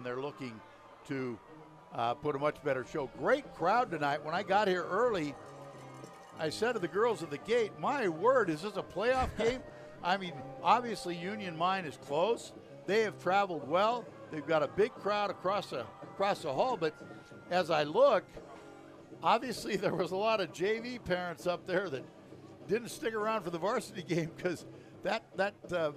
They're looking to put a much better show. Great crowd tonight. When I got here early, I said to the girls at the gate, my word, is this a playoff game? I mean, obviously Union Mine is close. They have traveled well. They've got a big crowd across the hall. But as I look, obviously there was a lot of JV parents up there that didn't stick around for the varsity game because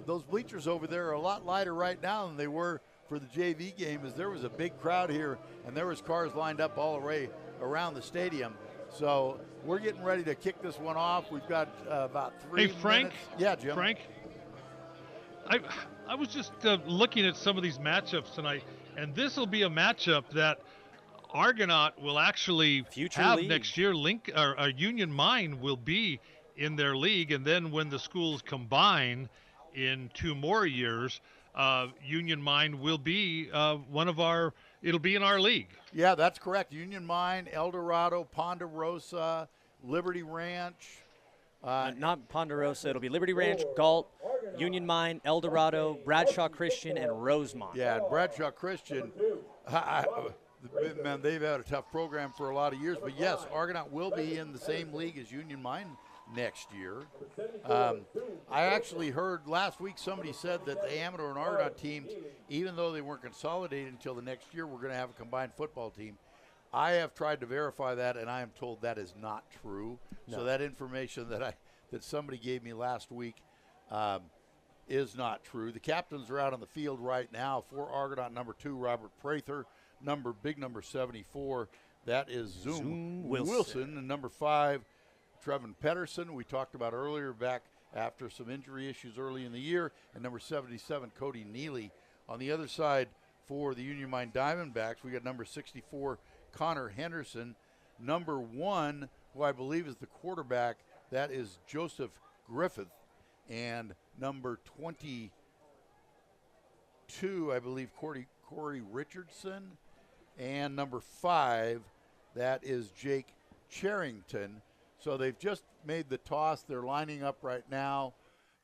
those bleachers over there are a lot lighter right now than they were for the JV game, as there was a big crowd here and there was cars lined up all the way around the stadium. So we're getting ready to kick this one off. We've got about 3 minutes. Hey, Frank. Yeah, Jim. Frank, I was just looking at some of these matchups tonight, and this will be a matchup that Argonaut will actually have league next year. Union Mine will be in their league, and then when the schools combine in 2 more years, Union Mine will be it'll be in our league. Yeah, that's correct. Union Mine, El Dorado, Ponderosa, Liberty Ranch. Not Ponderosa. It'll be Liberty Ranch, Galt, Union Mine, El Dorado, Bradshaw Christian, and Rosemont. Yeah, and Bradshaw Christian, man, they've had a tough program for a lot of years. But yes, Argonaut will be in the same league as Union Mine next year. I actually heard last week somebody said that the Amador and Argonaut teams, even though they weren't consolidated until the next year, we're going to have a combined football team. I have tried to verify that, and I am told that is not true. No. So that information that somebody gave me last week is not true. The captains are out on the field right now. For Argonaut, number 2, Robert Prather. Number 74, that is Zoom Wilson. And number 5, Trevin Pedersen, we talked about earlier, back after some injury issues early in the year. And number 77, Cody Neely. On the other side, for the Union Mine Diamondbacks, we got number 64, Connor Henderson. Number 1, who I believe is the quarterback, that is Joseph Griffith. And number 22, I believe, Corey Richardson. And number 5, that is Jake Charrington. So they've just made the toss. They're lining up right now.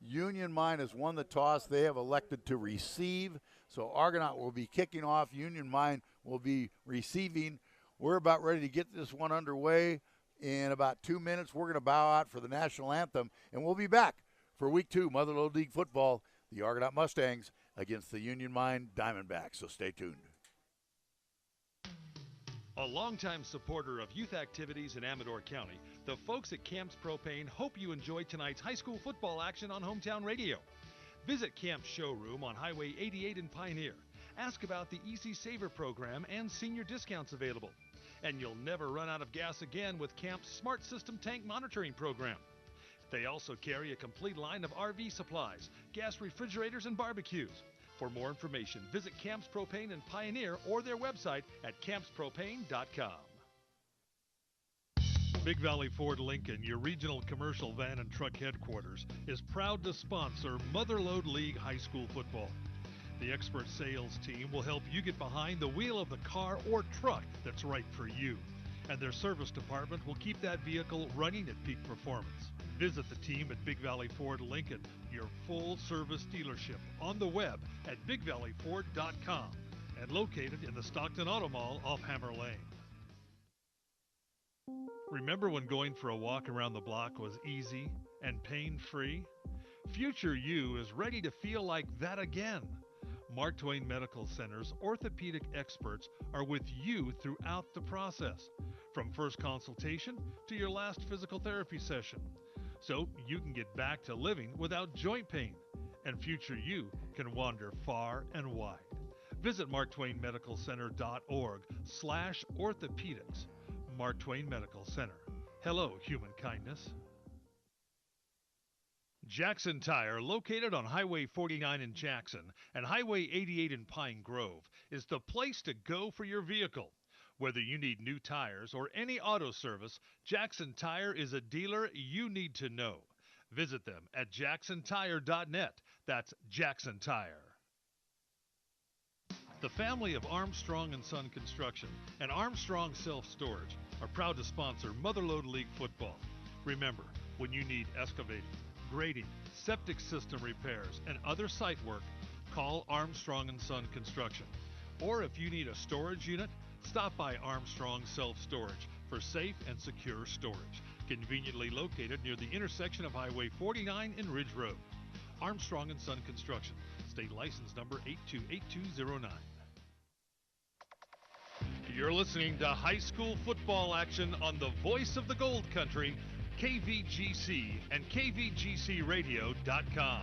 Union Mine has won the toss. They have elected to receive. So Argonaut will be kicking off. Union Mine will be receiving. We're about ready to get this one underway. In about 2 minutes, we're going to bow out for the national anthem, and we'll be back for Week 2 Motherlode League football. The Argonaut Mustangs against the Union Mine Diamondbacks. So stay tuned. A longtime supporter of youth activities in Amador County, the folks at Camps Propane hope you enjoyed tonight's high school football action on Hometown Radio. Visit Camp's showroom on Highway 88 in Pioneer. Ask about the EC Saver program and senior discounts available. And you'll never run out of gas again with Camp's Smart System Tank Monitoring program. They also carry a complete line of RV supplies, gas refrigerators, and barbecues. For more information, visit Camps Propane in Pioneer or their website at campspropane.com. Big Valley Ford Lincoln, your regional commercial van and truck headquarters, is proud to sponsor Motherlode League High School football. The expert sales team will help you get behind the wheel of the car or truck that's right for you. And their service department will keep that vehicle running at peak performance. Visit the team at Big Valley Ford Lincoln, your full-service dealership, on the web at bigvalleyford.com and located in the Stockton Auto Mall off Hammer Lane. Remember when going for a walk around the block was easy and pain-free? Future you is ready to feel like that again. Mark Twain Medical Center's orthopedic experts are with you throughout the process, from first consultation to your last physical therapy session. So you can get back to living without joint pain, and future you can wander far and wide. Visit marktwainmedicalcenter.org/orthopedics. Mark Twain Medical Center. Hello, human kindness. Jackson Tire, located on Highway 49 in Jackson and Highway 88 in Pine Grove, is the place to go for your vehicle. Whether you need new tires or any auto service, Jackson Tire is a dealer you need to know. Visit them at jacksontire.net. That's Jackson Tire. The family of Armstrong & Son Construction and Armstrong Self-Storage are proud to sponsor Motherlode League football. Remember, when you need excavating, grading, septic system repairs, and other site work, call Armstrong & Son Construction. Or if you need a storage unit, stop by Armstrong Self-Storage for safe and secure storage. Conveniently located near the intersection of Highway 49 and Ridge Road. Armstrong & Son Construction. State license number 828209. You're listening to high school football action on the voice of the Gold Country, KVGC and KVGCradio.com.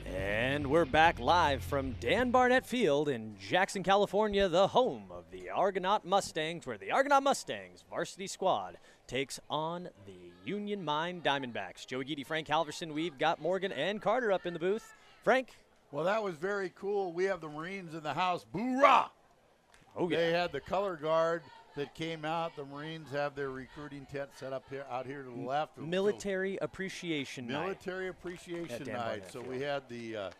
And we're back live from Dan Barnett Field in Jackson, California, the home of the Argonaut Mustangs, where the Argonaut Mustangs varsity squad takes on the Union Mine Diamondbacks. Joey Geedy, Frank Halverson, we've got Morgan and Carter up in the booth. Frank? Well, that was very cool. We have the Marines in the house. Boo-rah! Oh, yeah. They had the color guard that came out. The Marines have their recruiting tent set up here, out here to the left. Military Appreciation Night. Military Appreciation Dan Night. Barnett So Field. we had the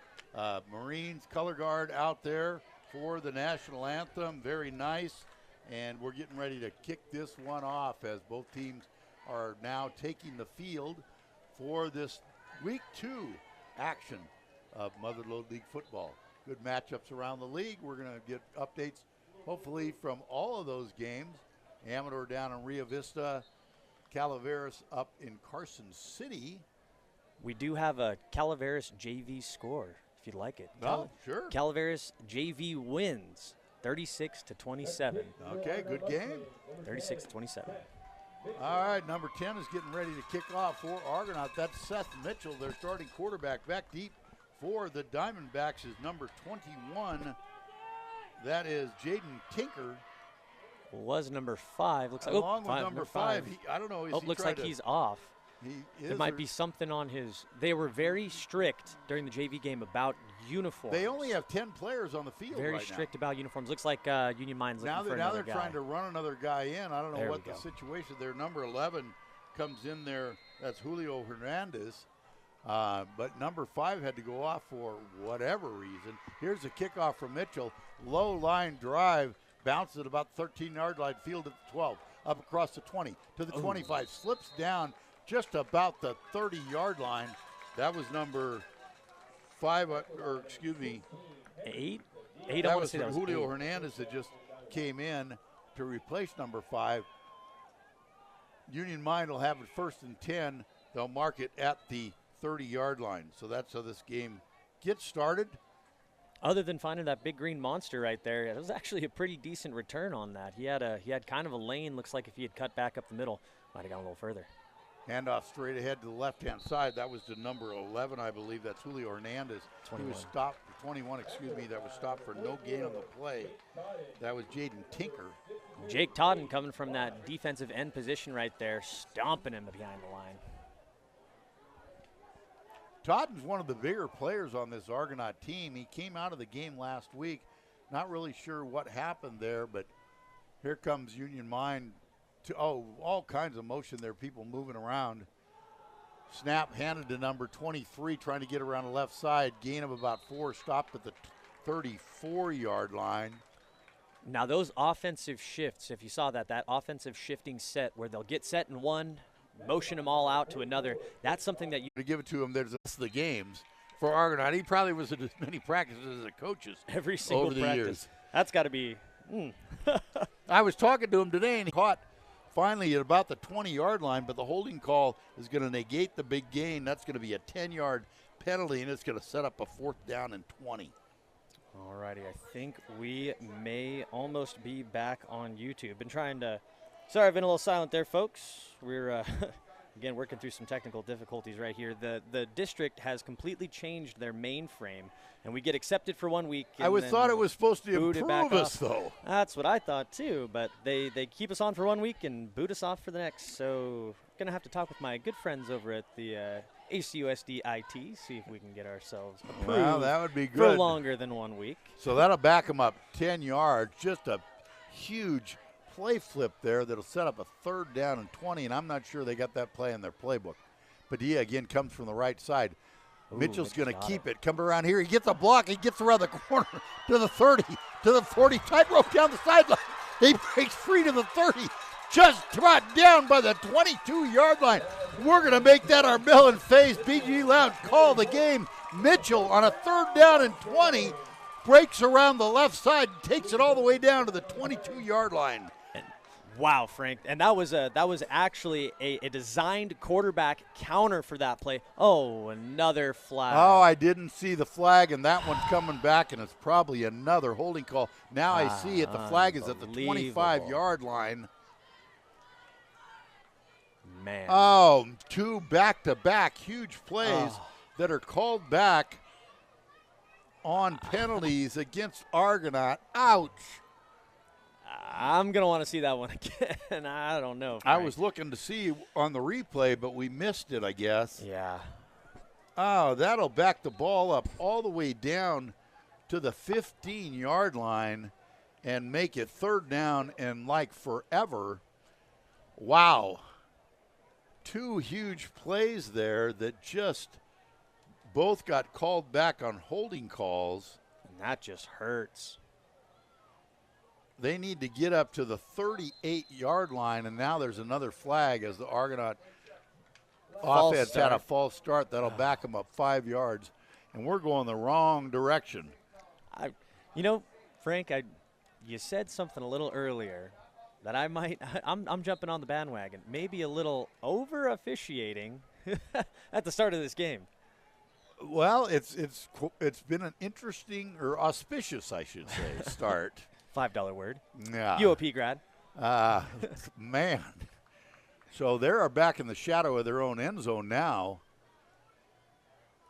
Marines color guard out there for the national anthem. Very nice. And we're getting ready to kick this one off as both teams are now taking the field for this week 2 action of Motherlode League football. Good matchups around the league. We're going to get updates hopefully from all of those games. Amador down in Rio Vista, Calaveras up in Carson City. We do have a Calaveras JV score, if you'd like it. Oh, sure. Calaveras JV wins 36-27. Okay, good game. 36-27. All right, number 10 is getting ready to kick off for Argonaut. That's Seth Mitchell, their starting quarterback. Back deep for the Diamondbacks is number 21. That is Jaden Tinker. Was number 5. Looks like Along with number 5. I don't know. Looks like he's off. He is. There might be something on his. They were very strict during the JV game about uniforms. They only have 10 players on the field very right strict about uniforms. Looks like Union Mine's looking for another guy. Now they're trying to run another guy in. I don't know There what we the go. situation. Their number 11 comes in there. That's Julio Hernandez. But number 5 had to go off for whatever reason. Here's a kickoff from Mitchell. Low line drive. Bounces at about 13-yard line. Field at the 12. Up across the 20 to the 25. Slips down just about the 30-yard line. That was number 5, or excuse me. 8? That was Julio Hernandez that just came in to replace number 5. Union Mine will have it 1st and 10. They'll mark it at the 30-yard line. So that's how this game gets started. Other than finding that big green monster right there, it was actually a pretty decent return on that. He had kind of a lane. Looks like if he had cut back up the middle, might have gone a little further. Handoff straight ahead to the left-hand side. That was to number 11, I believe. That's Julio Hernandez. 21. He was stopped, 21, excuse me, that was stopped for no gain on the play. That was Jaden Tinker. Jake Todden coming from that defensive end position right there, stomping him behind the line. Todden's one of the bigger players on this Argonaut team. He came out of the game last week. Not really sure what happened there, but here comes Union Mine. All kinds of motion there, people moving around. Snap handed to number 23, trying to get around the left side. Gain of about 4, stopped at the 34-yard line. Now those offensive shifts, if you saw that offensive shifting set where they'll get set in one, motion them all out to another, that's something that you to give it to him, there's the games for Argonaut. He probably was at as many practices as the coaches every single over the practice. years. That's got to be. I was talking to him today, and he caught finally at about the 20-yard line, but the holding call is going to negate the big gain. That's going to be a 10-yard penalty, and it's going to set up a 4th down and 20. All righty, I think we may almost be back on YouTube. Been trying to. Sorry, I've been a little silent there, folks. We're again working through some technical difficulties right here. The district has completely changed their mainframe, and we get accepted for 1 week. I thought it was supposed to boot it back improve us, off. though. That's what I thought too, but they keep us on for 1 week and boot us off for the next. So gonna have to talk with my good friends over at the ACUSD IT, see if we can get ourselves approved Well, that would be for good. longer than 1 week. So that'll back them up 10 yards. Just a huge play flip there that'll set up a 3rd down and 20, and I'm not sure they got that play in their playbook. Padilla again comes from the right side. Mitchell's going to keep it. Come around here. He gets a block. He gets around the corner to the 30, to the 40. Tightrope down the sideline. He breaks free to the 30. Just brought down by the 22-yard line. We're going to make that our Mill and Faze BG Lounge call the game. Mitchell on a 3rd down and 20 breaks around the left side, takes it all the way down to the 22-yard line. Wow, Frank. And that was actually a designed quarterback counter for that play. Oh, another flag. Oh, I didn't see the flag, and that one's coming back, and it's probably another holding call. Now I see it. The flag is at the 25-yard line. Man. Oh, 2 back-to-back huge plays that are called back on penalties against Argonaut. Ouch. I'm going to want to see that one again. I don't know, Frank. I was looking to see on the replay, but we missed it, I guess. Yeah. Oh, that'll back the ball up all the way down to the 15-yard line and make it 3rd down and like forever. Wow. 2 huge plays there that just both got called back on holding calls. And that just hurts. They need to get up to the 38-yard line, and now there's another flag as the Argonaut offense had a false start. That'll back them up 5 yards, and we're going the wrong direction. Frank, you said something a little earlier that I'm jumping on the bandwagon. Maybe a little over officiating at the start of this game. Well, it's been an interesting, or auspicious, I should say, start. $5 word. Yeah. UOP grad. Man. So they are back in the shadow of their own end zone now.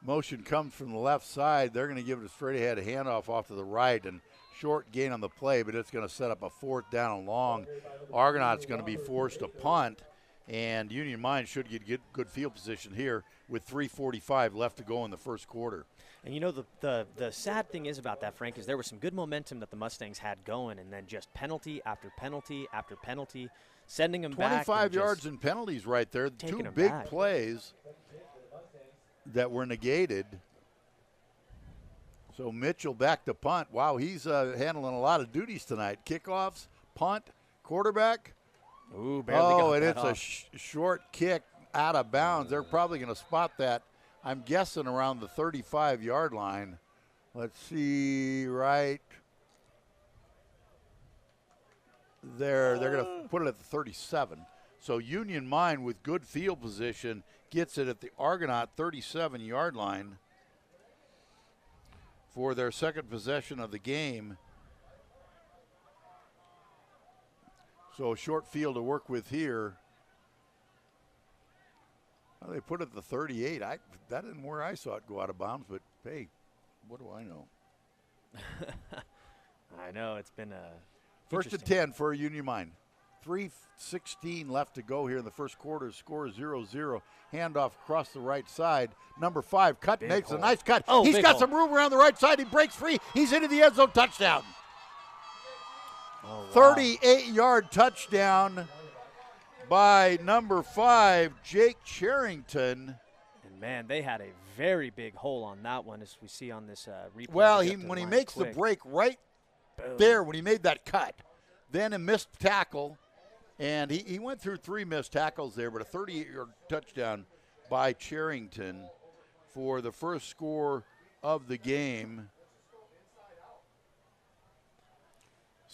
Motion comes from the left side. They're going to give it a straight ahead handoff off to the right, and short gain on the play, but it's going to set up a 4th down and long. Argonaut's going to be forced to punt, and Union Mine should get good field position here with 3:45 left to go in the first quarter. And the sad thing is about that, Frank, is there was some good momentum that the Mustangs had going, and then just penalty after penalty after penalty, sending them back. 25 yards in penalties right there. 2 big plays that were negated. So Mitchell back to punt. Wow, he's handling a lot of duties tonight. Kickoffs, punt, quarterback. Ooh, barely got and that it's off. a short kick out of bounds. They're probably going to spot that, I'm guessing, around the 35-yard line. Let's see, right there. They're going to put it at the 37. So Union Mine, with good field position, gets it at the Argonaut 37-yard line for their second possession of the game. So a short field to work with here. Well, they put it at the 38. That isn't where I saw it go out of bounds, but hey, what do I know? I know, it's been a First and 10 for Union Mine. 3:16 left to go here in the first quarter. Score is 0-0. Handoff across the right side. Number 5 makes a nice cut. He's got some room around the right side. He breaks free. He's into the end zone. Touchdown. Oh, wow. 38-yard touchdown by number 5, Jake Charrington. And man, they had a very big hole on that one, as we see on this replay. Well, when he makes the break right there, when he made that cut, then a missed tackle, and he went through 3 missed tackles there, but a 38-yard touchdown by Charrington for the first score of the game.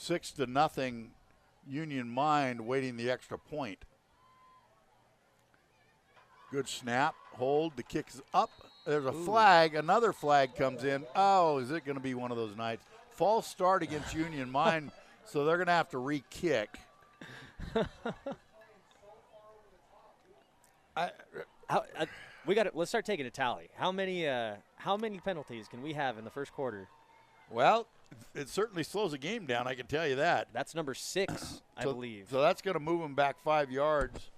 6-0, Union Mine waiting the extra point. Good snap, hold, the kick's up. There's a flag, another flag comes in. Oh, is it going to be one of those nights? False start against Union Mine, so they're going to have to re-kick. Let's start taking a tally. How many penalties can we have in the first quarter? Well, it certainly slows the game down, I can tell you that. That's number 6, I believe. So that's going to move them back 5 yards,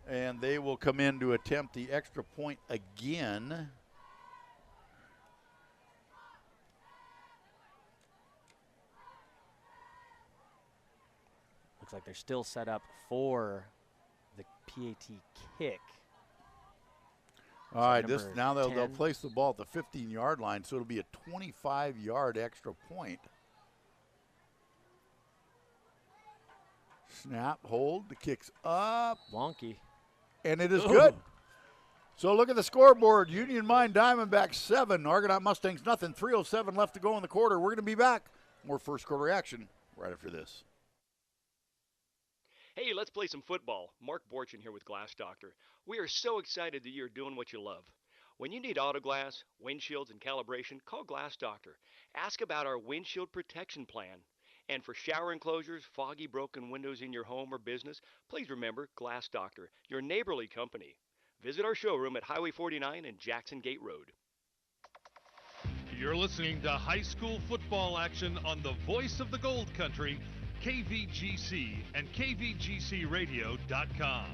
and they will come in to attempt the extra point again. Looks like they're still set up for the PAT kick. All right, now they'll place the ball at the 15-yard line, so it'll be a 25-yard extra point. Snap, hold, the kick's up. Wonky. And it is good. So look at the scoreboard. Union Mine Diamondbacks 7, Argonaut Mustangs nothing. 3:07 left to go in the quarter. We're going to be back. More first quarter action right after this. Hey, let's play some football. Mark Borchin here with Glass Doctor. We are so excited that you're doing what you love. When you need auto glass, windshields, and calibration, call Glass Doctor. Ask about our windshield protection plan. And for shower enclosures, foggy, broken windows in your home or business, please remember Glass Doctor, your neighborly company. Visit our showroom at Highway 49 and Jackson Gate Road. You're listening to high school football action on the voice of the Gold Country, KVGC and KVGCradio.com.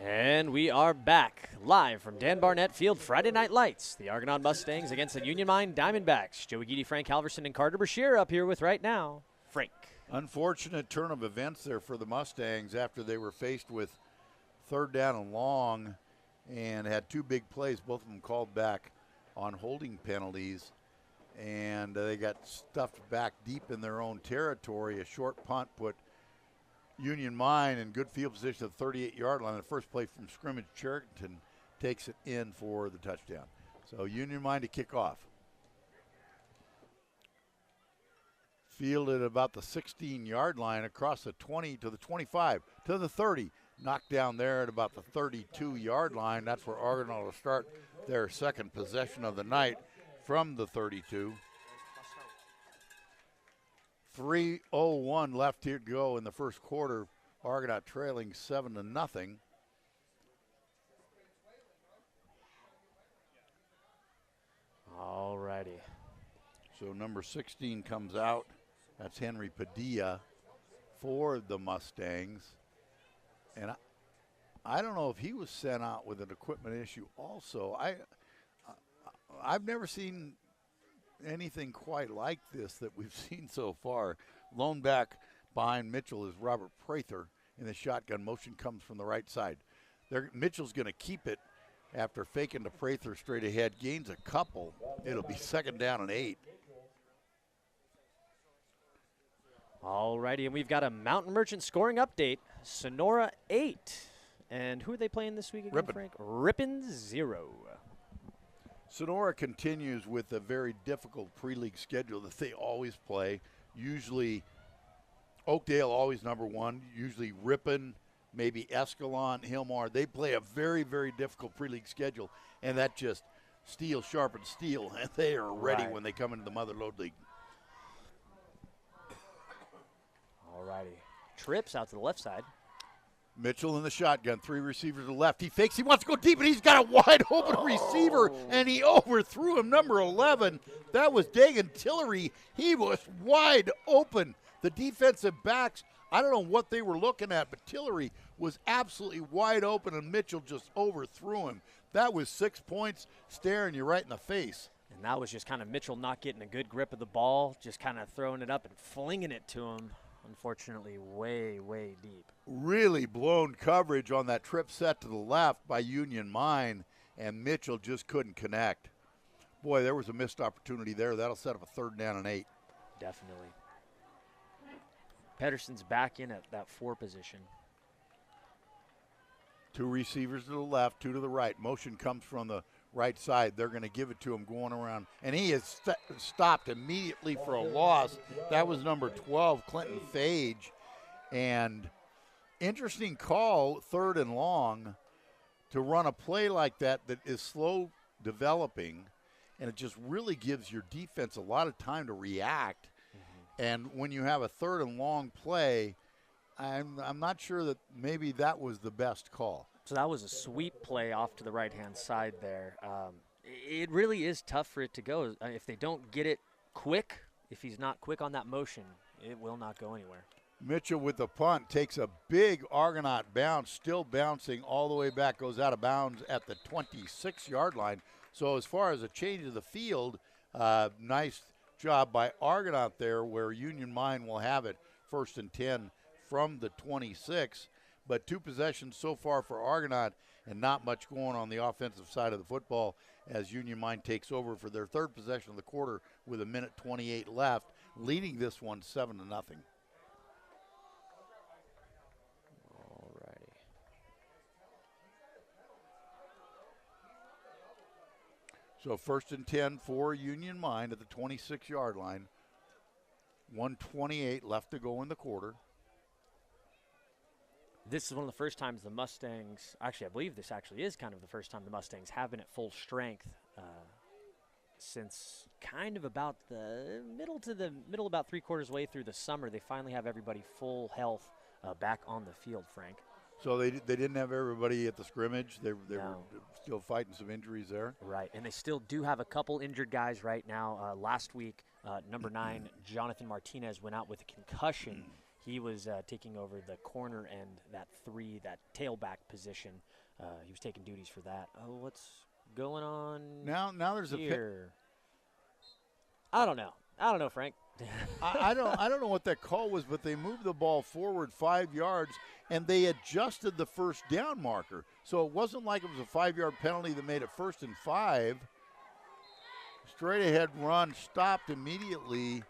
And we are back live from Dan Barnett Field, Friday Night Lights. The Argonaut Mustangs against the Union Mine Diamondbacks. Joey Geedy, Frank Halverson, and Carter Brashear up here with right now. Frank. Unfortunate turn of events there for the Mustangs after they were faced with 3rd down and long and had 2 big plays, both of them called back on holding penalties. And they got stuffed back deep in their own territory. A short punt put Union Mine in good field position at the 38-yard line. The first play from scrimmage, Cherrington takes it in for the touchdown. So Union Mine to kick off. Fielded about the 16-yard line across the 20 to the 25 to the 30. Knocked down there at about the 32-yard line. That's where Argonaut will start their second possession of the night from the 32. 3:01 left here to go in the first quarter. Argonaut trailing 7-0. All righty. So number 16 comes out. That's Henry Padilla for the Mustangs. And I don't know if he was sent out with an equipment issue also. I've never seen anything quite like this that we've seen so far. Lone back behind Mitchell is Robert Prather, and the shotgun motion comes from the right side. Mitchell's going to keep it after faking to Prather straight ahead, gains a couple. It'll be 2nd down and 8. All righty, and we've got a Mountain Merchant scoring update. Sonora 8. And who are they playing this week again, Ripon. Frank? Ripon 0. Sonora continues with a very difficult pre-league schedule that they always play. Usually Oakdale always number 1, usually Ripon, maybe Escalon, Hillmar. They play a very, very difficult pre-league schedule, and that just steel sharpens steel, and they are ready when they come into the Mother Lode League. All righty. Trips out to the left side. Mitchell in the shotgun, 3 receivers to the left. He fakes, he wants to go deep, and he's got a wide open receiver, and he overthrew him, number 11. That was Dagan Tillery. He was wide open. The defensive backs, I don't know what they were looking at, but Tillery was absolutely wide open, and Mitchell just overthrew him. That was 6 points staring you right in the face. And that was just kind of Mitchell not getting a good grip of the ball, just kind of throwing it up and flinging it to him. Unfortunately, way, way deep. Really blown coverage on that trip set to the left by Union Mine, and Mitchell just couldn't connect. Boy, there was a missed opportunity there. That'll set up a 3rd down and 8. Definitely. Pedersen's back in at that 4 position. 2 receivers to the left, 2 to the right. Motion comes from the right side. They're going to give it to him going around. And he is stopped immediately for a loss. That was number 12, Clinton Fage. And interesting call, 3rd and long, to run a play like that is slow developing. And it just really gives your defense a lot of time to react. And when you have a 3rd and long play, I'm not sure that maybe that was the best call. So that was a sweep play off to the right-hand side there. It really is tough for it to go. If they don't get it quick, if he's not quick on that motion, it will not go anywhere. Mitchell with the punt takes a big Argonaut bounce, still bouncing all the way back, goes out of bounds at the 26-yard line. So as far as a change of the field, nice job by Argonaut there, where Union Mine will have it 1st and 10 from the 26. But 2 possessions so far for Argonaut, and not much going on the offensive side of the football as Union Mine takes over for their 3rd possession of the quarter with 1:28 left, leading this one 7-0. All So 1st and 10 for Union Mine at the 26-yard line. 1:28 left to go in the quarter. This is one of the first times the Mustangs, actually I believe this actually is kind of the first time the Mustangs have been at full strength since kind of about the middle about 3/4 way through the summer. They finally have everybody full health back on the field, Frank. So they didn't have everybody at the scrimmage. They were still fighting some injuries there. Right, and they still do have a couple injured guys right now. Last week, number 9, Jonathan Martinez, went out with a concussion. He was taking over the corner and that tailback position. He was taking duties for that. Oh, what's going on now there's here? I don't know, Frank. I don't know what that call was, but they moved the ball forward 5 yards, and they adjusted the first down marker. So it wasn't like it was a 5-yard penalty that made it 1st and 5. Straight ahead run stopped immediately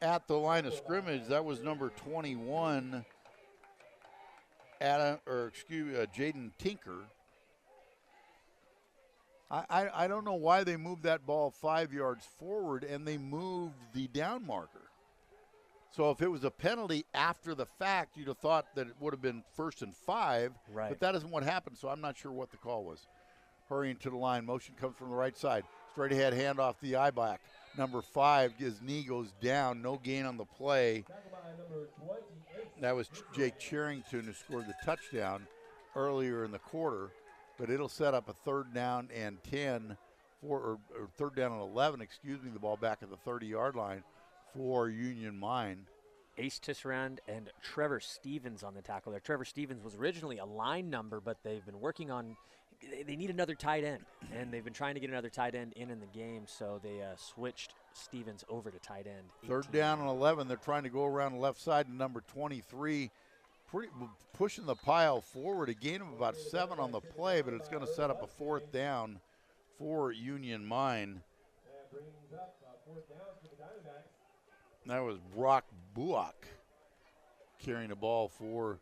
at the line of scrimmage. That was number 21, Jaden Tinker. I don't know why they moved that ball 5 yards forward, and they moved the down marker. So if it was a penalty after the fact, you'd have thought that it would have been 1st and 5. Right. But that isn't what happened, so I'm not sure what the call was. Hurrying to the line. Motion comes from the right side. Straight ahead handoff the I-back. Number 5, his knee goes down. No gain on the play. That was Jake Charrington who scored the touchdown earlier in the quarter. But it'll set up a 3rd down and 10 or 3rd down and 11, the ball back at the 30-yard line for Union Mine. Ace Tisserand and Trevor Stevens on the tackle there. Trevor Stevens was originally a line number, but they've been working on they need another tight end, and they've been trying to get another tight end in the game, so they switched Stevens over to tight end. 3rd down and 11. They're trying to go around the left side, and number 23 pushing the pile forward. A gain of about 7 on the play, but it's going to set up a 4th down for Union Mine. That was Brock Buak carrying the ball for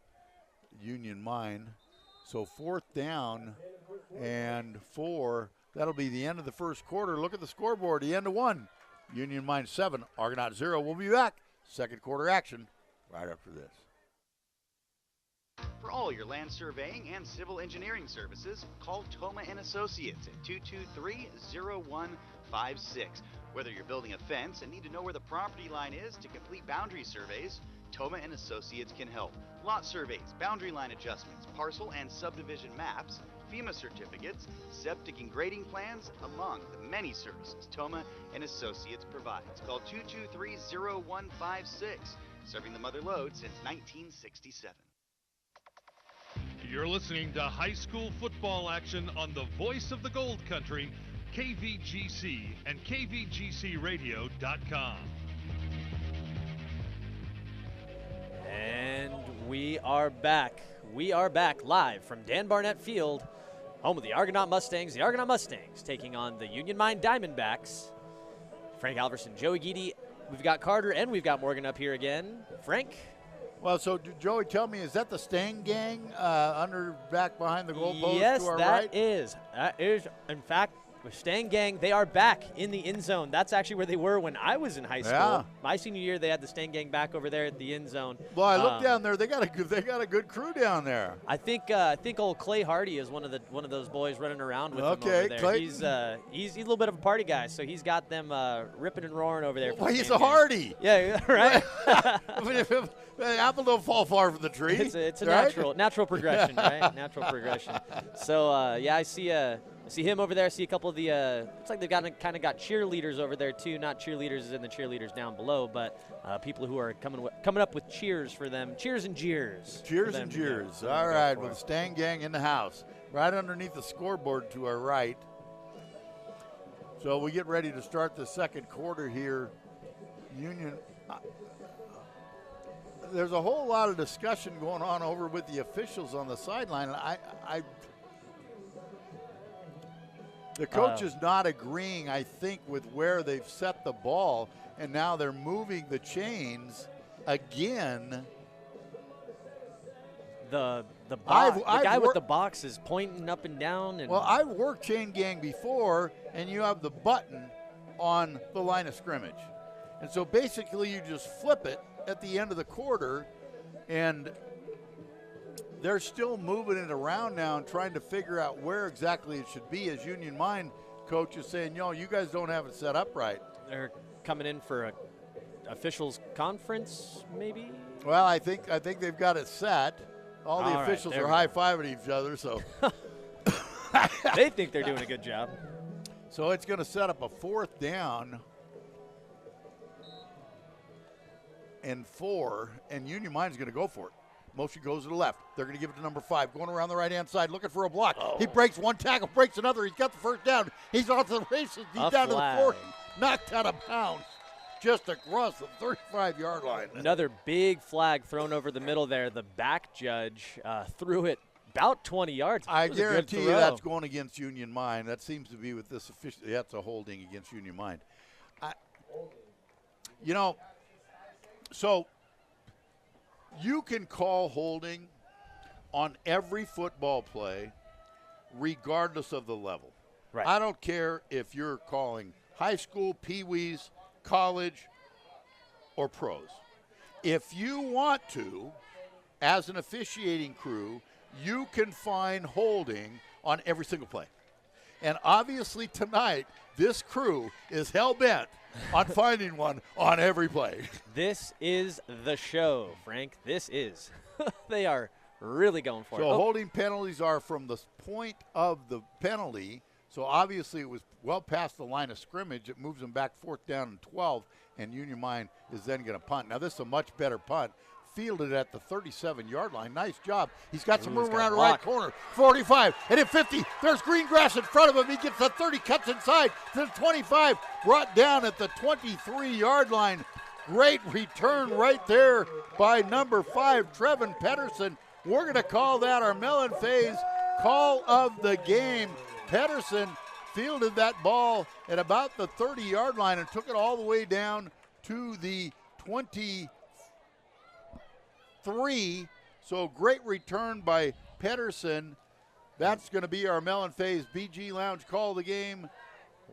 Union Mine. So 4th down and 4. That'll be the end of the first quarter. Look at the scoreboard, the end of 1. Union Mine 7, Argonaut 0. We'll be back. Second quarter action right after this. For all your land surveying and civil engineering services, call Toma & Associates at 223-0156. Whether you're building a fence and need to know where the property line is to complete boundary surveys, Toma & Associates can help. Lot surveys, boundary line adjustments, parcel and subdivision maps, FEMA certificates, septic and grading plans, among the many services Toma & Associates provides. Call 223-0156, serving the Mother Lode since 1967. You're listening to high school football action on the voice of the Gold Country, KVGC and KVGCradio.com. And we are back. We are back live from Dan Barnett Field, home of the Argonaut Mustangs. The Argonaut Mustangs taking on the Union Mine Diamondbacks. Frank Alverson, Joey Guidi. We've got Carter and we've got Morgan up here again. Frank? Well, so Joey, tell me, is that the Stang gang back behind the goalpost yes, to our that right? is. That is, in fact, the Stang gang, they are back in the end zone. That's actually where they were when I was in high school. Yeah. My senior year, they had the Stang gang back over there at the end zone. Well, I looked down there. They got a good crew down there. I think old Clay Hardy is one of those boys running around with them over there. Clayton. He's a little bit of a party guy, so he's got them ripping and roaring over there. Well, he's a Hardy. Yeah, right. If the apple don't fall far from the tree. It's a right? natural progression, right? Natural progression. So I see him over there. I see a couple of the. Looks like they've got cheerleaders over there too. Not cheerleaders as in the cheerleaders down below, but people who are coming up with cheers for them. Cheers and jeers. Cheers and jeers. All right, with the Stang gang in the house, right underneath the scoreboard to our right. So we get ready to start the second quarter here. Union. There's a whole lot of discussion going on over with the officials on the sideline. The coach is not agreeing, I think, with where they've set the ball, and now they're moving the chains again. The The guy with the box is pointing up and down. And well, I've worked chain gang before, and you have the button on the line of scrimmage. And so basically you just flip it at the end of the quarter, and they're still moving it around now and trying to figure out where exactly it should be, as Union Mine coach is saying, you guys don't have it set up right. They're coming in for a officials conference, maybe? Well, I think they've got it set. All the officials are high-fiving each other, so. They think they're doing a good job. So it's going to set up a 4th down and 4, and Union Mine's going to go for it. Motion goes to the left. They're going to give it to number 5, going around the right-hand side, looking for a block. Oh. He breaks one tackle, breaks another. He's got the first down. He's off to the races. He's down to the 40, knocked out of bounds. Just across the 35-yard line. Another big flag thrown over the middle there. The back judge threw it about 20 yards. I guarantee you that's going against Union Mine. That seems to be with this official. That's a holding against Union Mine. So you can call holding on every football play regardless of the level. Right. I don't care if you're calling high school, pee-wees, college, or pros. If you want to, as an officiating crew, you can find holding on every single play. And obviously tonight, this crew is hell-bent on finding one on every play. This is the show, Frank. This is. They are really going for it. So holding penalties are from the point of the penalty. So obviously it was well past the line of scrimmage. It moves them back 4th down and 12, and Union Mine is then going to punt. Now this is a much better punt. Fielded at the 37-yard line. Nice job. He's got some room around the right corner. 45, and at 50, there's green grass in front of him. He gets the 30, cuts inside to the 25, brought down at the 23-yard line. Great return right there by number 5, Trevin Pedersen. We're going to call that our Mellon Phase call of the game. Pedersen fielded that ball at about the 30-yard line and took it all the way down to the 23. So great return by Pedersen. That's going to be our Mellon Phase BG Lounge call of the game.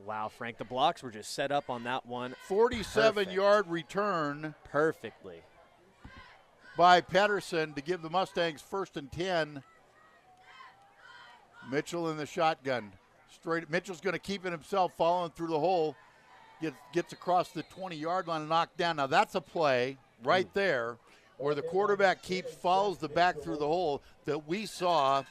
Wow, Frank, the blocks were just set up on that one. 47-yard return. Perfectly. By Pedersen to give the Mustangs 1st and 10. Mitchell in the shotgun. Mitchell's going to keep it himself, following through the hole. Gets across the 20-yard line and knocked down. Now that's a play right there where the quarterback follows the back through the hole that we saw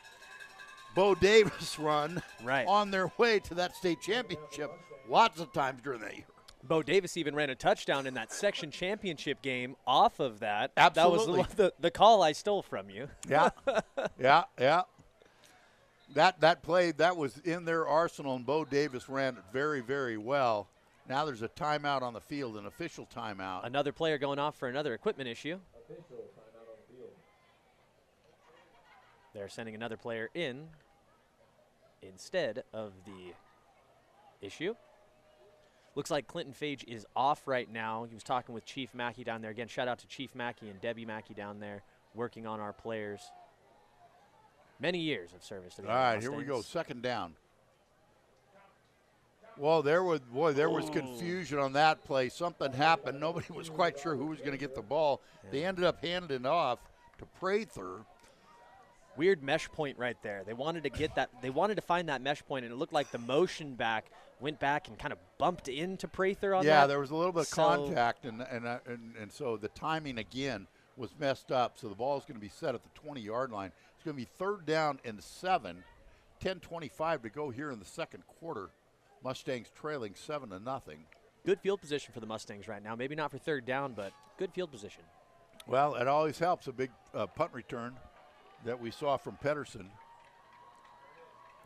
Bo Davis run on their way to that state championship lots of times during that year. Bo Davis even ran a touchdown in that section championship game off of that. Absolutely. That was the call I stole from you. Yeah, yeah. That play, that was in their arsenal, and Bo Davis ran it very, very well. Now there's a timeout on the field, an official timeout. Another player going off for another equipment issue. Official timeout on the field. They're sending another player in instead of the issue. Looks like Clinton Fage is off right now. He was talking with Chief Mackey down there. Again, shout out to Chief Mackey and Debbie Mackey down there working on our players. Many years of service to the Mustangs. Here we go, 2nd down. Well, there was confusion on that play. Something happened. Nobody was quite sure who was going to get the ball. Yeah. They ended up handing it off to Prather. Weird mesh point right there. They wanted to get that. They wanted to find that mesh point, and it looked like the motion back went back and kind of bumped into Prather on that. Yeah, there was a little bit of contact, and so the timing again was messed up. So the ball is going to be set at the 20-yard line. It's going to be 3rd down and 7. 10:25 to go here in the second quarter. Mustangs trailing 7-0. Good field position for the Mustangs right now. Maybe not for 3rd down, but good field position. Well, it always helps, a big punt return that we saw from Pedersen.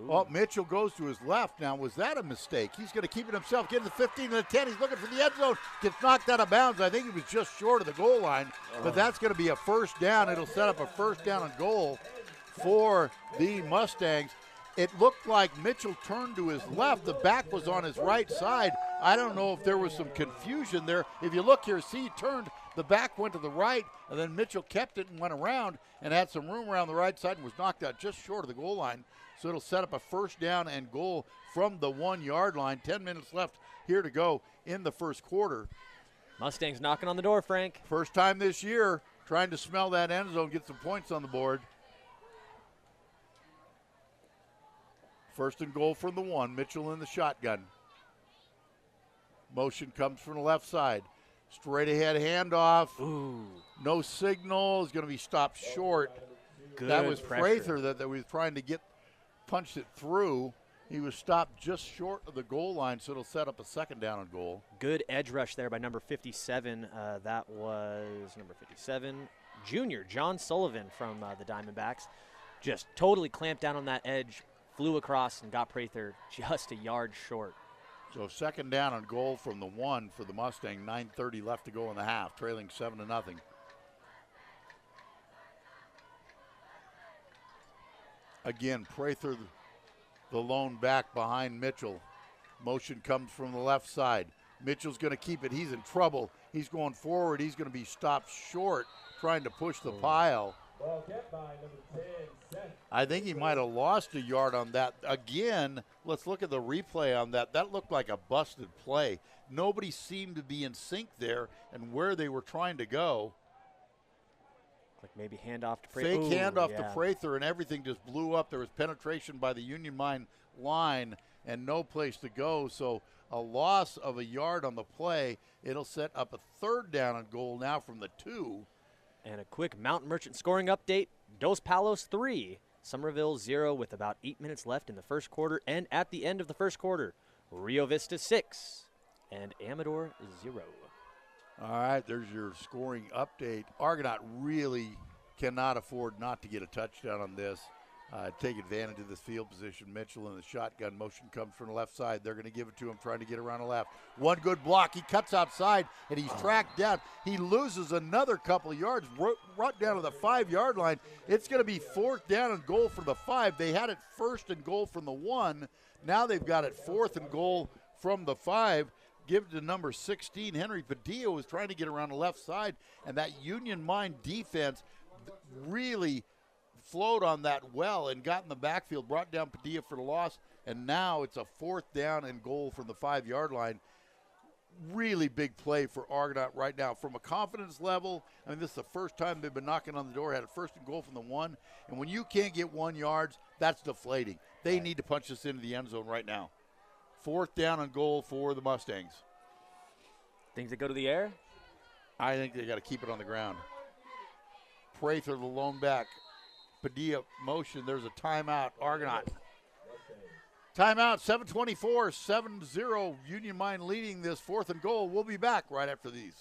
Ooh. Oh, Mitchell goes to his left now. Was that a mistake? He's going to keep it himself, get to the 15 to the 10. He's looking for the end zone. Gets knocked out of bounds. I think he was just short of the goal line, but that's going to be a 1st down. It'll set up a 1st down and goal for the Mustangs. it looked like Mitchell turned to his left. The back was on his right side. I don't know if there was some confusion there. If you look here, see, he turned, the back went to the right, and then Mitchell kept it and went around and had some room around the right side and was knocked out just short of the goal line. So it'll set up a first down and goal from the 1 yard line. 10 minutes left here to go in the first quarter. Mustangs knocking on the door, Frank. First time this year trying to smell that end zone, get some points on the board. First and goal from the 1. Mitchell in the shotgun. Motion comes from the left side. Straight ahead handoff. Ooh. No signal. Is going to be stopped short. Good that was pressure. Prather that was trying to punched it through. He was stopped just short of the goal line, so it'll set up a second down and goal. Good edge rush there by number 57. That was number 57, junior John Sullivan from the Diamondbacks. Just totally clamped down on that edge, flew across and got Prather just a yard short. So second down and goal from the 1 for the Mustang. 9:30 left to go in the half, trailing 7-0. Again, Prather, the lone back behind Mitchell. Motion comes from the left side. Mitchell's going to keep it. He's in trouble. He's going forward. He's going to be stopped short, trying to push the pile. Ball kept by number 10, Seth. I think he might have lost a yard on that. Again, let's look at the replay on that. That looked like a busted play. Nobody seemed to be in sync there and where they were trying to go. Like maybe handoff to Prather. Fake handoff to Prather, and everything just blew up. There was penetration by the Union Mine line and no place to go. So a loss of a yard on the play. It'll set up a third down and goal now from the 2. And a quick Mountain Merchant scoring update. Dos Palos 3, Somerville 0 with about 8 minutes left in the first quarter. And at the end of the first quarter, Rio Vista 6 and Amador 0. All right, there's your scoring update. Argonaut really cannot afford not to get a touchdown on this. Take advantage of this field position. Mitchell in the shotgun. Motion comes from the left side. They're going to give it to him, trying to get around the left. One good block. He cuts outside, and he's tracked down. He loses another couple of yards, right down to the 5-yard line. It's going to be fourth down and goal for the 5. They had it first and goal from the 1. Now they've got it fourth and goal from the 5. Give it to number 16. Henry Padilla was trying to get around the left side, and that Union Mine defense really flowed on that well and got in the backfield, brought down Padilla for the loss, and now it's a fourth down and goal from the 5-yard line. Really big play for Argonaut right now. From a confidence level, I mean, this is the first time they've been knocking on the door, had a first and goal from the 1, and when you can't get 1 yard, that's deflating. They need to punch this into the end zone right now. Fourth down and goal for the Mustangs. Things that go to the air? I think they got to keep it on the ground. Prather, the lone back. Padilla motion. There's a timeout. Argonaut. Timeout, 7:24, 7-0. Union Mine leading this fourth and goal. We'll be back right after these.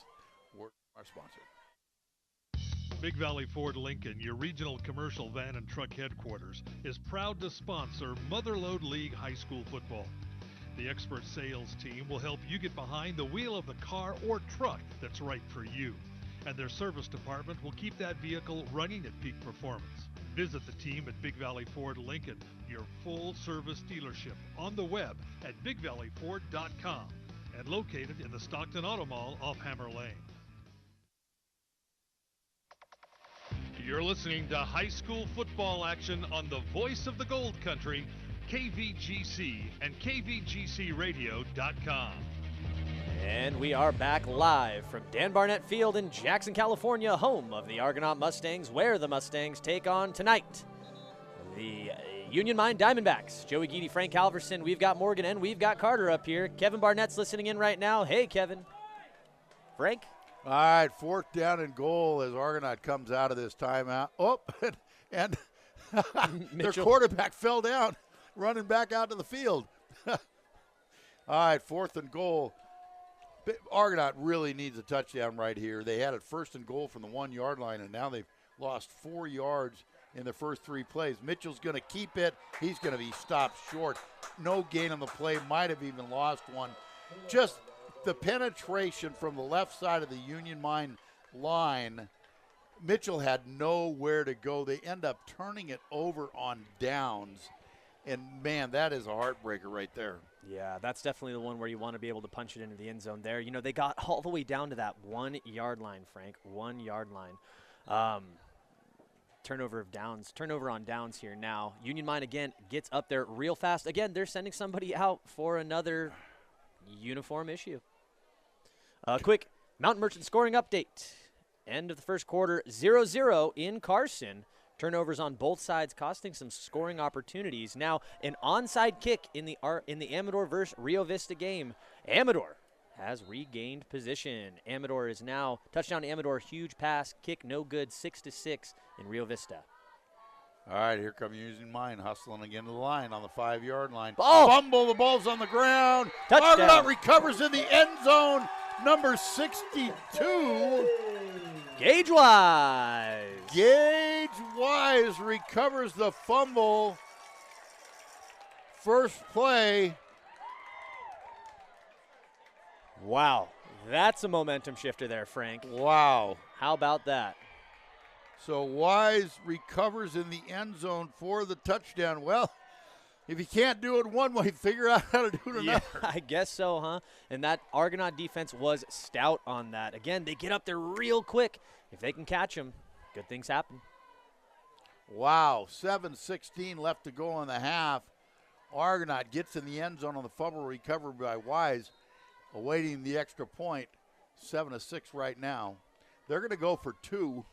Our sponsor. Big Valley Ford Lincoln, your regional commercial van and truck headquarters, is proud to sponsor Motherlode League High School football. The expert sales team will help you get behind the wheel of the car or truck that's right for you. And their service department will keep that vehicle running at peak performance. Visit the team at Big Valley Ford Lincoln, your full-service dealership, on the web at bigvalleyford.com and located in the Stockton Auto Mall off Hammer Lane. You're listening to high school football action on the voice of the Gold Country, KVGC and KVGCradio.com. And we are back live from Dan Barnett Field in Jackson, California, home of the Argonaut Mustangs, where the Mustangs take on tonight the Union Mine Diamondbacks. Joey Geedy, Frank Halverson, we've got Morgan, and we've got Carter up here. Kevin Barnett's listening in right now. Hey, Kevin. Frank? All right, fourth down and goal as Argonaut comes out of this timeout. Oh, and their quarterback fell down, running back out to the field. All right, fourth and goal. Argonaut really needs a touchdown right here. They had it first and goal from the 1 yard line, and now they've lost 4 yards in the first 3 plays. Mitchell's going to keep it. He's going to be stopped short. No gain on the play. Might have even lost one. Just the penetration from the left side of the Union Mine line. Mitchell had nowhere to go. They end up turning it over on downs. And, man, that is a heartbreaker right there. Yeah, that's definitely the one where you want to be able to punch it into the end zone there. You know, they got all the way down to that 1 yard line, Frank, 1 yard line. Turnover on downs here now. Union Mine again gets up there real fast. Again, they're sending somebody out for another uniform issue. Quick Mountain Merchant scoring update. End of the first quarter, 0-0 in Carson. Turnovers on both sides costing some scoring opportunities. Now, an onside kick in the Amador versus Rio Vista game. Amador has regained position. Amador is now touchdown to Amador, huge pass, kick no good, 6-6 in Rio Vista. All right, here come Union Mine hustling again to the line on the 5 yard line. Ball. Fumble, the ball's on the ground. Touchdown. Argonaut recovers in the end zone. Number 62. Gage Wise. Gage Wise recovers the fumble. First play. Wow, that's a momentum shifter there, Frank. Wow. How about that? So Wise recovers in the end zone for the touchdown. Well, if you can't do it one way, figure out how to do it another. I guess so, huh? And that Argonaut defense was stout on that. Again, they get up there real quick. If they can catch them, good things happen. Wow, 7:16 left to go in the half. Argonaut gets in the end zone on the fumble recovered by Wise, awaiting the extra point. 7-6 right now. They're going to go for 2.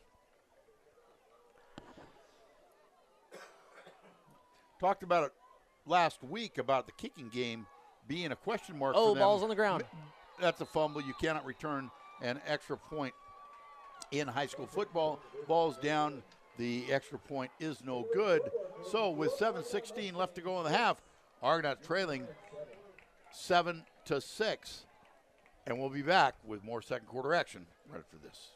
Talked about it last week about the kicking game being a question mark for them. Ball's on the ground. That's a fumble. You cannot return an extra point in high school football. Ball's down. The extra point is no good. So with 7:16 left to go in the half, Argonaut trailing 7-6. And we'll be back with more second quarter action right after this.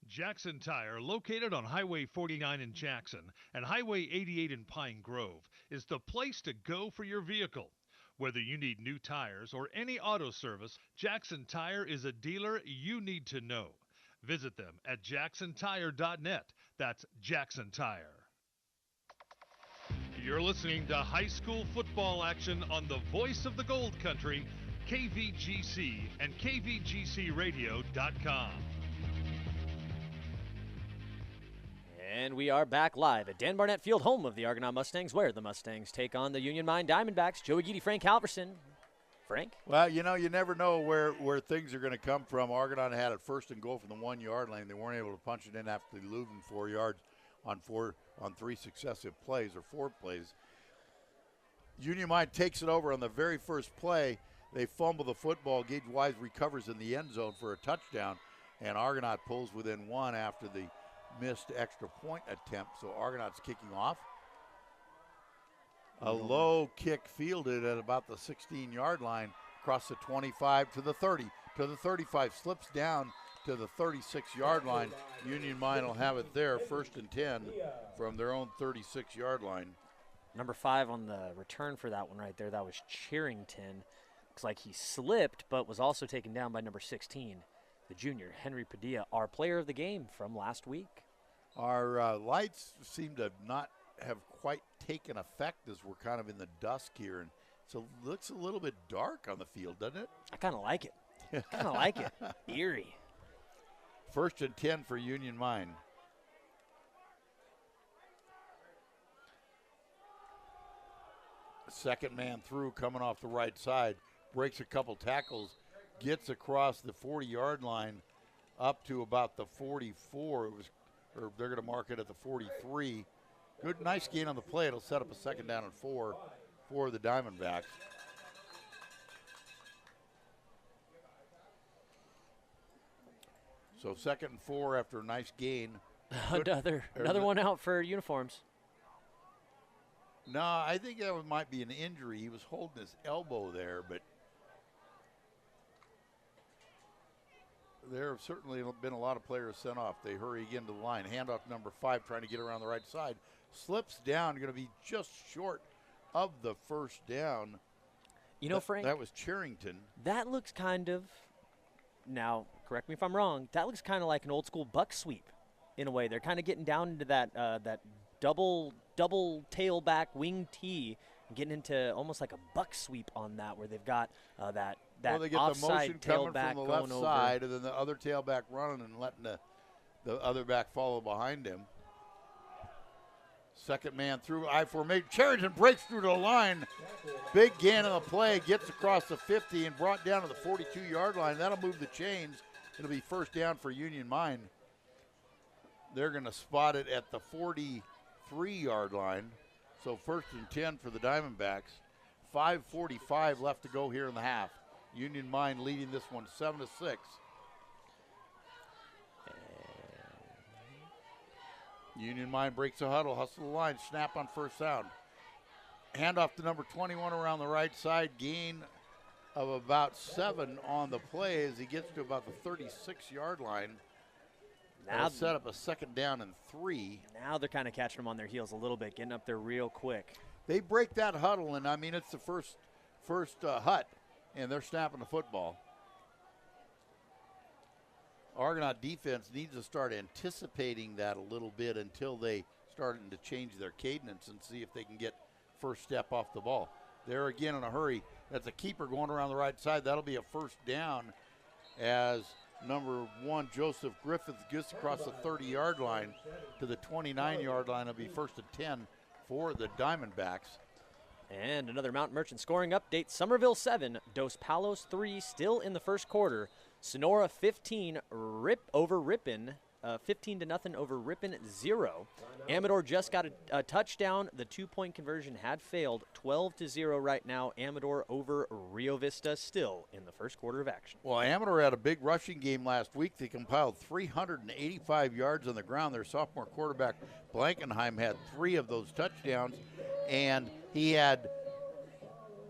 Jackson Tire, located on Highway 49 in Jackson and Highway 88 in Pine Grove, is the place to go for your vehicle. Whether you need new tires or any auto service, Jackson Tire is a dealer you need to know. Visit them at jacksontire.net. That's Jackson Tire. You're listening to high school football action on the voice of the Gold Country, KVGC and KVGCradio.com. And we are back live at Dan Barnett Field, home of the Argonaut Mustangs, where the Mustangs take on the Union Mine Diamondbacks. Joey Geedy, Frank Halverson. Frank? Well, you know, you never know where things are going to come from. Argonaut had it first and goal from the 1 yard line. They weren't able to punch it in after losing 4 yards on 3 successive plays or 4 plays. Union Mine takes it over on the very first play. They fumble the football. Gage Wise recovers in the end zone for a touchdown, and Argonaut pulls within 1 after the missed extra point attempt. So Argonaut's kicking off. A low kick fielded at about the 16-yard line, across the 25 to the 30, to the 35, slips down to the 36-yard line. Union Mine will have it there, 1st and 10 from their own 36-yard line. Number 5 on the return for that one right there, that was Cherington. Looks like he slipped, but was also taken down by number 16, the junior, Henry Padilla, our player of the game from last week. Our lights seem to not have quite taken effect as we're kind of in the dusk here, and so it looks a little bit dark on the field, doesn't it? I kind of like it. Kind of like it. Eerie. 1st and 10 for Union Mine. Second man through, coming off the right side, breaks a couple tackles, gets across the 40-yard line up to about the 44. They're going to mark it at the 43. Good, nice gain on the play. It'll set up a 2nd down and 4 for the Diamondbacks. So 2nd and 4 after a nice gain. Another one out for uniforms. No, I think that might be an injury. He was holding his elbow there, but there have certainly been a lot of players sent off. They hurry again to the line. Handoff to number 5, trying to get around the right side. Slips down, going to be just short of the 1st down. You know, Frank, that was Cherington. That looks kind of, now, correct me if I'm wrong, that looks kind of like an old school buck sweep in a way. They're kind of getting down into that that double double tailback wing tee, getting into almost like a buck sweep on that, where they've got that well, they get offside the motion coming tailback from the left going side, and then the other tailback running and letting the other back follow behind him. Second man through I formation. Charrington breaks through the line. Big gain on the play, gets across the 50 and brought down to the 42-yard line. That'll move the chains. It'll be first down for Union Mine. They're going to spot it at the 43-yard line. So first and 10 for the Diamondbacks. 5:45 left to go here in the half. Union Mine leading this one 7-6. Union Mine breaks the huddle, hustle the line, snap on first down. Handoff to number 21 around the right side, gain of about 7 on the play as he gets to about the 36-yard line. Now set up a second down and 3. Now they're kind of catching them on their heels a little bit, getting up there real quick. They break that huddle, and I mean it's the first hut, and they're snapping the football. Argonaut defense needs to start anticipating that a little bit until they starting to change their cadence and see if they can get first step off the ball. They're again in a hurry. That's a keeper going around the right side. That'll be a first down as number 1, Joseph Griffith, gets across the 30-yard line to the 29-yard line. It'll be first and 10 for the Diamondbacks. And another Mount Merchant scoring update. Somerville 7, Dos Palos 3, still in the first quarter. Sonora 15 over Ripon, 15-0 over Ripon 0. Amador just got a touchdown. The 2-point conversion had failed. 12-0 right now. Amador over Rio Vista, still in the first quarter of action. Well, Amador had a big rushing game last week. They compiled 385 yards on the ground. Their sophomore quarterback Blankenheim had 3 of those touchdowns, and he had,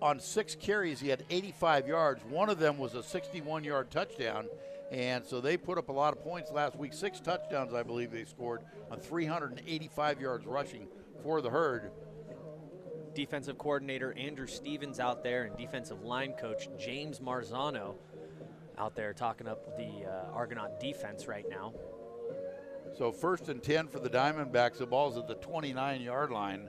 on 6 carries, he had 85 yards. One of them was a 61-yard touchdown, and so they put up a lot of points last week. 6 touchdowns, I believe, they scored on 385 yards rushing for the Herd. Defensive coordinator Andrew Stevens out there, and defensive line coach James Marzano out there talking up the Argonaut defense right now. So first and 10 for the Diamondbacks. The ball's at the 29-yard line.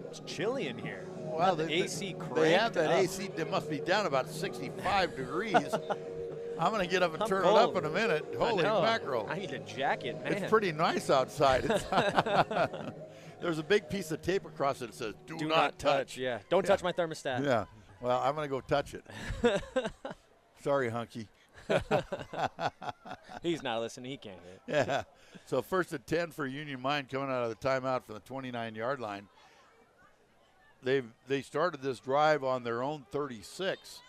It's chilly in here. Well, the AC cranked they have that up. AC. It must be down about 65 degrees. I'm going to get up and turn cold. it up in a minute. Holy mackerel. I need a jacket, man. It's pretty nice outside. There's a big piece of tape across it that says, do not touch. Yeah, don't touch my thermostat. Yeah. Well, I'm going to go touch it. Sorry, Hunky. He's not listening. He can't hear it. Yeah. So first and 10 for Union Mine coming out of the timeout from the 29-yard line. They started this drive on their own 36.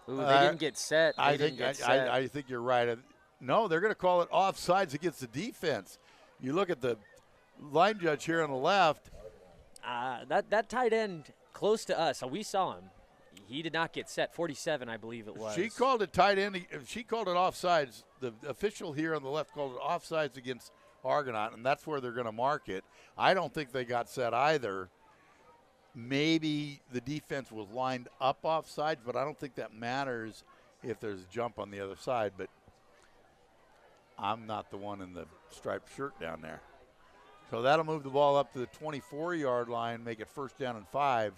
Ooh, they didn't get set. I think you're right. No, they're going to call it offsides against the defense. You look at the line judge here on the left. That tight end close to us, so we saw him. He did not get set. 47, I believe it was. She called it tight end. She called it offsides. The official here on the left called it offsides against Argonaut, and that's where they're going to mark it. I don't think they got set either. Maybe the defense was lined up offsides, but I don't think that matters if there's a jump on the other side. But I'm not the one in the striped shirt down there. So that'll move the ball up to the 24-yard line, make it first down and 5.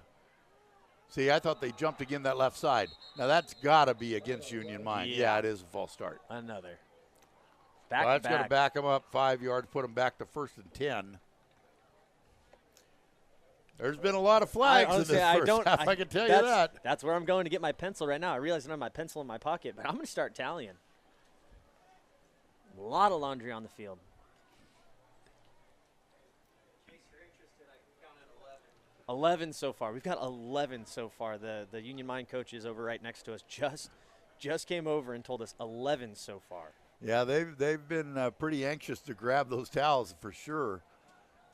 See, I thought they jumped again that left side. Now that's got to be against Union Mine. Yeah, it is a false start. Another. That's going to back them up 5 yards, put them back to first and 10. There's been a lot of flags in this first half, I can tell you that. That's where I'm going to get my pencil right now. I realize I don't have my pencil in my pocket, but I'm going to start tallying. A lot of laundry on the field. In case you're interested, I can count at 11. 11 so far. We've got 11 so far. The Union Mine coaches over right next to us just came over and told us 11 so far. Yeah, they've been pretty anxious to grab those towels for sure.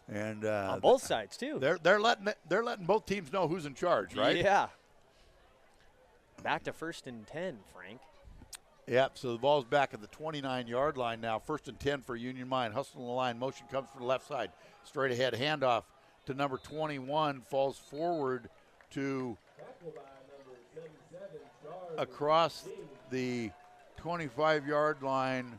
And on both sides too. They're letting both teams know who's in charge, right? Yeah. Back to first and 10, Frank. Yep. So the ball's back at the 29-yard line now. First and 10 for Union Mine. Hustling the line. Motion comes from the left side. Straight ahead handoff to number 21. Falls forward to across the 25-yard line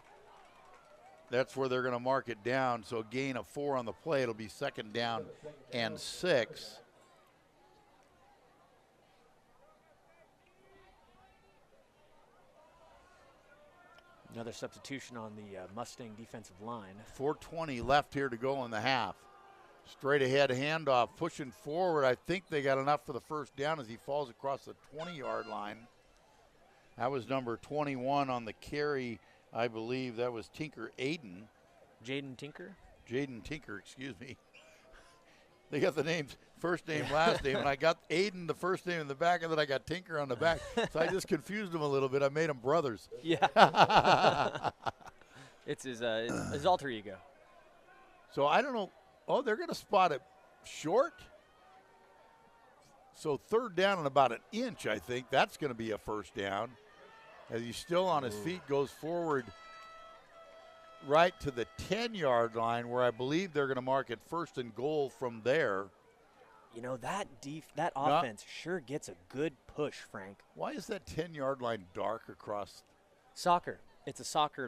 That's where they're going to mark it down. So gain of 4 on the play. It'll be 2nd down and 6. Another substitution on the Mustang defensive line. 4:20 left here to go in the half. Straight ahead handoff, pushing forward. I think they got enough for the 1st down as he falls across the 20-yard line. That was number 21 on the carry. I believe that was Tinker Aiden. Jaden Tinker? Jaden Tinker, excuse me. They got the names, first name, last name, and I got Aiden, the first name in the back, and then I got Tinker on the back. So I just confused them a little bit. I made them brothers. Yeah. It's his alter ego. So I don't know. Oh, they're going to spot it short. So 3rd down and about an inch, I think. That's going to be a 1st down. As he's still on his feet, goes forward right to the 10-yard line, where I believe they're going to mark it 1st and goal from there. You know, that offense sure gets a good push, Frank. Why is that 10-yard line dark across? Soccer. It's a soccer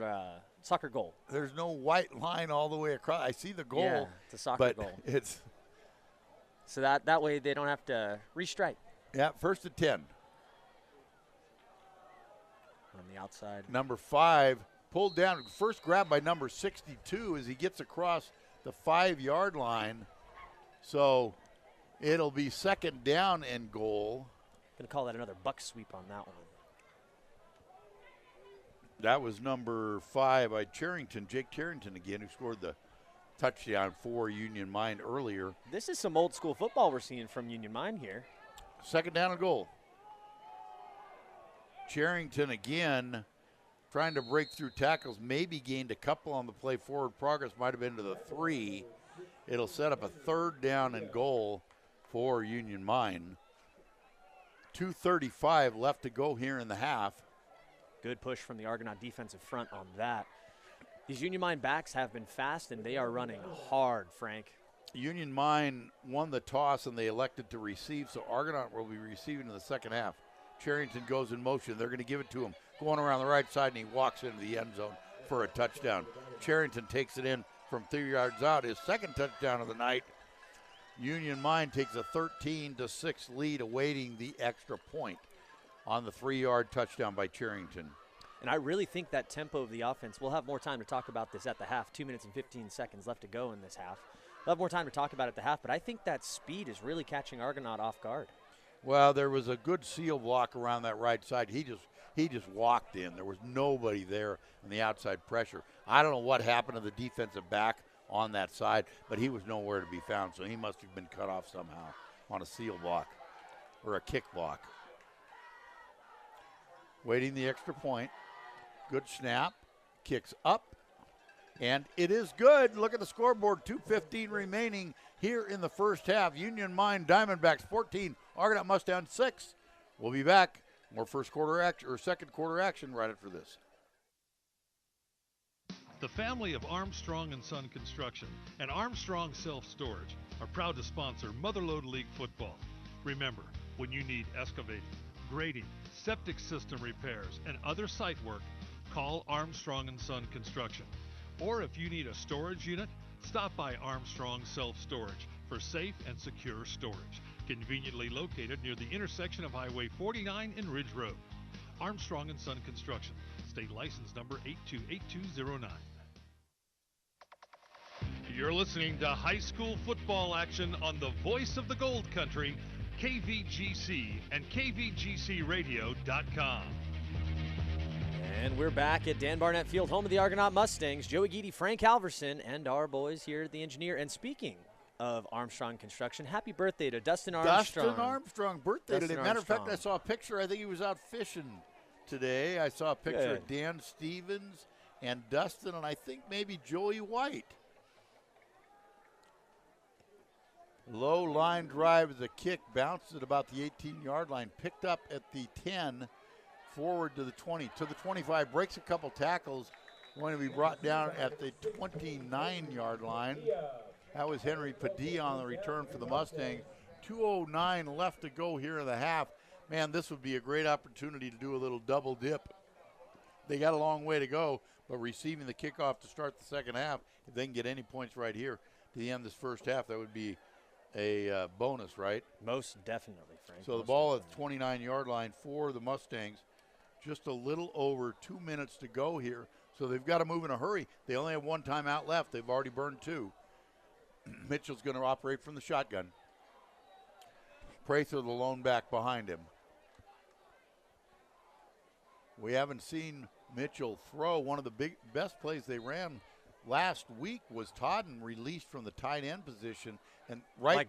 goal. There's no white line all the way across. I see the goal. Yeah, it's a soccer goal. It's so that way they don't have to restrike. Yeah, 1st and 10. On the outside. Number 5 pulled down. First grab by number 62 as he gets across the 5-yard line. So it'll be 2nd down and goal. Going to call that another buck sweep on that one. That was number 5 by Charrington, Jake Charrington again, who scored the touchdown for Union Mine earlier. This is some old school football we're seeing from Union Mine here. 2nd down and goal. Charrington again trying to break through tackles, maybe gained a couple on the play. Forward progress might have been to the 3. It'll set up a 3rd down and goal for Union Mine. 2:35 left to go here in the half. Good push from the Argonaut defensive front on that. These Union Mine backs have been fast, and they are running hard, Frank. Union Mine won the toss, and they elected to receive, so Argonaut will be receiving in the 2nd half. Charrington goes in motion. They're going to give it to him. Going around the right side, and he walks into the end zone for a touchdown. Charrington takes it in from 3 yards out. His 2nd touchdown of the night. Union Mine takes a 13-6 lead, awaiting the extra point on the 3-yard touchdown by Charrington. And I really think that tempo of the offense, we'll have more time to talk about this at the half. 2 minutes and 15 seconds left to go in this half. We'll have more time to talk about it at the half, but I think that speed is really catching Argonaut off guard. Well, there was a good seal block around that right side. He just walked in. There was nobody there on the outside pressure. I don't know what happened to the defensive back on that side, but he was nowhere to be found, so he must have been cut off somehow on a seal block or a kick block. Waiting the extra point. Good snap. Kicks up. And it is good. Look at the scoreboard. 2:15 remaining here in the 1st half. Union Mine Diamondbacks 14. Argonaut Mustangs 6. We'll be back. More 2nd quarter action right after this. The family of Armstrong & Son Construction and Armstrong Self-Storage are proud to sponsor Motherlode League football. Remember, when you need excavating, grading, septic system repairs, and other site work, call Armstrong & Son Construction. Or if you need a storage unit, stop by Armstrong Self-Storage for safe and secure storage, conveniently located near the intersection of Highway 49 and Ridge Road. Armstrong & Son Construction, state license number 828209. You're listening to high school football action on the voice of the Gold Country, KVGC and KVGCradio.com. And we're back at Dan Barnett Field, home of the Argonaut Mustangs. Joey Geedy, Frank Halverson, and our boys here at the Engineer. And speaking of Armstrong Construction, happy birthday to Dustin Armstrong. Dustin Armstrong, birthday today. Matter of fact, I saw a picture. I think he was out fishing today. I saw a picture of Dan Stevens and Dustin, and I think maybe Joey White. Low line drive is a kick, bounced at about the 18-yard line, picked up at the 10, forward to the 20, to the 25, breaks a couple tackles, going to be brought down at the 29-yard line. That was Henry Padilla on the return for the Mustangs. 2:09 left to go here in the half. Man, this would be a great opportunity to do a little double dip. They got a long way to go, but receiving the kickoff to start the second half, if they can get any points right here to the end of this first half, that would be a bonus, right? Most definitely, Frank. So the ball at the 29-yard line for the Mustangs. Just a little over 2 minutes to go here. So they've got to move in a hurry. They only have one timeout left. They've already burned 2. Mitchell's going to operate from the shotgun. Prather, the lone back behind him. We haven't seen Mitchell throw. One of the best plays they ran last week was Todden released from the tight end position, and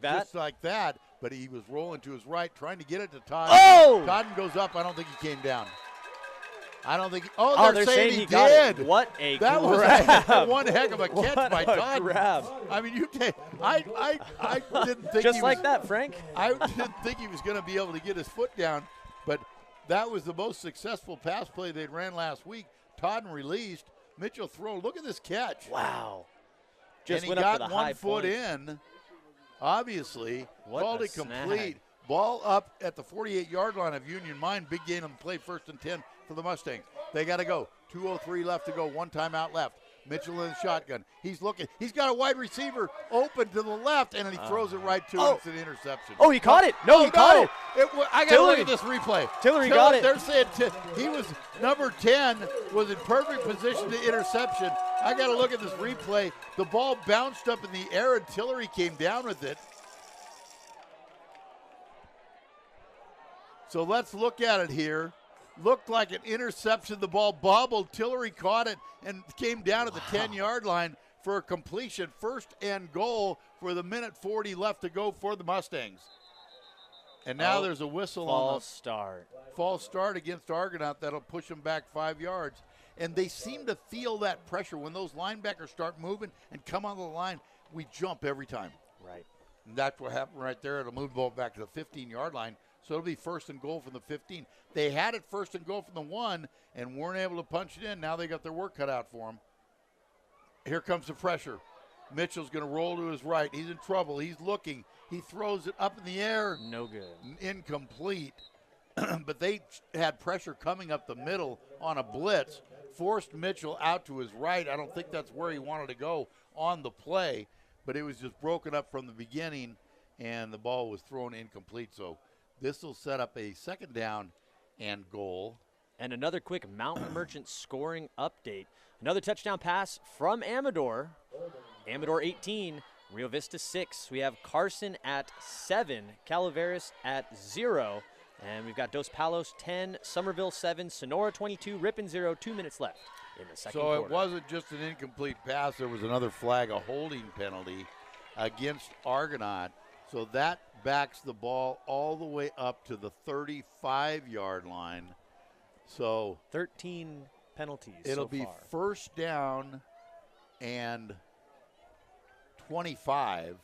just like that, but he was rolling to his right, trying to get it to Todden. Oh! Todden goes up. I don't think he came down. I don't think. They're saying he got did. It. What a that grab! Was one heck of a catch by Todden. Grab. I mean, I didn't think just like that, Frank. I didn't think he was going to be able to get his foot down, but that was the most successful pass play they ran last week. Todden released. Mitchell throw. Look at this catch. Wow. Just and he got 1 foot in. Obviously, called it complete. Ball up at the 48-yard line of Union Mine. Big gain on the play, 1st and 10 for the Mustangs. They got to go. 2:03 left to go. 1 timeout left. Mitchell in the shotgun. He's looking. He's got a wide receiver open to the left, and he throws it right to him. It's an interception. Oh, he caught it. No, he caught it. I got to look at this replay. Tillery got it. They're saying he was number 10, was in perfect position to interception. I got to look at this replay. The ball bounced up in the air, and Tillery came down with it. So let's look at it here. Looked like an interception. The ball bobbled. Tillery caught it and came down at the 10-yard line for a completion. 1st and goal for the 1:40 left to go for the Mustangs. And now there's a whistle on the false start against Argonaut. That'll push them back 5 yards. And they seem to feel that pressure. When those linebackers start moving and come on the line, we jump every time. Right. And that's what happened right there. It'll move the ball back to the 15-yard line. So it'll be 1st and goal from the 15. They had it 1st and goal from the 1 and weren't able to punch it in. Now they got their work cut out for them. Here comes the pressure. Mitchell's going to roll to his right. He's in trouble. He's looking. He throws it up in the air. No good. Incomplete. But they had pressure coming up the middle on a blitz. Forced Mitchell out to his right. I don't think that's where he wanted to go on the play. But it was just broken up from the beginning, and the ball was thrown incomplete. So this will set up a 2nd down and goal. And another quick Mountain Merchant scoring update. Another touchdown pass from Amador. Amador 18, Rio Vista 6. We have Carson at 7, Calaveras at 0. And we've got Dos Palos 10, Somerville 7, Sonora 22, Ripon 0, 2 minutes left in the second quarter. So it wasn't just an incomplete pass. There was another flag, a holding penalty against Argonaut. So that backs the ball all the way up to the 35-yard line. So 13 penalties. It'll be 1st down and 25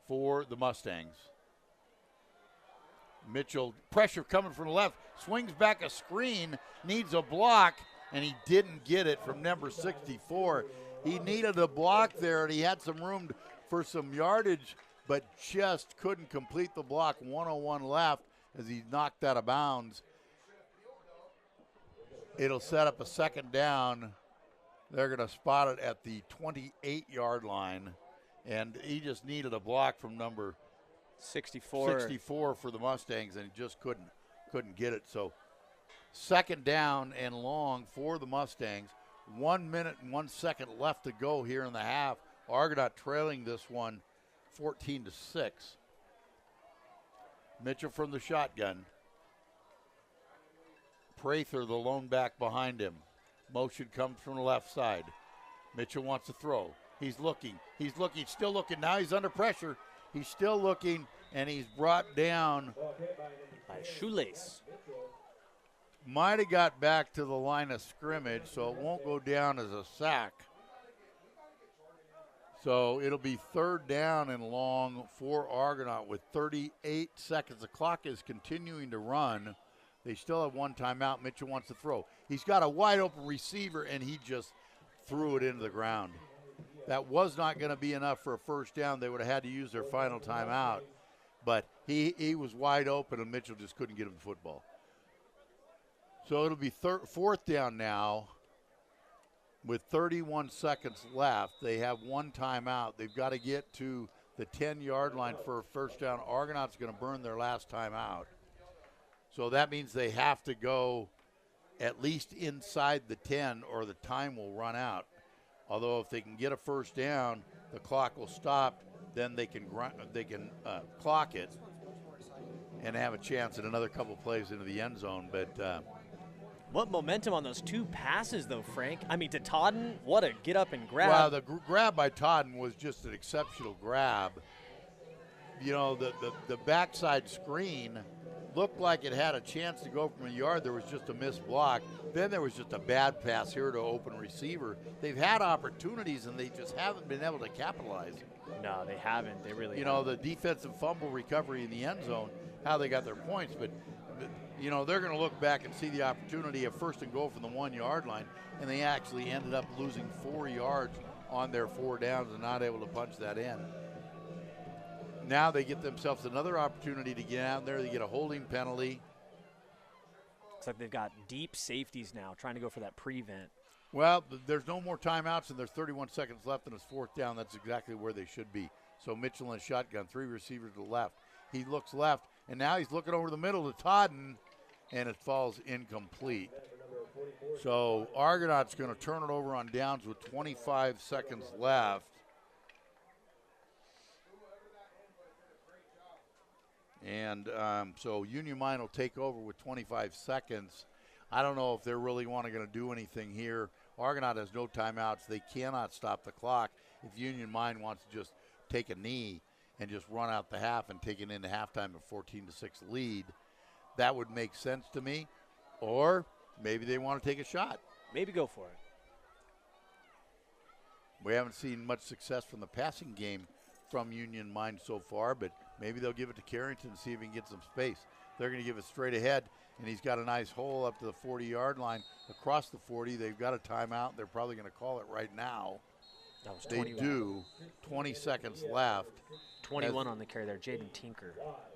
for the Mustangs. Mitchell, pressure coming from the left, swings back a screen, needs a block, and he didn't get it from number 64. He needed a block there, and he had some room for some yardage, but just couldn't complete the block. 101 left as he knocked out of bounds. It'll set up a 2nd down. They're going to spot it at the 28-yard line, and he just needed a block from number 64 for the Mustangs, and he just couldn't get it. So 2nd down and long for the Mustangs. 1 minute and 1 second left to go here in the half. Argonaut trailing this one 14-6. Mitchell from the shotgun. Prather, the lone back behind him. Motion comes from the left side. Mitchell wants to throw. He's looking, still looking. Now he's under pressure. He's still looking, and he's brought down by Shoelace. Might have got back to the line of scrimmage, so it won't go down as a sack. So it'll be 3rd down and long for Argonaut with 38 seconds. The clock is continuing to run. They still have 1 timeout. Mitchell wants to throw. He's got a wide open receiver, and he just threw it into the ground. That was not going to be enough for a 1st down. They would have had to use their final timeout. But he was wide open, and Mitchell just couldn't get him the football. So it'll be 4th down now with 31 seconds left, they have one timeout. They've got to get to the 10-yard line for a first down. Argonaut's going to burn their last timeout. So that means they have to go at least inside the 10 or the time will run out. Although if they can get a first down, the clock will stop. Then they can clock it and have a chance at another couple plays into the end zone. But what momentum on those two passes, though, Frank. I mean, to Todden, what a get up and grab. Well, the grab by Todden was just an exceptional grab. You know, the backside screen looked like it had a chance to go from a yard. There was just a missed block. Then there was just a bad pass here to open receiver. They've had opportunities, and they just haven't been able to capitalize. No, they haven't. They really haven't. The defensive fumble recovery in the end zone, how they got their points. But they're going to look back and see the opportunity of first and goal from the 1-yard line, and they actually ended up losing 4 yards on their 4 downs and not able to punch that in. Now they get themselves another opportunity to get out there. They get a holding penalty. Looks like they've got deep safeties now trying to go for that prevent. Well, there's no more timeouts, and there's 31 seconds left, and it's 4th down. That's exactly where they should be. So Mitchell in a shotgun, 3 receivers to the left. He looks left, and now he's looking over the middle to Todden, and it falls incomplete. So Argonaut's going to turn it over on downs with 25 seconds left. And so Union Mine will take over with 25 seconds. I don't know if they're really going to do anything here. Argonaut has no timeouts. They cannot stop the clock. If Union Mine wants to just take a knee and just run out the half and take it into halftime at 14-6 lead, that would make sense to me. Or maybe they want to take a shot. Maybe go for it. We haven't seen much success from the passing game from Union Mine so far, but maybe they'll give it to Carrington and see if he can get some space. They're going to give it straight ahead, and he's got a nice hole up to the 40-yard line. Across the 40, they've got a timeout. They're probably going to call it right now. That was they 21. do. 20 seconds left. 21 on the carry there, Jaden Tinker.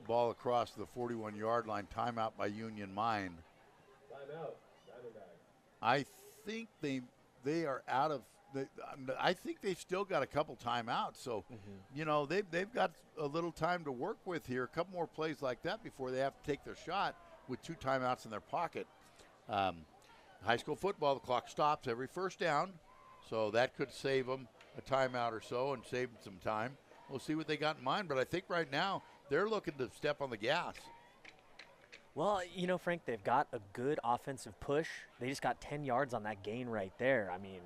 Ball across the 41-yard line. Timeout by Union Mine. I think they are out of. I think they've still got a couple timeouts. So, they've got a little time to work with here. A couple more plays like that before they have to take their shot with 2 timeouts in their pocket. High school football, the clock stops every first down. So that could save them a timeout or so and save them some time. We'll see what they got in mind. But I think right now they're looking to step on the gas. Well, Frank, they've got a good offensive push. They just got 10 yards on that gain right there. I mean,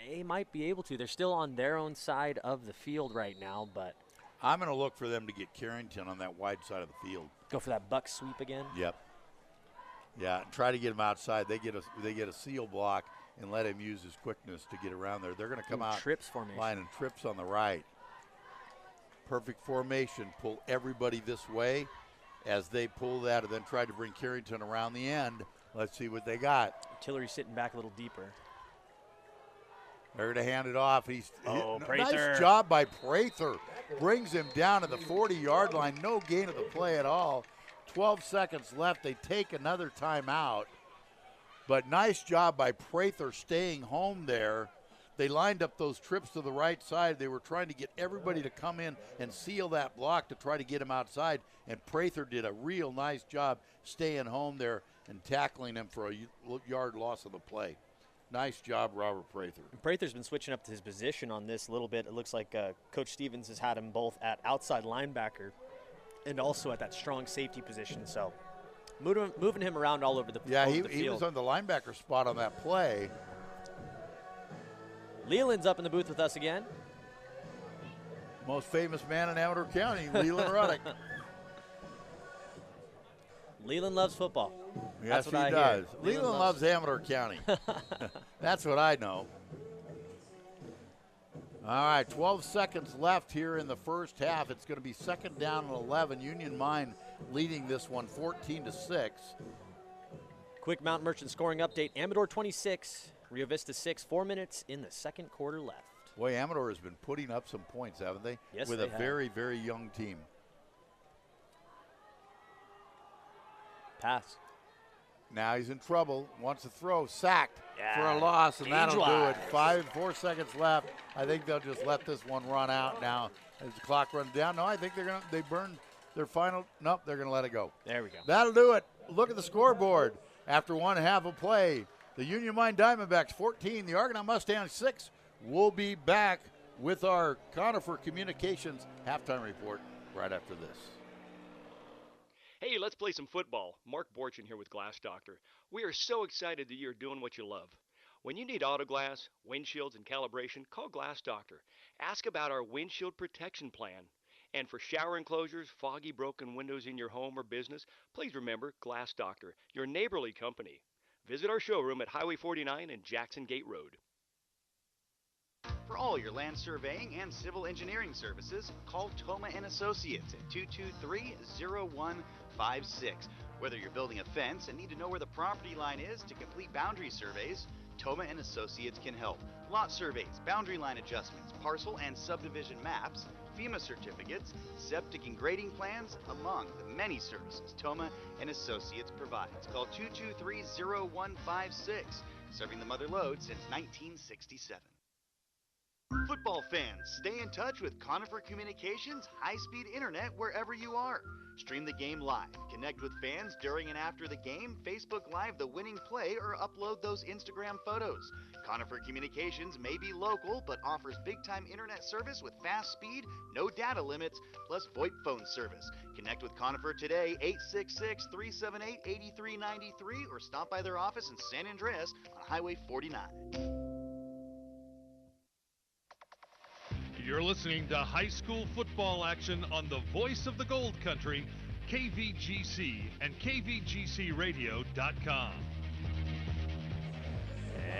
they might be able to. They're still on their own side of the field right now, but I'm going to look for them to get Carrington on that wide side of the field. Go for that buck sweep again? Yep. Yeah, try to get him outside. They get a seal block and let him use his quickness to get around there. They're going to come out trips formation. Line and trips on the right. Perfect formation. Pull everybody this way as they pull that and then try to bring Carrington around the end. Let's see what they got. Tillery sitting back a little deeper. They're going to hand it off. Prather. Nice job by Prather. Brings him down to the 40-yard line. No gain of the play at all. 12 seconds left. They take another timeout. But nice job by Prather staying home there. They lined up those trips to the right side. They were trying to get everybody to come in and seal that block to try to get him outside. And Prather did a real nice job staying home there and tackling him for a yard loss of the play. Nice job, Robert Prather. Prather's been switching up to his position on this a little bit. It looks like Coach Stevens has had him both at outside linebacker and also at that strong safety position. So moving him around all over the field. Yeah, he was on the linebacker spot on that play. Leland's up in the booth with us again. Most famous man in Amador County, Leland Ruddick. Leland loves football. Yes, he does. Leland loves Amador County. That's what I know. All right, 12 seconds left here in the first half. It's going to be 2nd down and 11. Union Mine leading this one 14-6. Quick Mountain Merchant scoring update. Amador 26, Rio Vista 6, 4 minutes in the second quarter left. Boy, Amador has been putting up some points, haven't they? Yes, with they a have. very, very young team. Pass. Now he's in trouble. Wants to throw. Sacked for a Yeah, loss, and that'll do it. Gage-wise. 4 seconds left. I think they'll just let this one run out now as the clock runs down. No, I think they burned their final. Nope, they're going to let it go. There we go. That'll do it. Look at the scoreboard. After one half of play, the Union Mine Diamondbacks 14, the Argonaut Mustangs 6. We'll be back with our Conifer Communications halftime report right after this. Hey, let's play some football. Mark Borchin here with Glass Doctor. We are so excited that you're doing what you love. When you need auto glass, windshields, and calibration, call Glass Doctor. Ask about our windshield protection plan. And for shower enclosures, foggy, broken windows in your home or business, please remember Glass Doctor, your neighborly company. Visit our showroom at Highway 49 and Jackson Gate Road. For all your land surveying and civil engineering services, call Toma and Associates at 223-0156. Whether you're building a fence and need to know where the property line is to complete boundary surveys, Toma and Associates can help. Lot surveys, boundary line adjustments, parcel and subdivision maps, FEMA certificates, septic and grading plans, among the many services Toma and Associates provides. Call 223-0156, serving the Mother Lode since 1967. Football fans, stay in touch with Conifer Communications high-speed internet wherever you are. Stream the game live, connect with fans during and after the game, Facebook Live the winning play, or upload those Instagram photos. Conifer Communications may be local, but offers big-time internet service with fast speed, no data limits, plus VoIP phone service. Connect with Conifer today, 866-378-8393, or stop by their office in San Andreas on Highway 49. You're listening to high school football action on the voice of the Gold Country, KVGC and KVGCradio.com.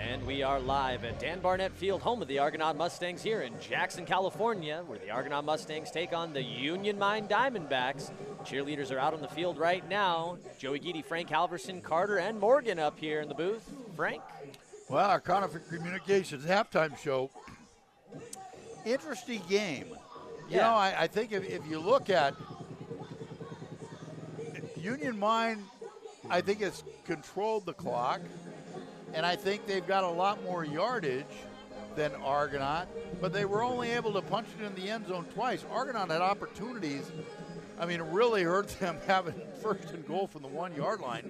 And we are live at Dan Barnett Field, home of the Argonaut Mustangs here in Jackson, California, where the Argonaut Mustangs take on the Union Mine Diamondbacks. Cheerleaders are out on the field right now. Joey Geedy, Frank Halverson, Carter, and Morgan up here in the booth. Frank? Well, our Conifer Communications halftime show. Interesting game. You know, I think if you look at Union Mine, I think it's controlled the clock, and I think they've got a lot more yardage than Argonaut, but they were only able to punch it in the end zone twice. Argonaut had opportunities. I mean, it really hurt them having first and goal from the 1 yard line,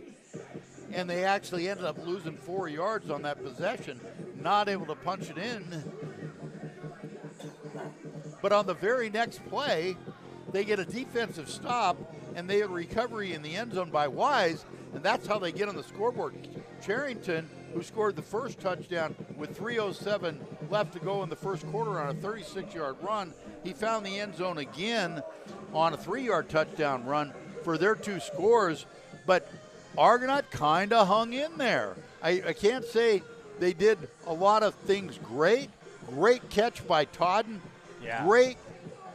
and they actually ended up losing 4 yards on that possession, not able to punch it in. But on the very next play, they get a defensive stop, and they had a recovery in the end zone by Wise, and that's how they get on the scoreboard. Charrington, who scored the first touchdown with 3:07 left to go in the first quarter on a 36-yard run, he found the end zone again on a 3-yard touchdown run for their 2 scores. But Argonaut kind of hung in there. I can't say they did a lot of things great. Great catch by Todden. Yeah. Great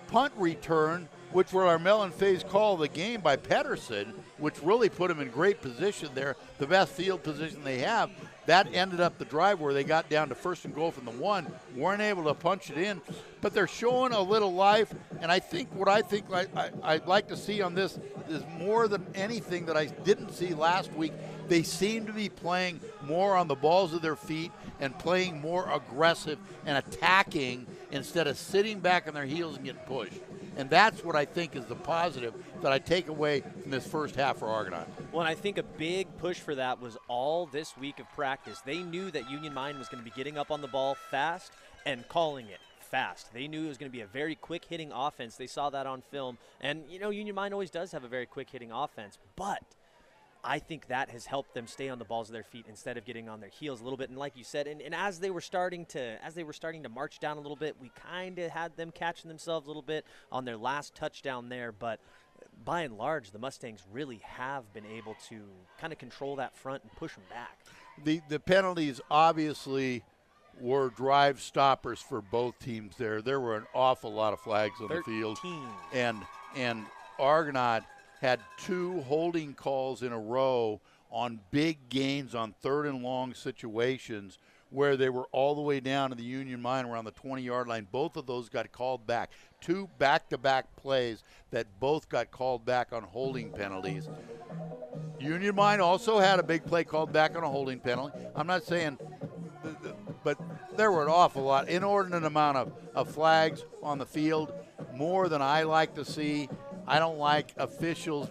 punt return, which were our Mellon Faye's call of the game by Pedersen, which really put him in great position there, the best field position they have. That ended up the drive where they got down to first and goal from the 1, weren't able to punch it in, but they're showing a little life, and I think what I'd like to see on this is more than anything that I didn't see last week. They seem to be playing more on the balls of their feet and playing more aggressive and attacking instead of sitting back on their heels and getting pushed. And that's what I think is the positive that I take away from this first half for Argonaut. Well, and I think a big push for that was all this week of practice. They knew that Union Mine was going to be getting up on the ball fast and calling it fast. They knew it was going to be a very quick-hitting offense. They saw that on film. And, you know, Union Mine always does have a very quick-hitting offense. But I think that has helped them stay on the balls of their feet instead of getting on their heels a little bit. And like you said, and as they were starting to march down a little bit, we kind of had them catching themselves a little bit on their last touchdown there. But by and large, the Mustangs really have been able to kind of control that front and push them back. The penalties obviously were drive stoppers for both teams there. There were an awful lot of flags on the field. And Argonaut had 2 holding calls in a row on big gains on 3rd and long situations where they were all the way down to the Union Mine around the 20-yard line. Both of those got called back. 2 back-to-back plays that both got called back on holding penalties. Union Mine also had a big play called back on a holding penalty. I'm not saying, but there were an awful lot, inordinate amount of flags on the field, more than I like to see. I don't like officials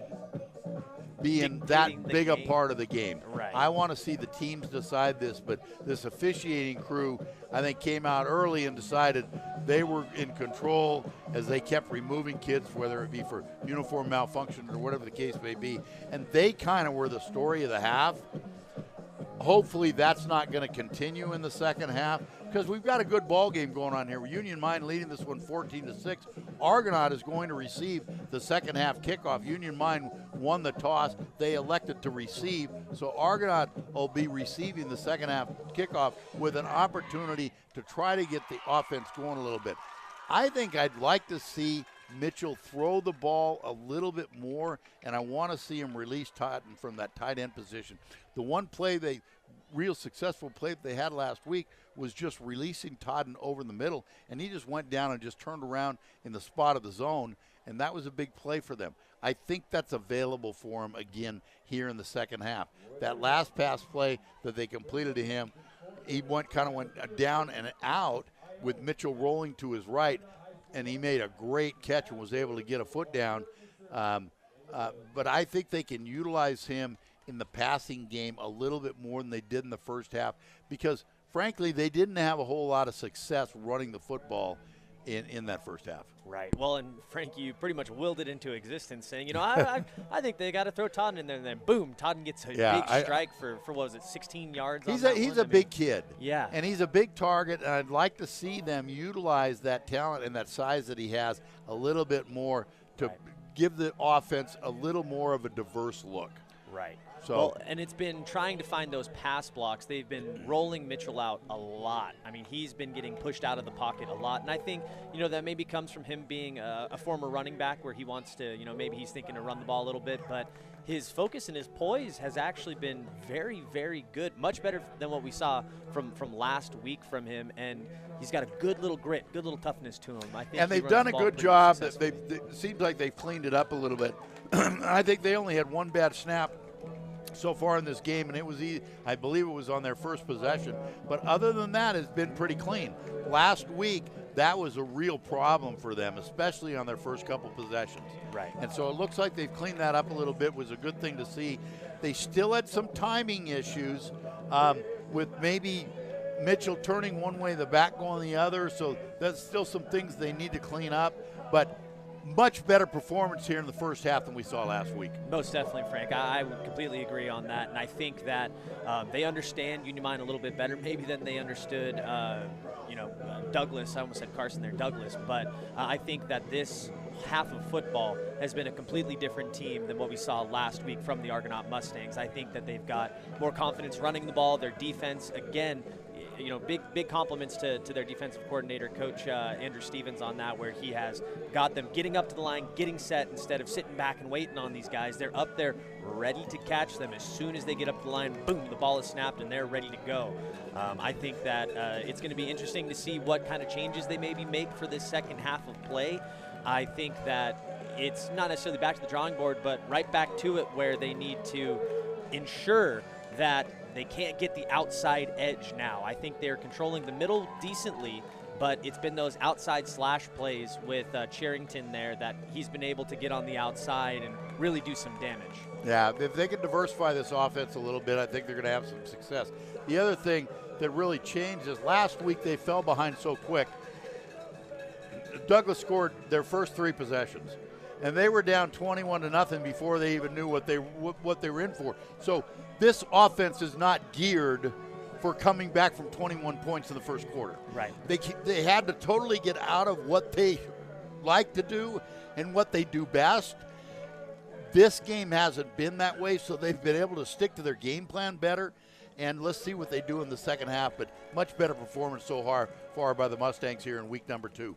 being that big a part of the game. Right. I want to see the teams decide this, but this officiating crew, I think, came out early and decided they were in control as they kept removing kids, whether it be for uniform malfunction or whatever the case may be. And they kind of were the story of the half. Hopefully that's not going to continue in the second half, because we've got a good ball game going on here. Union Mine leading this one 14-6. Argonaut is going to receive the second half kickoff. Union Mine won the toss. They elected to receive. So Argonaut will be receiving the second half kickoff with an opportunity to try to get the offense going a little bit. I think I'd like to see Mitchell throw the ball a little bit more, and I want to see him release Totten from that tight end position. The one play real successful play that they had last week was just releasing Totten over the middle, and he just went down and just turned around in the spot of the zone, and that was a big play for them. I think that's available for him again here in the second half. That last pass play that they completed to him, he went down and out with Mitchell rolling to his right, and he made a great catch and was able to get a foot down. But I think they can utilize him in the passing game a little bit more than they did in the first half, because, frankly, they didn't have a whole lot of success running the football in that first half. Right. Well, and Frank, you pretty much willed it into existence, saying, I think they got to throw Totten in there, and then boom, Totten gets a big strike for what was it, 16 yards? He's a big kid. Yeah. And he's a big target, and I'd like to see them utilize that talent and that size that he has a little bit more to give the offense a little more of a diverse look. Right. So, well, and it's been trying to find those pass blocks. They've been rolling Mitchell out a lot. I mean, he's been getting pushed out of the pocket a lot. And I think, that maybe comes from him being a former running back, where he wants to, maybe he's thinking to run the ball a little bit. But his focus and his poise has actually been very, very good, much better than what we saw from last week from him. And he's got a good little grit, good little toughness to him. I think. And they've done a good job. It seems like they've cleaned it up a little bit. I think they only had one bad snap so far in this game, and it was, I believe it was on their first possession. But other than that, it's been pretty clean. Last week, that was a real problem for them, especially on their first couple possessions. Right. And so it looks like they've cleaned that up a little bit. It was a good thing to see. They still had some timing issues with maybe Mitchell turning one way, the back going the other. So that's still some things they need to clean up. But much better performance here in the first half than we saw last week. Most definitely, Frank. I would completely agree on that. And I think that they understand Union Mine a little bit better maybe than they understood, Douglas. I almost said Carson there, Douglas. But I think that this half of football has been a completely different team than what we saw last week from the Argonaut Mustangs. I think that they've got more confidence running the ball. Their defense, again, big compliments to their defensive coordinator, Coach Andrew Stevens, on that, where he has got them getting up to the line, getting set instead of sitting back and waiting on these guys. They're up there ready to catch them. As soon as they get up to the line, boom, the ball is snapped and they're ready to go. I think that it's going to be interesting to see what kind of changes they maybe make for this second half of play. I think that it's not necessarily back to the drawing board, but right back to it, where they need to ensure that they can't get the outside edge now. I think they're controlling the middle decently, but it's been those outside slash plays with Charrington there that he's been able to get on the outside and really do some damage. Yeah, if they can diversify this offense a little bit, I think they're going to have some success. The other thing that really changed is last week they fell behind so quick. Douglas scored their first three possessions, and they were down 21-0 before they even knew what they were in for. So this offense is not geared for coming back from 21 points in the first quarter. Right. They had to totally get out of what they like to do and what they do best. This game hasn't been that way, so they've been able to stick to their game plan better. And let's see what they do in the second half. But much better performance so far by the Mustangs here in week number 2.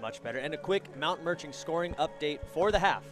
Much better. And a quick Mount Merchant scoring update for the half.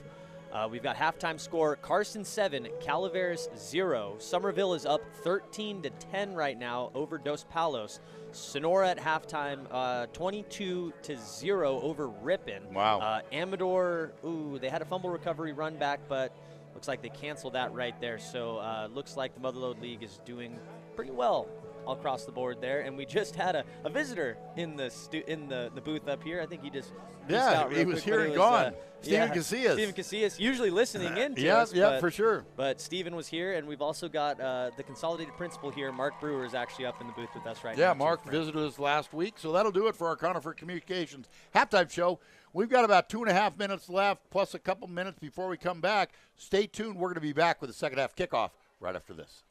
We've got halftime score: Carson 7, Calaveras 0. Somerville is up 13-10 right now over Dos Palos. Sonora at halftime 22-0 over Ripon. Wow. Amador, they had a fumble recovery run back, but looks like they canceled that right there. So looks like the Motherlode League is doing pretty well all across the board there. And we just had a visitor in the booth up here. I think he just he was here and gone. Stephen Casillas. Stephen Casillas, usually listening in to us. Yeah, for sure. But Stephen was here, and we've also got the consolidated principal here. Mark Brewer is actually up in the booth with us right now. Yeah, Mark visited us last week, so that'll do it for our Conifer Communications halftime show. We've got about 2.5 minutes left, plus a couple minutes before we come back. Stay tuned. We're going to be back with the second half kickoff right after this.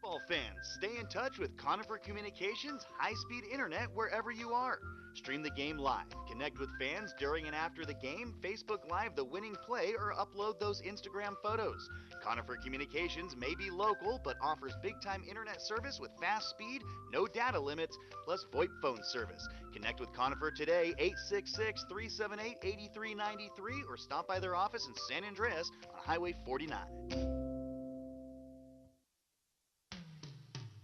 Football fans, stay in touch with Conifer Communications high-speed internet wherever you are. Stream the game live, connect with fans during and after the game, Facebook Live the winning play, or upload those Instagram photos. Conifer Communications may be local, but offers big-time internet service with fast speed, no data limits, plus VoIP phone service. Connect with Conifer today, 866-378-8393, or stop by their office in San Andreas on Highway 49.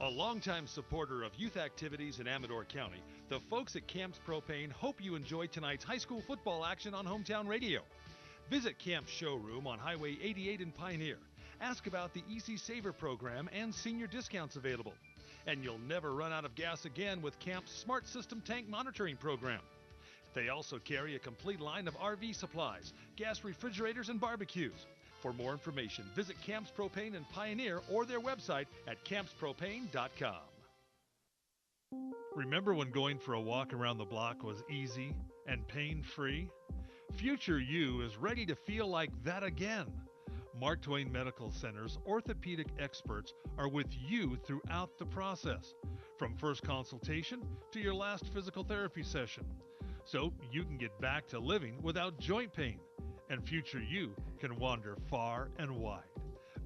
A longtime supporter of youth activities in Amador County, the folks at Camps Propane hope you enjoy tonight's high school football action on hometown radio. Visit Camp's showroom on Highway 88 in Pioneer. Ask about the Easy Saver program and senior discounts available. And you'll never run out of gas again with Camp's Smart System Tank Monitoring program. They also carry a complete line of RV supplies, gas refrigerators, and barbecues. For more information, visit Camps Propane in Pioneer or their website at campspropane.com. Remember when going for a walk around the block was easy and pain-free? Future you is ready to feel like that again. Mark Twain Medical Center's orthopedic experts are with you throughout the process, from first consultation to your last physical therapy session, so you can get back to living without joint pain. And future you can wander far and wide.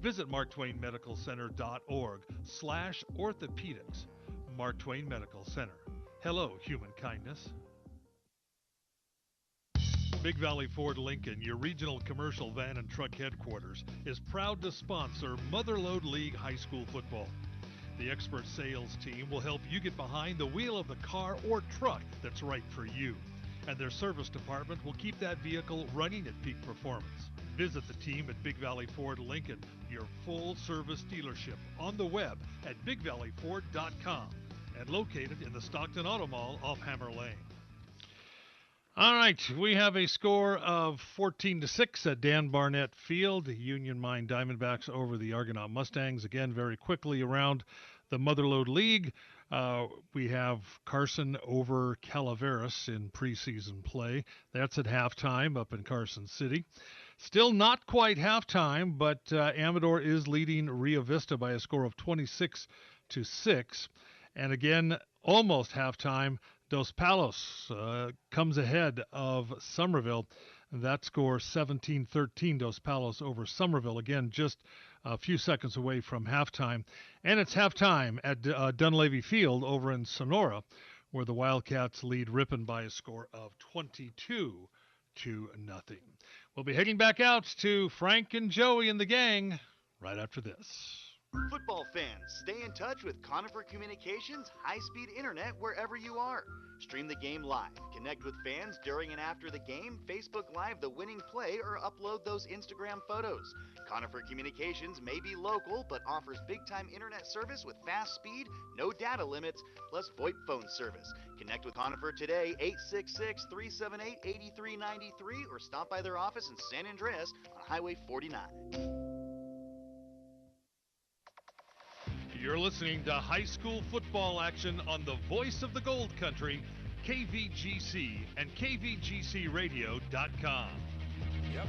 Visit marktwainmedicalcenter.org/orthopedics. Mark Twain Medical Center. Hello, human kindness. Big Valley Ford Lincoln, your regional commercial van and truck headquarters, is proud to sponsor Motherlode League High School football. The expert sales team will help you get behind the wheel of the car or truck that's right for you. And their service department will keep that vehicle running at peak performance. Visit the team at Big Valley Ford Lincoln, your full-service dealership, on the web at bigvalleyford.com and located in the Stockton Auto Mall off Hammer Lane. All right, we have a score of 14-6 at Dan Barnett Field. The Union Mine Diamondbacks over the Argonaut Mustangs. Again, very quickly around the Motherlode League. We have Carson over Calaveras in preseason play. That's at halftime up in Carson City. Still not quite halftime, but Amador is leading Rio Vista by a score of 26-6. And again, almost halftime, Dos Palos comes ahead of Somerville. That score 17-13, Dos Palos over Somerville. Again, just a few seconds away from halftime. And it's halftime at Dunleavy Field over in Sonora, where the Wildcats lead Ripon by a score of 22-0. We'll be heading back out to Frank and Joey and the gang right after this. Football fans, stay in touch with Conifer Communications high-speed internet wherever you are. Stream the game live, connect with fans during and after the game, Facebook Live the winning play, or upload those Instagram photos. Conifer Communications may be local, but offers big-time internet service with fast speed, no data limits, plus VoIP phone service. Connect with Conifer today, 866-378-8393, or stop by their office in San Andreas on Highway 49. You're listening to high school football action on the voice of the Gold Country, KVGC and KVGCradio.com. Yep.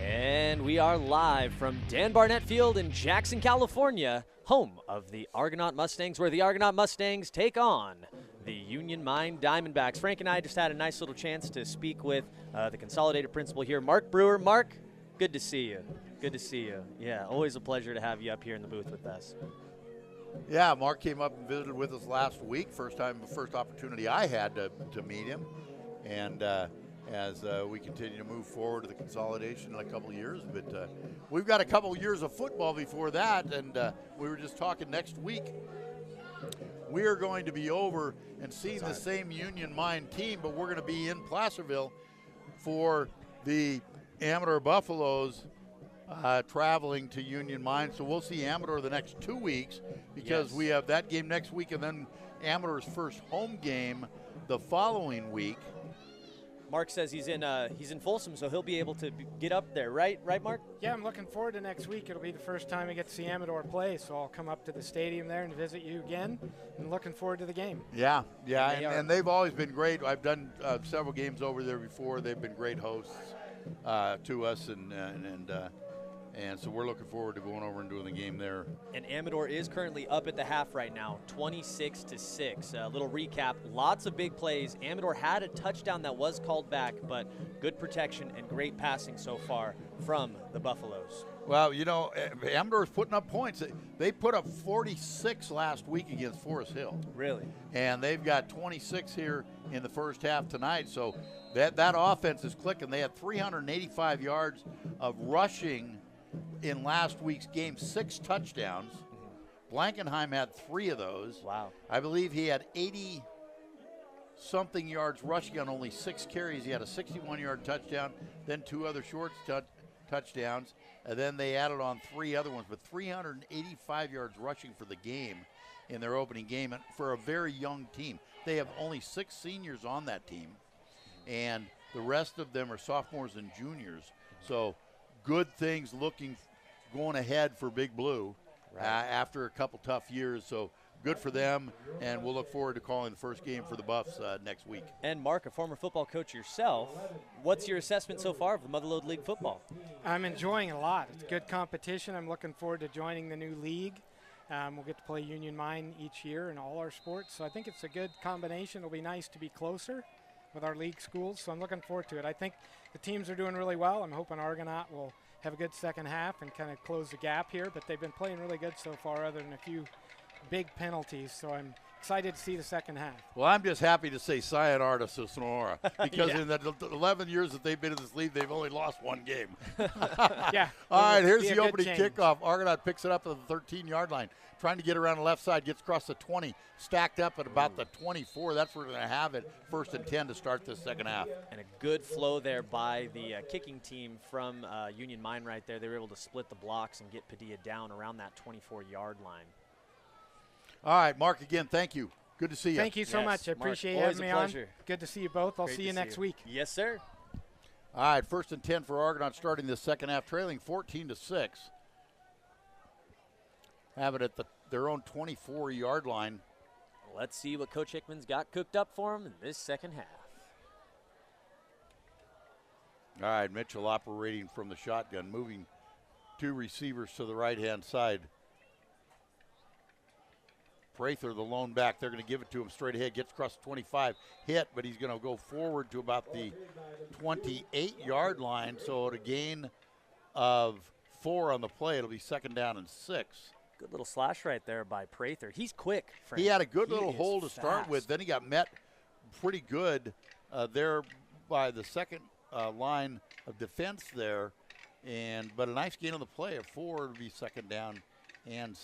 And we are live from Dan Barnett Field in Jackson, California, home of the Argonaut Mustangs, where the Argonaut Mustangs take on the Union Mine Diamondbacks. Frank and I just had a nice little chance to speak with the consolidated principal here, Mark Brewer. Mark, good to see you. Good to see you. Yeah, always a pleasure to have you up here in the booth with us. Yeah, Mark came up and visited with us last week. First opportunity I had to meet him. And as we continue to move forward to the consolidation in a couple of years. But we've got a couple of years of football before that. And we were just talking next week. We are going to be over and seeing the same Union Mine team, but we're going to be in Placerville for the Amador Buffaloes traveling to Union Mine. So we'll see Amador the next 2 weeks because we have that game next week and then Amador's first home game the following week. Mark says he's in Folsom, so he'll be able to get up there, right, Mark? Yeah, I'm looking forward to next week. It'll be the first time I get to see Amador play, so I'll come up to the stadium there and visit you again, and looking forward to the game. Yeah, and they've always been great. I've done several games over there before. They've been great hosts to us, and so we're looking forward to going over and doing the game there. And Amador is currently up at the half right now, 26-6. A little recap, lots of big plays. Amador had a touchdown that was called back, but good protection and great passing so far from the Buffaloes. Well, you know, Amador's putting up points. They put up 46 last week against Forest Hill. Really? And they've got 26 here in the first half tonight. So that offense is clicking. They had 385 yards of rushing in last week's game, 6 touchdowns. Blankenheim had 3 of those. Wow. I believe he had 80-something yards rushing on only 6 carries. He had a 61-yard touchdown, then 2 other short touchdowns, and then they added on 3 other ones. But 385 yards rushing for the game in their opening game, and for a very young team. They have only 6 seniors on that team, and the rest of them are sophomores and juniors. So good things going ahead for Big Blue after a couple tough years. So good for them, and we'll look forward to calling the first game for the Buffs next week. And Mark, a former football coach yourself, what's your assessment so far of the Motherlode League football? I'm enjoying a lot. It's good competition. I'm looking forward to joining the new league. We'll get to play Union Mine each year in all our sports, so I think it's a good combination. It'll be nice to be closer with our league schools, so I'm looking forward to it. I think the teams are doing really well. I'm hoping Argonaut will have a good second half and kind of close the gap here, but they've been playing really good so far other than a few big penalties, so I'm excited to see the second half. Well, I'm just happy to say sayonara to Sonora because in the 11 years that they've been in this league, they've only lost 1 game. Yeah. All right, here's the opening change. kickoff. Argonaut picks it up at the 13-yard line, trying to get around the left side, gets across the 20, stacked up at about the 24. That's where we're going to have it, 1st and 10 to start this second half. And a good flow there by the kicking team from Union Mine right there. They were able to split the blocks and get Padilla down around that 24-yard line. All right, Mark, again, thank you. Good to see you. Thank you so much. I appreciate you having me on. Good to see you both. I'll see you next week. Yes, sir. All right, 1st and 10 for Argonaut starting this second half, trailing 14-6. Have it at their own 24-yard line. Let's see what Coach Hickman's got cooked up for him in this second half. All right, Mitchell operating from the shotgun, moving 2 receivers to the right-hand side. Prather, the lone back, they're going to give it to him straight ahead. Gets across the 25, hit, but he's going to go forward to about the 28-yard line. So at a gain of 4 on the play, it'll be 2nd down and 6. Good little slash right there by Prather. He's quick, Frank. He had a good little hole to start with. Then he got met pretty good there by the second line of defense there. But a nice gain on the play of 4 to be 2nd down. And,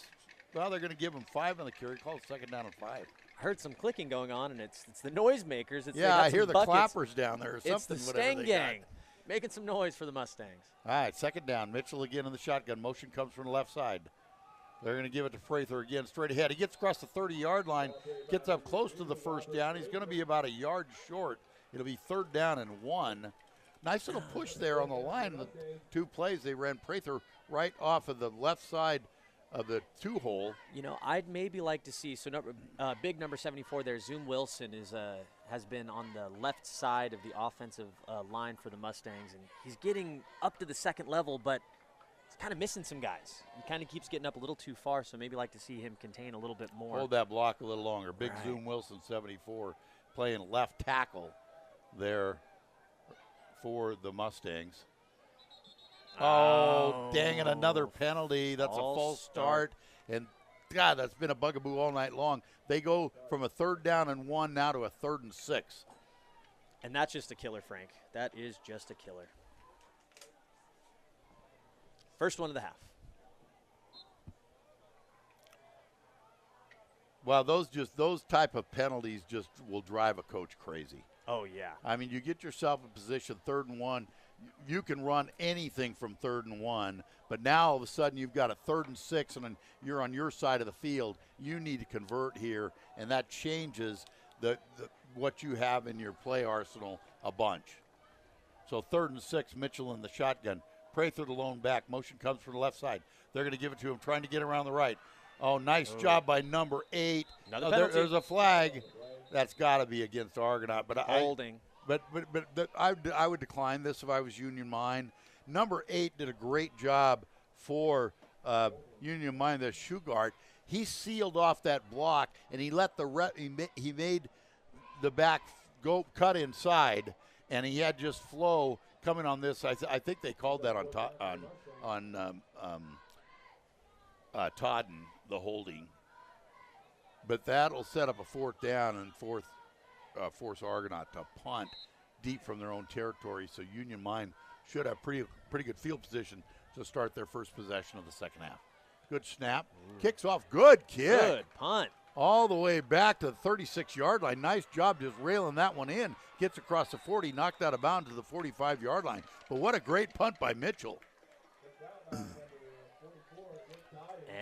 well, they're going to give him 5 on the carry. Call it 2nd down and 5. I heard some clicking going on, and it's the noisemakers. Yeah, I hear the clappers down there or something. It's the Stang Gang making some noise for the Mustangs. All right, 2nd down. Mitchell again in the shotgun. Motion comes from the left side. They're going to give it to Prather again, straight ahead. He gets across the 30-yard line, gets up close to the 1st down. He's going to be about a yard short. It'll be 3rd down and 1. Nice little push there on the line. The 2 plays, they ran Prather right off of the left side of the 2-hole. You know, I'd maybe like to see, big number 74 there, Zoom Wilson has been on the left side of the offensive line for the Mustangs, and he's getting up to the 2nd level, but he's kind of missing some guys. He kind of keeps getting up a little too far, so maybe like to see him contain a little bit more. Hold that block a little longer. Big Zoom Wilson, 74, playing left tackle there for the Mustangs. Oh, dang it, another penalty. That's a false start. And, God, that's been a bugaboo all night long. They go from a 3rd down and 1 now to a 3rd and 6. And that's just a killer, Frank. That is just a killer. First one of the half. Well, those type of penalties just will drive a coach crazy. Oh, yeah. I mean, you get yourself in position, 3rd and 1. you can run anything from 3rd and 1, but now all of a sudden you've got a 3rd and 6, and you're on your side of the field. You need to convert here, and that changes what you have in your play arsenal a bunch. So 3rd and 6, Mitchell in the shotgun. Prather the lone back. Motion comes from the left side. They're going to give it to him, trying to get around the right. Oh, nice job by number 8. There's a flag. That's got to be against Argonaut. But holding. But I would decline this if I was Union Mine. Number 8 did a great job for Union Mine, the Shugart. He sealed off that block, and he let he made the back go cut inside, and he had just flow coming on this. I think they called that on Todden, the holding. But that'll set up a 4th down and force Argonaut to punt deep from their own territory. So Union Mine should have pretty good field position to start their first possession of the second half. Good snap. Kicks off. Good kick. Good punt. All the way back to the 36-yard line. Nice job just railing that one in. Gets across the 40, knocked out of bounds to the 45-yard line. But what a great punt by Mitchell.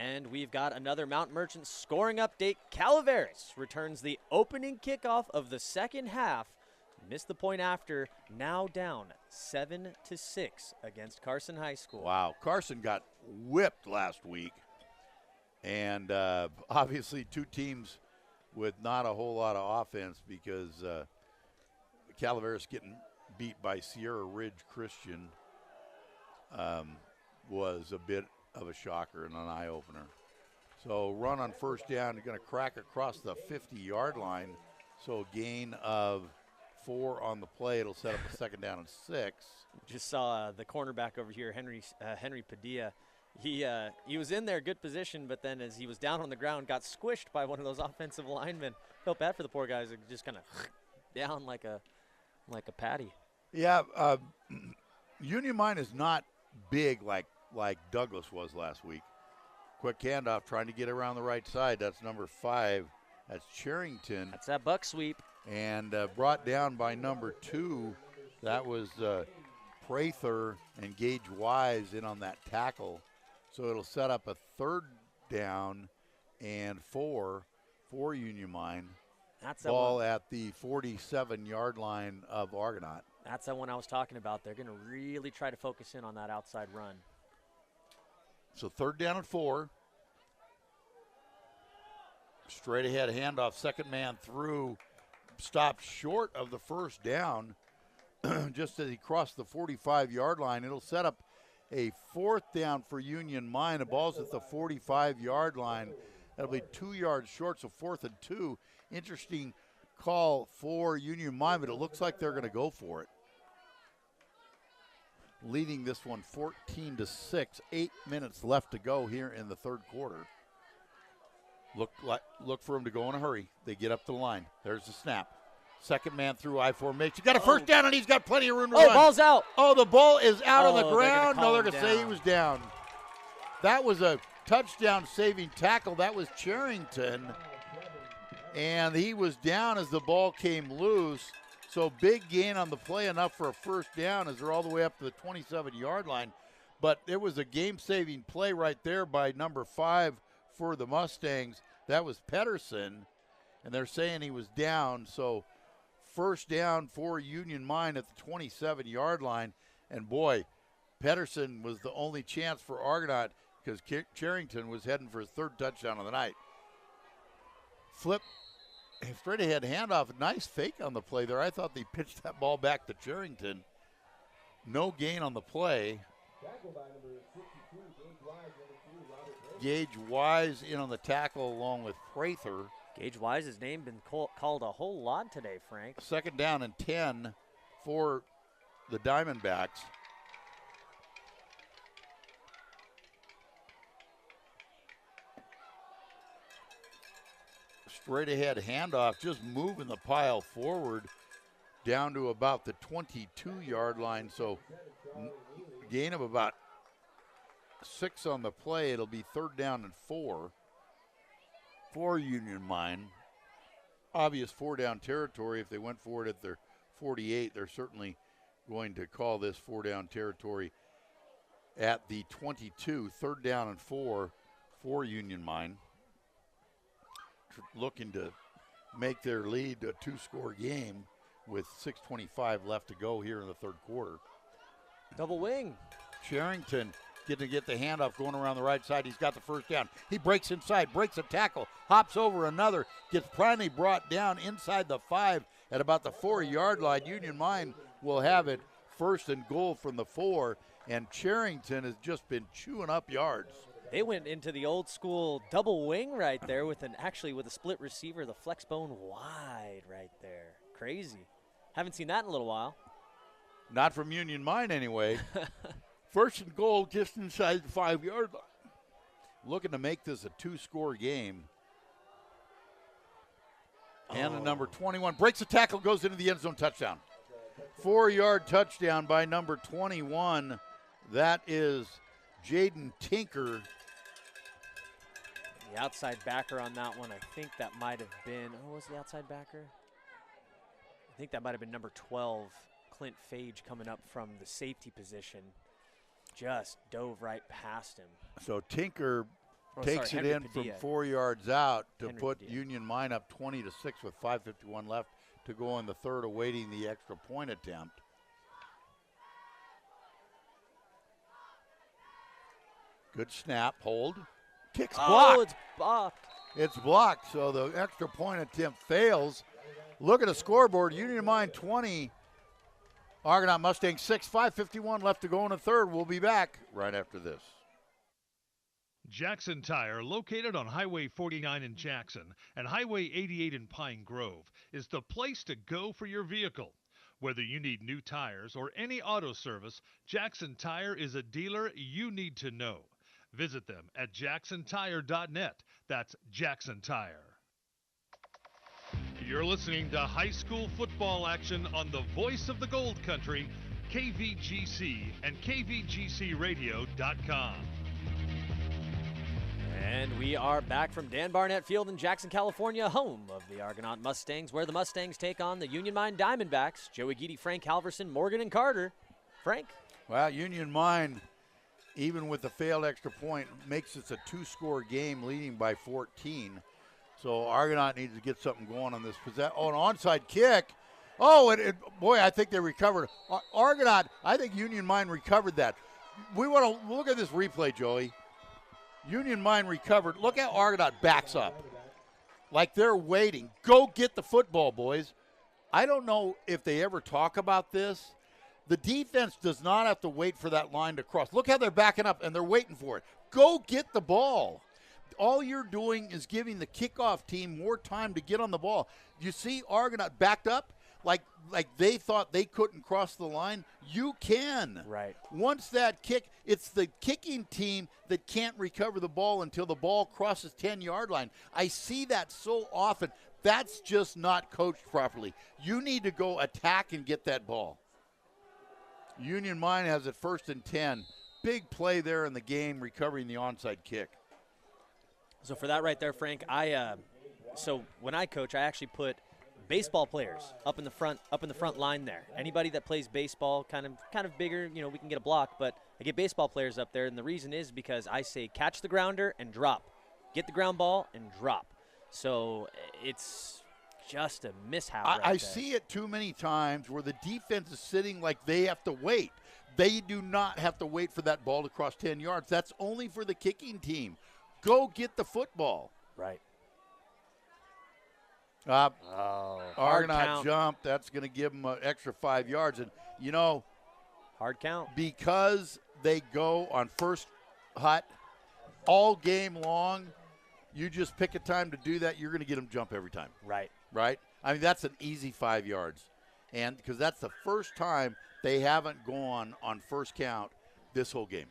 And we've got another Mount Merchant scoring update. Calaveras returns the opening kickoff of the second half. Missed the point after, now down 7-6 against Carson High School. Wow, Carson got whipped last week. And obviously 2 teams with not a whole lot of offense because Calaveras getting beat by Sierra Ridge Christian was a bit of a shocker and an eye-opener. So run on first down, you're going to crack across the 50-yard line. So gain of 4 on the play. It'll set up a 2nd down and 6. Just saw the cornerback over here, Henry Padilla. He was in there, good position, but then as he was down on the ground, got squished by one of those offensive linemen. Felt bad for the poor guys, just kind of down like a patty. Yeah, Union Mine is not big like Douglas was last week. Quick handoff, trying to get around the right side. That's number 5. That's Charrington. That's that buck sweep. And brought down by number 2. That was Prather and Gage Wise in on that tackle. So it'll set up a 3rd down and 4 for Union Mine. That's ball at the 47-yard line of Argonaut. That's the one I was talking about. They're going to really try to focus in on that outside run. So 3rd down and 4. Straight ahead handoff, 2nd man through. Stopped short of the 1st down just as he crossed the 45-yard line. It'll set up a 4th down for Union Mine. The ball's at the 45-yard line. That'll be 2 yards short, so 4th and 2. Interesting call for Union Mine, but it looks like they're going to go for it. Leading this one 14-6. 8 minutes left to go here in the 3rd quarter. Look for him to go in a hurry. They get up the line. There's the snap. 2nd man through I formation. Got a 1st down, and he's got plenty of room to run. Oh, ball's out. Oh, the ball is out on the ground. They're going to say he was down. That was a touchdown-saving tackle. That was Charrington. And he was down as the ball came loose. So big gain on the play, enough for a 1st down as they're all the way up to the 27-yard line. But it was a game-saving play right there by number 5 for the Mustangs. That was Pedersen, and they're saying he was down. So 1st down for Union Mine at the 27-yard line. And, boy, Pedersen was the only chance for Argonaut because Charrington was heading for his 3rd touchdown of the night. Flip, straight ahead handoff. Nice fake on the play there. I thought they pitched that ball back to Charrington. No gain on the play. Gage Wise in on the tackle along with Prather. Gage Wise's name been called a whole lot today, Frank. 2nd down and 10 for the Diamondbacks. Straight ahead handoff, just moving the pile forward down to about the 22-yard line. So gain of about 6 on the play. It'll be 3rd down and 4 for Union Mine. Obvious 4-down territory. If they went for it at their 48, they're certainly going to call this 4-down territory at the 22, 3rd down and 4 for Union Mine. Looking to make their lead a 2-score game with 6:25 left to go here in the 3rd quarter. Double wing. Sherrington getting to get the handoff going around the right side. He's got the 1st down. He breaks inside, breaks a tackle, hops over another, gets finally brought down inside the 5 at about the 4-yard line. Union Mine will have it 1st and goal from the 4, and Sherrington has just been chewing up yards. They went into the old school double wing right there with a split receiver, the flex bone wide right there. Crazy. Haven't seen that in a little while. Not from Union Mine anyway. 1st and goal just inside the 5-yard line. Looking to make this a 2-score game. And the number 21 breaks the tackle, goes into the end zone, touchdown. 4-yard touchdown by number 21. That is Jaden Tinker. The outside backer on that one, I think that might have been, who was the outside backer? I think that might have been number 12, Clint Fage, coming up from the safety position. Just dove right past him. So Tinker takes it in from 4 yards out to put Union Mine up 20-6 with 5:51 left to go in the 3rd, awaiting the extra point attempt. Good snap, hold. Kick's blocked. Oh, it's blocked. It's blocked, so the extra point attempt fails. Look at the scoreboard. Union Mine 20, Argonaut Mustangs 6, 5:51 left to go in the 3rd. We'll be back right after this. Jackson Tire, located on Highway 49 in Jackson and Highway 88 in Pine Grove, is the place to go for your vehicle. Whether you need new tires or any auto service, Jackson Tire is a dealer you need to know. Visit them at jacksontire.net. That's Jackson Tire. You're listening to high school football action on the voice of the Gold Country, KVGC and KVGCradio.com. And we are back from Dan Barnett Field in Jackson, California, home of the Argonaut Mustangs, where the Mustangs take on the Union Mine Diamondbacks. Joey Geedy, Frank Halverson, Morgan, and Carter. Frank? Well, Union Mine, even with the failed extra point, makes this a 2-score game, leading by 14. So Argonaut needs to get something going on this. Oh, an onside kick. Oh, boy, I think they recovered. Argonaut, I think Union Mine recovered that. We want to look at this replay, Joey. Union Mine recovered. Look how Argonaut backs up. Like they're waiting. Go get the football, boys. I don't know if they ever talk about this. The defense does not have to wait for that line to cross. Look how they're backing up, and they're waiting for it. Go get the ball. All you're doing is giving the kickoff team more time to get on the ball. You see Argonaut backed up like they thought they couldn't cross the line. You can. Right. Once that kick, it's the kicking team that can't recover the ball until the ball crosses 10-yard line. I see that so often. That's just not coached properly. You need to go attack and get that ball. Union Mine has it 1st and 10. Big play there in the game, recovering the onside kick. So for that right there, Frank, so when I coach, I actually put baseball players up in the front line there. Anybody that plays baseball, kind of bigger, we can get a block, but I get baseball players up there, and the reason is because I say catch the grounder and drop. Get the ground ball and drop. So it's just a mishap right I there. see it too many times where the defense is sitting like they have to wait. They do not have to wait for that ball to cross 10 yards. That's only for the kicking team. Go get the football. Right. Argonaut jump. That's going to give them an extra 5 yards. And, hard count. Because they go on first hut all game long, you just pick a time to do that, you're going to get them jump every time. Right. Right? I mean, that's an easy 5 yards. And because that's the first time they haven't gone on first count this whole game.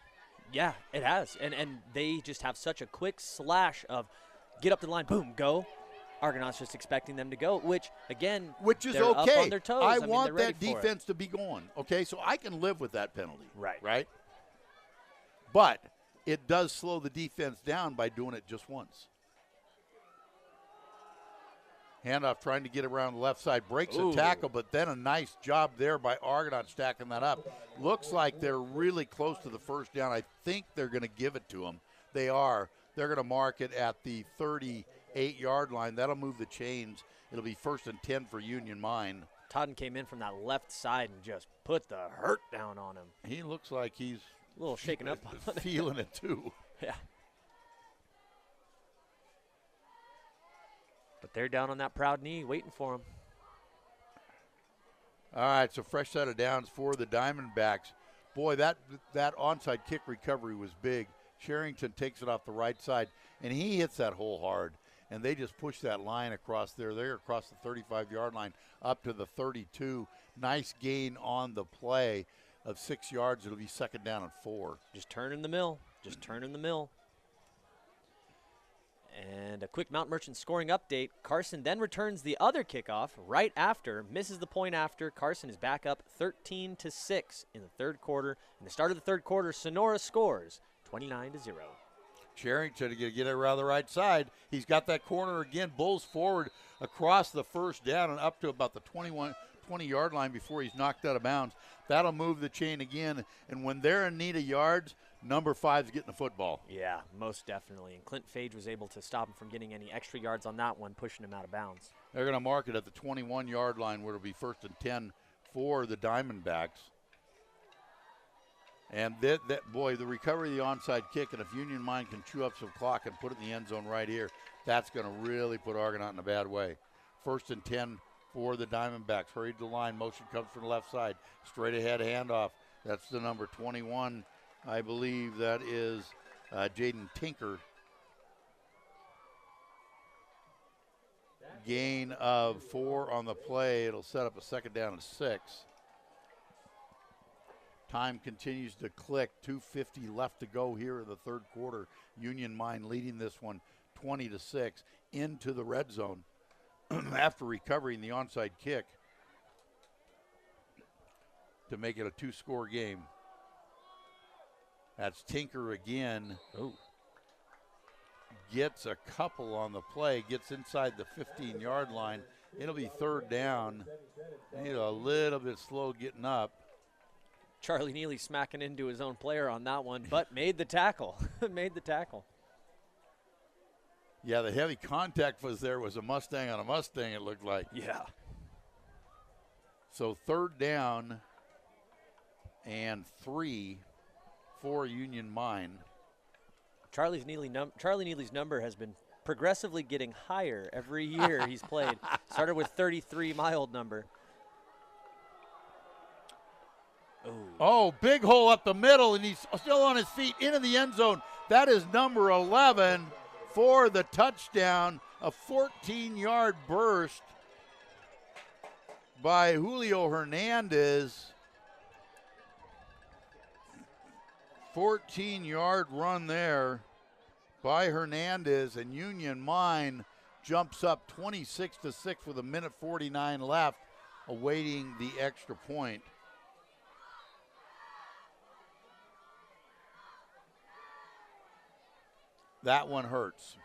Yeah, it has. And they just have such a quick slash of get up the line, boom, go. Argonaut's just expecting them to go, which is okay. Up on their toes. I want that defense to be going, okay? So I can live with that penalty. Right? But it does slow the defense down by doing it just once. Handoff trying to get around the left side, breaks Ooh. a tackle, but then a nice job there by Argonaut stacking that up. Looks like they're really close to the first down. I think they're going to give it to them. They are. They're going to mark it at the 38-yard line. That'll move the chains. It'll be 1st and 10 for Union Mine. Totten came in from that left side and just put the hurt down on him. He looks like he's A little shaken up. feeling it too. Yeah. But they're down on that proud knee waiting for him. All right, so fresh set of downs for the Diamondbacks. Boy, that onside kick recovery was big. Sherrington takes it off the right side, and he hits that hole hard. And they just push that line across there. They're across the 35-yard line up to the 32. Nice gain on the play of 6 yards. It'll be 2nd down and 4. Just turning the mill. Just turning the mill. And a quick Mount Merchant scoring update. Carson then returns the other kickoff right after, misses the point after. Carson is back up 13-6 in the 3rd quarter. In the start of the 3rd quarter, Sonora scores 29-0. Sherrington to get it around the right side. He's got that corner again. Bulls forward across the 1st down and up to about the 20-yard line before he's knocked out of bounds. That'll move the chain again. And when they're in need of yards, number 5's getting the football. Yeah, most definitely. And Clint Phage was able to stop him from getting any extra yards on that one, pushing him out of bounds. They're going to mark it at the 21-yard line where it'll be 1st and 10 for the Diamondbacks. And boy, the recovery of the onside kick, and if Union Mine can chew up some clock and put it in the end zone right here, that's going to really put Argonaut in a bad way. 1st and 10 for the Diamondbacks. Hurried to the line. Motion comes from the left side. Straight ahead handoff. That's the number 21. I believe that is Jaden Tinker. Gain of 4 on the play. It'll set up a 2nd down and 6. Time continues to click. 2:50 left to go here in the 3rd quarter. Union Mine leading this one 20-6 into the red zone after recovering the onside kick to make it a 2-score game. That's Tinker again. Ooh. Gets a couple on the play, gets inside the 15-yard line. It'll be 3rd down. He's a little bit slow getting up. Charlie Neely smacking into his own player on that one, but made the tackle. Made the tackle. Yeah, the heavy contact was there. Was a Mustang on a Mustang, it looked like. Yeah. So 3rd down and 3 for Union Mine. Charlie Neely's number has been progressively getting higher every year he's played. Started with 33, my old number. Ooh. Oh, big hole up the middle, and he's still on his feet into the end zone. That is number 11 for the touchdown. A 14-yard burst by Julio Hernandez. 14-yard run there by Hernandez, and Union Mine jumps up 26-6 with 1:49 left, awaiting the extra point. That one hurts.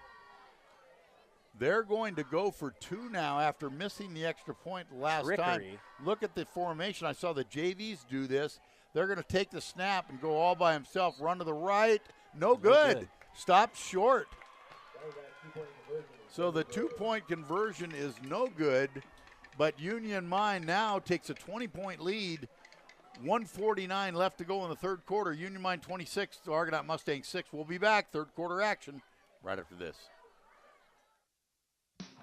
They're going to go for 2 now after missing the extra point last time. Look at the formation. I saw the JVs do this. They're going to take the snap and go all by himself, run to the right. No good. Stop short. So the 2-point conversion is no good, but Union Mine now takes a 20-point lead. 1:49 left to go in the 3rd quarter. Union Mine 26, Argonaut Mustangs 6. We'll be back. 3rd quarter action right after this.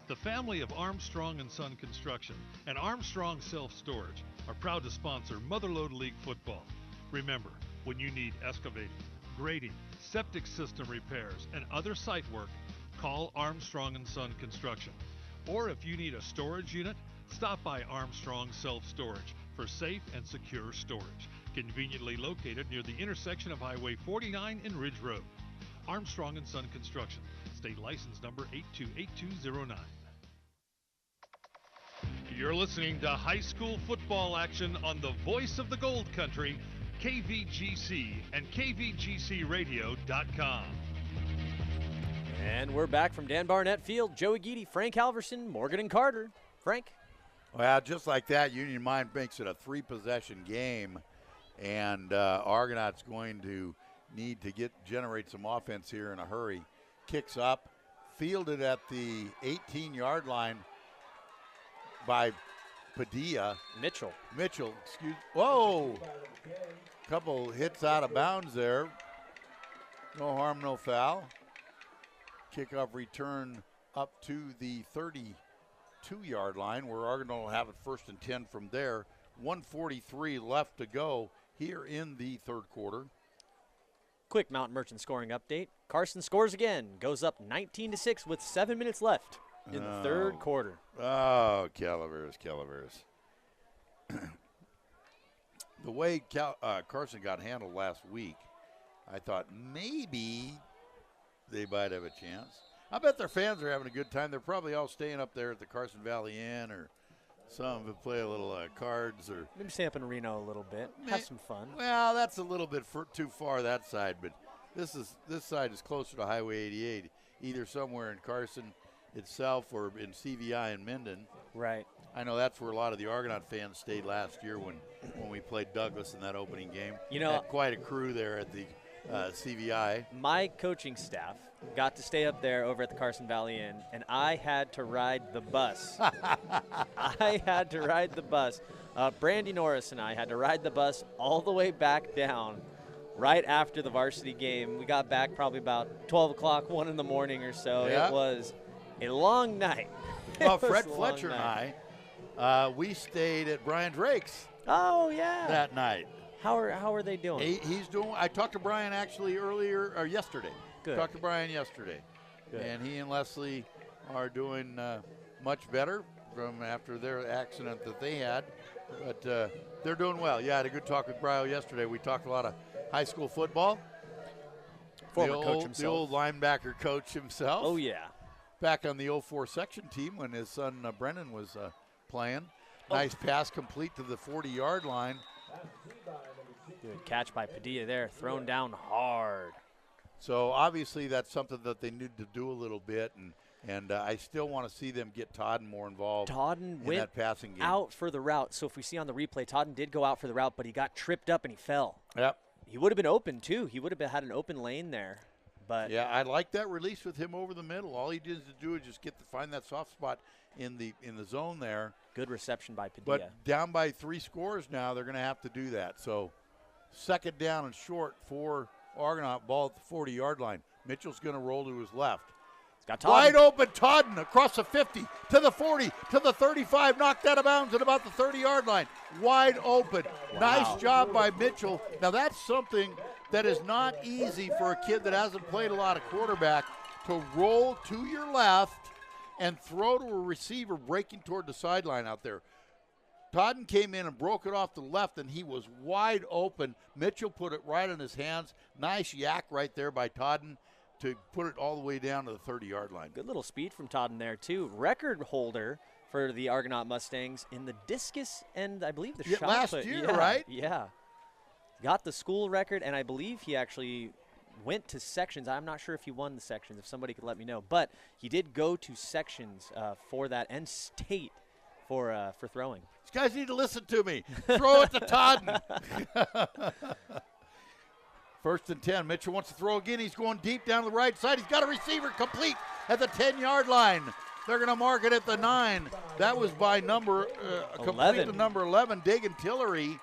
The family of Armstrong & Son Construction and Armstrong Self-Storage are proud to sponsor Motherlode League football. Remember, when you need excavating, grading, septic system repairs, and other site work, call Armstrong & Son Construction. Or if you need a storage unit, stop by Armstrong Self-Storage for safe and secure storage, conveniently located near the intersection of Highway 49 and Ridge Road. Armstrong & Son Construction, state license number 828209. You're listening to high school football action on the voice of the Gold Country, KVGC and KVGCradio.com. And we're back from Dan Barnett Field. Joey Geedy, Frank Halverson, Morgan and Carter. Frank? Well, just like that, Union Mine makes it a 3-possession game, and Argonaut's going to need to generate some offense here in a hurry. Kicks up, fielded at the 18-yard line by Padilla. Mitchell, whoa! Couple hits out of bounds there. No harm, no foul. Kickoff return up to the 32-yard line, where Argonaut will have it 1st and 10 from there. 1:43 left to go here in the third quarter. Quick Mountain Merchant scoring update. Carson scores again, goes up 19-6 with 7 minutes left in the third quarter. Oh, Calaveras. The way Carson got handled last week, I thought maybe they might have a chance. I bet their fans are having a good time. They're probably all staying up there at the Carson Valley Inn, or some of them play a little cards, or maybe stay up in Reno a little bit, have some fun. Well, that's a little bit too far that side, but this side is closer to Highway 88, either somewhere in Carson itself or in CVI in Minden. Right. I know that's where a lot of the Argonaut fans stayed last year when we played Douglas in that opening game. You know, had quite a crew there at the CVI. My coaching staff got to stay up there over at the Carson Valley Inn, and I had to ride the bus. Brandy Norris and I had to ride the bus all the way back down right after the varsity game. We got back probably about 12 o'clock, 1 in the morning or so. Yeah. It was a long night. Well, Fred Fletcher and I, we stayed at Brian Drake's. Oh, yeah. That night. How are they doing? He's doing. I talked to Brian actually yesterday. Good. Talked to Brian yesterday. Good. And he and Leslie are doing much better from after their accident that they had. But they're doing well. Yeah, I had a good talk with Brian yesterday. We talked a lot of high school football. Former coach himself. The old linebacker coach himself. Oh, yeah. Back on the 04 section team when his son Brennan was playing. Nice pass complete to the 40-yard line. Good catch by Padilla there, thrown down hard. So obviously that's something that they need to do a little bit, and I still want to see them get Todden more involved in that passing game. Out for the route. So if we see on the replay, Todden did go out for the route, but he got tripped up and he fell. Yep. He would have been open too. He would have had an open lane there. But yeah, I like that release with him over the middle. All he did to do is just find that soft spot in the zone there. Good reception by Padilla. But down by 3 scores now, they're going to have to do that. So 2nd down and short for Argonaut, ball at the 40-yard line. Mitchell's going to roll to his left. He's got Todden. Wide open Todden across the 50 to the 40 to the 35, knocked out of bounds at about the 30-yard line. Wide open. Wow. Nice job by Mitchell. Now that's something that is not easy for a kid that hasn't played a lot of quarterback, to roll to your left and throw to a receiver breaking toward the sideline out there. Todden came in and broke it off the left, and he was wide open. Mitchell put it right in his hands. Nice yak right there by Todden to put it all the way down to the 30-yard line. Good little speed from Todden there, too. Record holder for the Argonaut Mustangs in the discus and I believe the shot last put. year, right? Yeah. Got the school record, and I believe he actually went to sections. I'm not sure if he won the sections, if somebody could let me know. But he did go to sections for that and state for throwing. These guys need to listen to me. Throw it to Todden. 1st and 10. Mitchell wants to throw again. He's going deep down the right side. He's got a receiver complete at the 10-yard line. They're going to mark it at the 9. That was by number 11. Complete to number 11, Dagan Tillery.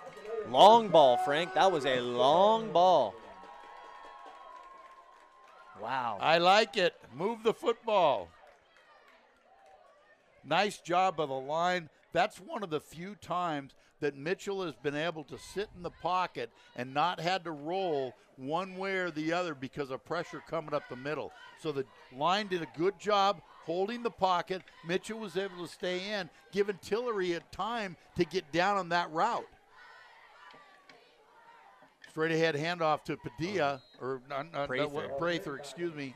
Long ball, Frank. That was a long ball. Wow. I like it. Move the football. Nice job by the line. That's one of the few times that Mitchell has been able to sit in the pocket and not had to roll one way or the other because of pressure coming up the middle. So the line did a good job holding the pocket. Mitchell was able to stay in, giving Tillery a time to get down on that route. Straight ahead handoff to Padilla, Prather, excuse me.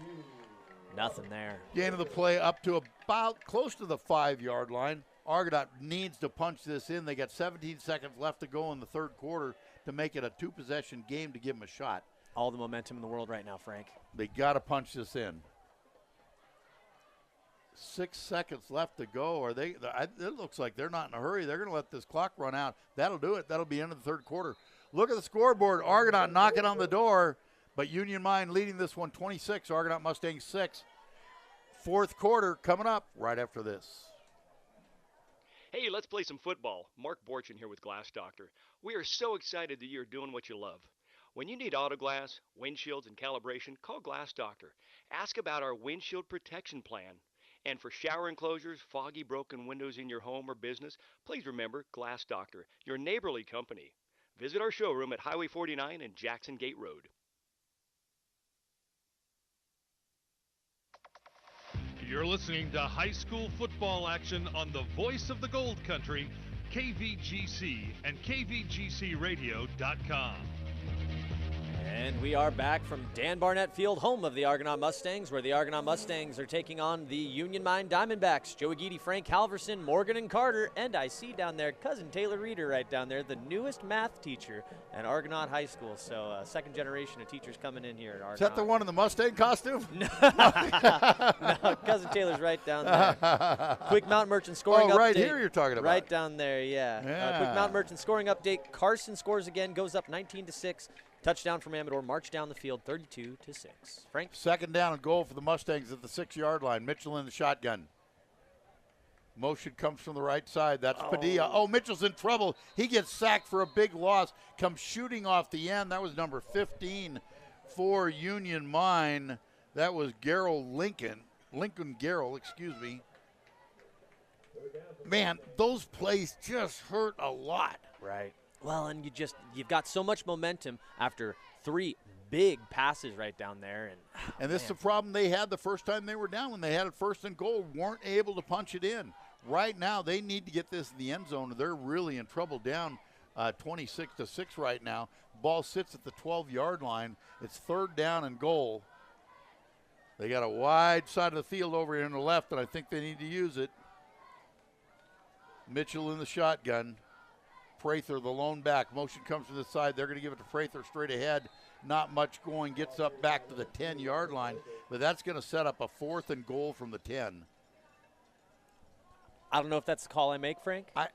Nothing there. Gain of the play up to about close to the 5-yard line. Argonaut needs to punch this in. They got 17 seconds left to go in the third quarter to make it a 2-possession game to give them a shot. All the momentum in the world right now, Frank. They got to punch this in. 6 seconds left to go. It looks like they're not in a hurry. They're going to let this clock run out. That'll do it. That'll be end of the third quarter. Look at the scoreboard. Argonaut knocking on the door, but Union Mine leading this one 26. Argonaut Mustangs 6. Fourth quarter coming up right after this. Hey, let's play some football. Mark Borchin here with Glass Doctor. We are so excited that you're doing what you love. When you need auto glass, windshields, and calibration, call Glass Doctor. Ask about our windshield protection plan. And for shower enclosures, foggy, broken windows in your home or business, please remember Glass Doctor, your neighborly company. Visit our showroom at Highway 49 and Jackson Gate Road. You're listening to high school football action on the voice of the Gold Country, KVGC and KVGCradio.com. And we are back from Dan Barnett Field, home of the Argonaut Mustangs, where the Argonaut Mustangs are taking on the Union Mine Diamondbacks. Joey Geedy, Frank Halverson, Morgan and Carter, and I see down there Cousin Taylor Reeder right down there, the newest math teacher at Argonaut High School. So second generation of teachers coming in here at Argonaut. Is that the one in the Mustang costume? No, Cousin Taylor's right down there. Quick Mountain Merchant scoring update. Oh, right here you're talking about. Right down there, yeah. Quick Mountain Merchant scoring update. Carson scores again, goes up 19-6. Touchdown from Amador, march down the field 32-6. Frank? Second down and goal for the Mustangs at the 6-yard line. Mitchell in the shotgun. Motion comes from the right side. That's Padilla. Oh, Mitchell's in trouble. He gets sacked for a big loss. Comes shooting off the end. That was number 15 for Union Mine. That was Lincoln Garrell, excuse me. Man, those plays just hurt a lot. Right. Well, and you've got so much momentum after 3 big passes right down there. And this is the problem they had the first time they were down when they had it first and goal, weren't able to punch it in. Right now, they need to get this in the end zone. They're really in trouble down 26-6 right now. Ball sits at the 12-yard line. It's third down and goal. They got a wide side of the field over here on the left, and I think they need to use it. Mitchell in the shotgun. Prather, the lone back. Motion comes to the side. They're going to give it to Prather straight ahead. Not much going. Gets up back to the 10-yard line. But that's going to set up a fourth and goal from the 10. I don't know if that's the call I make, Frank. I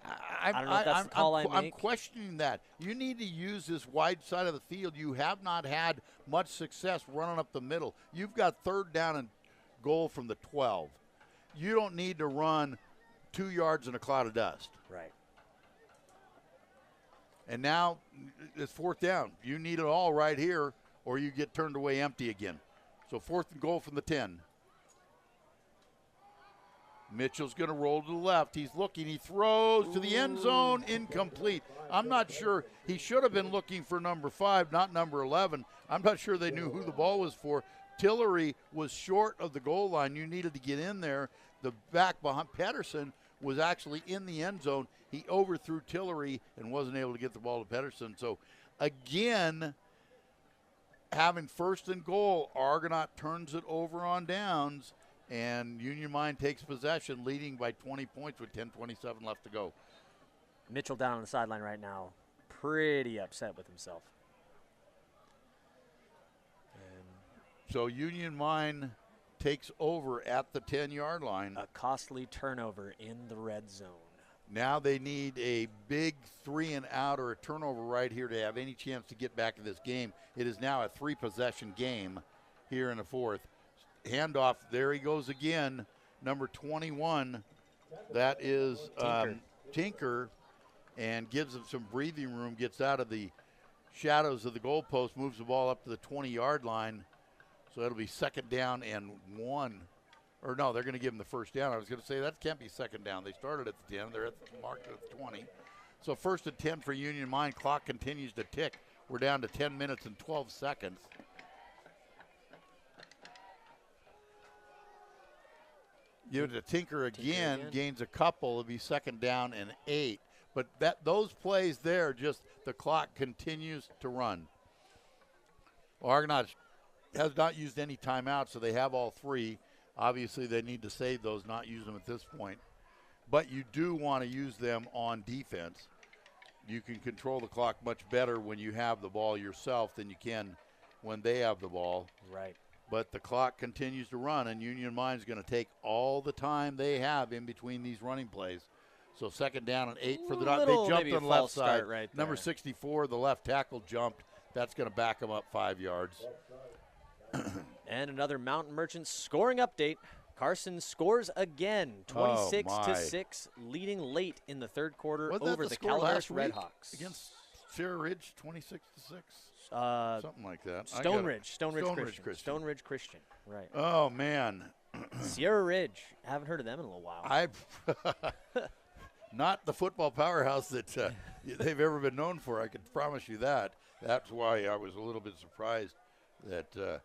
don't know if that's the call I make. I'm questioning that. You need to use this wide side of the field. You have not had much success running up the middle. You've got third down and goal from the 12. You don't need to run 2 yards in a cloud of dust. Right. And now it's fourth down. You need it all right here, or you get turned away empty again. So fourth and goal from the 10. Mitchell's going to roll to the left. He's looking. He throws to the end zone. Incomplete. I'm not sure. He should have been looking for number 5, not number 11. I'm not sure they knew who the ball was for. Tillery was short of the goal line. You needed to get in there. The back behind Pedersen was actually in the end zone. He overthrew Tillery and wasn't able to get the ball to Pedersen. So, again, having first and goal, Argonaut turns it over on downs, and Union Mine takes possession, leading by 20 points with 10:27 left to go. Mitchell down on the sideline right now, pretty upset with himself. So Union Mine takes over at the 10-yard line. A costly turnover in the red zone. Now they need a big 3-and-out or a turnover right here to have any chance to get back to this game. It is now a 3-possession game here in the fourth. Handoff, there he goes again, number 21. That is Tinker, and gives him some breathing room, gets out of the shadows of the goalpost, moves the ball up to the 20-yard line. So it'll be second down and 1. Or no, they're going to give him the first down. I was going to say that can't be second down. They started at the 10. They're marked at the 20. So first and 10 for Union Mine. Clock continues to tick. We're down to 10 minutes and 12 seconds. Give it to Tinker again. Gains a couple. It'll be second down and 8. But those plays there, just the clock continues to run. Argonaut has not used any timeouts, so they have all 3. Obviously, they need to save those, not use them at this point. But you do want to use them on defense. You can control the clock much better when you have the ball yourself than you can when they have the ball. Right. But the clock continues to run, and Union Mine's going to take all the time they have in between these running plays. So 2nd down and 8 for the Dodgers. They jumped on the left side. Right Number 64, the left tackle jumped. That's going to back them up 5 yards. And another Mountain Merchants scoring update. Carson scores again, 26-6, leading late in the 3rd quarter over the Calaveras Redhawks. Against Sierra Ridge, 26-6? Something like that. Stone Ridge Christian. Right. Oh, man. Sierra Ridge. Haven't heard of them in a little while. I've not the football powerhouse that they've ever been known for. I can promise you that. That's why I was a little bit surprised that the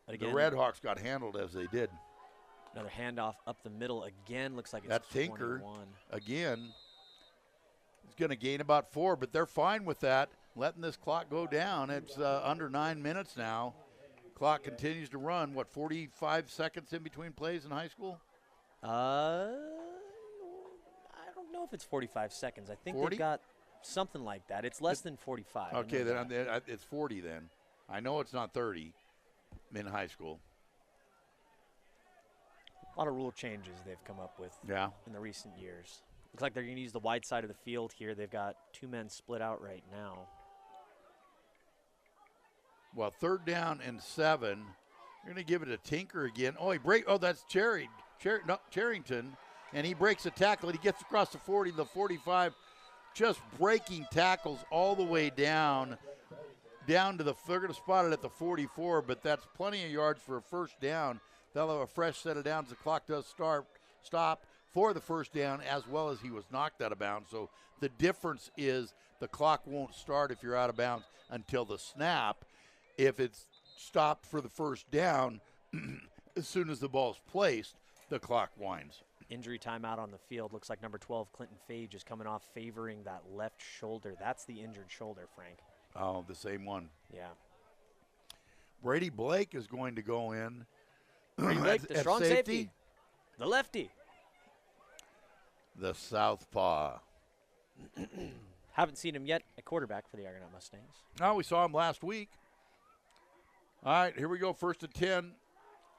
Redhawks got handled as they did. Another handoff up the middle again. Looks like it's that Tinker 21. Again. He's going to gain about 4, but they're fine with that. Letting this clock go down. It's under 9 minutes now. Clock continues to run. What, 45 seconds in between plays in high school? I don't know if it's 45 seconds. I think 40? they've got something like that. It's less than 45. Okay, then it's 40 then. I know it's not 30 in high school. A lot of rule changes they've come up with in the recent years. Looks like they're going to use the wide side of the field here. They've got 2 men split out right now. Well, 3rd down and 7. You're going to give it a Tinker again. Oh, that's Charrington, and he breaks a tackle, and he gets across the 40, the 45, just breaking tackles all the way down to the, they're going to spot it at the 44, but that's plenty of yards for a 1st down. They'll have a fresh set of downs. The clock does stop for the 1st down, as well as he was knocked out of bounds. So the difference is the clock won't start if you're out of bounds until the snap. If it's stopped for the 1st down, as soon as the ball's placed, the clock winds. Injury timeout on the field. Looks like number 12, Clinton Fage, is coming off favoring that left shoulder. That's the injured shoulder, Frank. Oh, the same one. Yeah. Brady Blake is going to go in. Brady Blake, the strong safety. The lefty. The southpaw. Haven't seen him yet at quarterback for the Argonaut Mustangs. Oh, we saw him last week. All right, here we go. 1st and 10.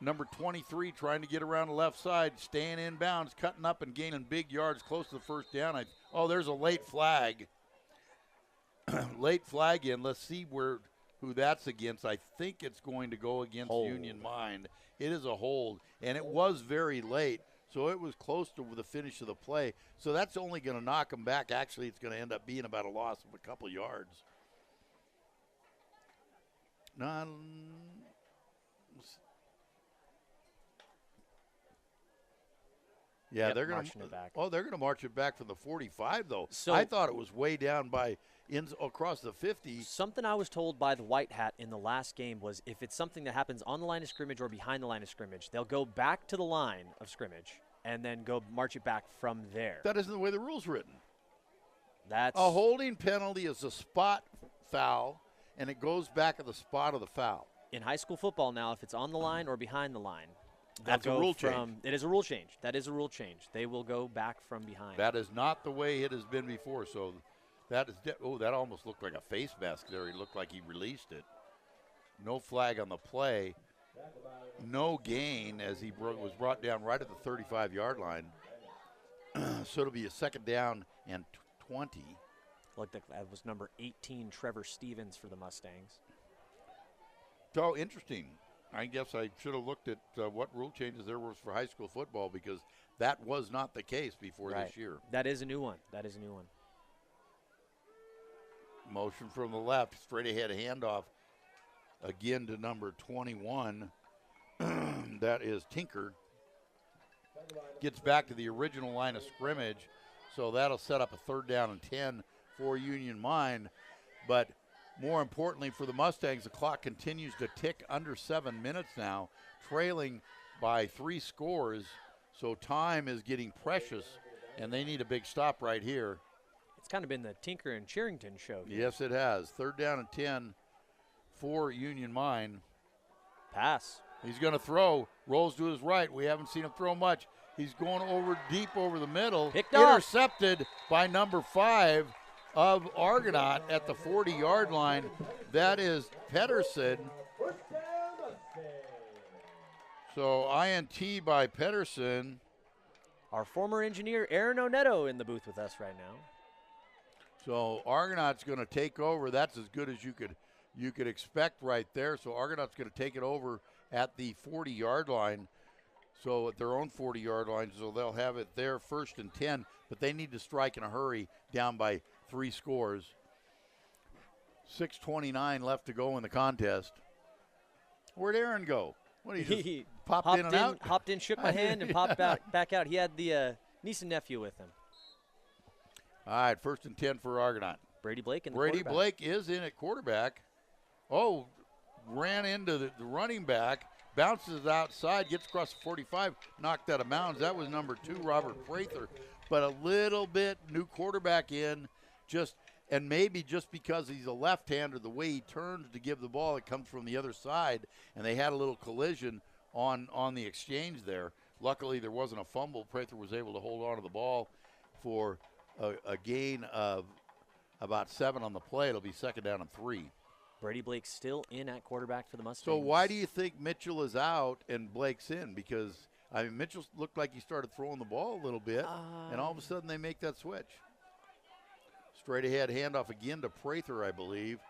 Number 23 trying to get around the left side, staying in bounds, cutting up and gaining big yards close to the 1st down. There's a late flag. Late flag in. Let's see who that's against. I think it's going to go against Union Mine. It is a hold, and it was very late, so it was close to the finish of the play. So that's only going to knock them back. Actually, it's going to end up being about a loss of a couple yards. Yeah, they're going to march it back. Oh, they're going to march it back from the 45, though. So I thought it was way down across the 50. Something I was told by the White Hat in the last game was if it's something that happens on the line of scrimmage or behind the line of scrimmage, they'll go back to the line of scrimmage and then go march it back from there. That isn't the way the rule's written. That's a holding penalty is a spot foul, and it goes back at the spot of the foul. In high school football now, if it's on the line or behind the line, that's a rule change. It is a rule change. That is a rule change. They will go back from behind. That is not the way it has been before. So that is that almost looked like a face mask there. He looked like he released it. No flag on the play. No gain as he was brought down right at the 35-yard line. So it'll be a 2nd down and 20. Looked like that was number 18, Trevor Stevens, for the Mustangs. So interesting. I guess I should have looked at what rule changes there was for high school football, because that was not the case before this year. That is a new one. Motion from the left, straight ahead handoff again to number 21. That is Tinker. Gets back to the original line of scrimmage, so that'll set up a 3rd down and 10 for Union Mine. But more importantly for the Mustangs, the clock continues to tick under 7 minutes now, trailing by 3 scores. So time is getting precious, and they need a big stop right here. It's kind of been the Tinker and Charrington show here. Yes, it has. 3rd down and 10 for Union Mine. Pass. He's going to throw. Rolls to his right. We haven't seen him throw much. He's going deep over the middle. Picked off. Intercepted by number 5 of Argonaut at the 40-yard line. That is Pedersen. So INT by Pedersen. Our former engineer, Aaron Oneto, in the booth with us right now. So Argonaut's going to take over. That's as good as you could expect right there. So Argonaut's going to take it over at the 40-yard line. So at their own 40-yard line, so they'll have it there 1st and 10, but they need to strike in a hurry, down by 3 scores. 6:29 left to go in the contest. Where'd Aaron go? What, he just popped in and out? Hopped in, shook my hand, and popped back out. He had the niece and nephew with him. All right, 1st and 10 for Argonaut. Brady Blake in the Brady quarterback. Blake is in at quarterback. Oh, ran into the running back, bounces outside, gets across the 45, knocked out of bounds. That was number 2, Robert Prather. But a little bit new quarterback in, and maybe just because he's a left-hander, the way he turns to give the ball, it comes from the other side, and they had a little collision on the exchange there. Luckily, there wasn't a fumble. Prather was able to hold on to the ball for a gain of about 7 on the play. It'll be 2nd down and 3. Brady Blake still in at quarterback for the Mustangs. So why do you think Mitchell is out and Blake's in? Because, I mean, Mitchell looked like he started throwing the ball a little bit, and all of a sudden they make that switch. Straight ahead handoff again to Prather, I believe.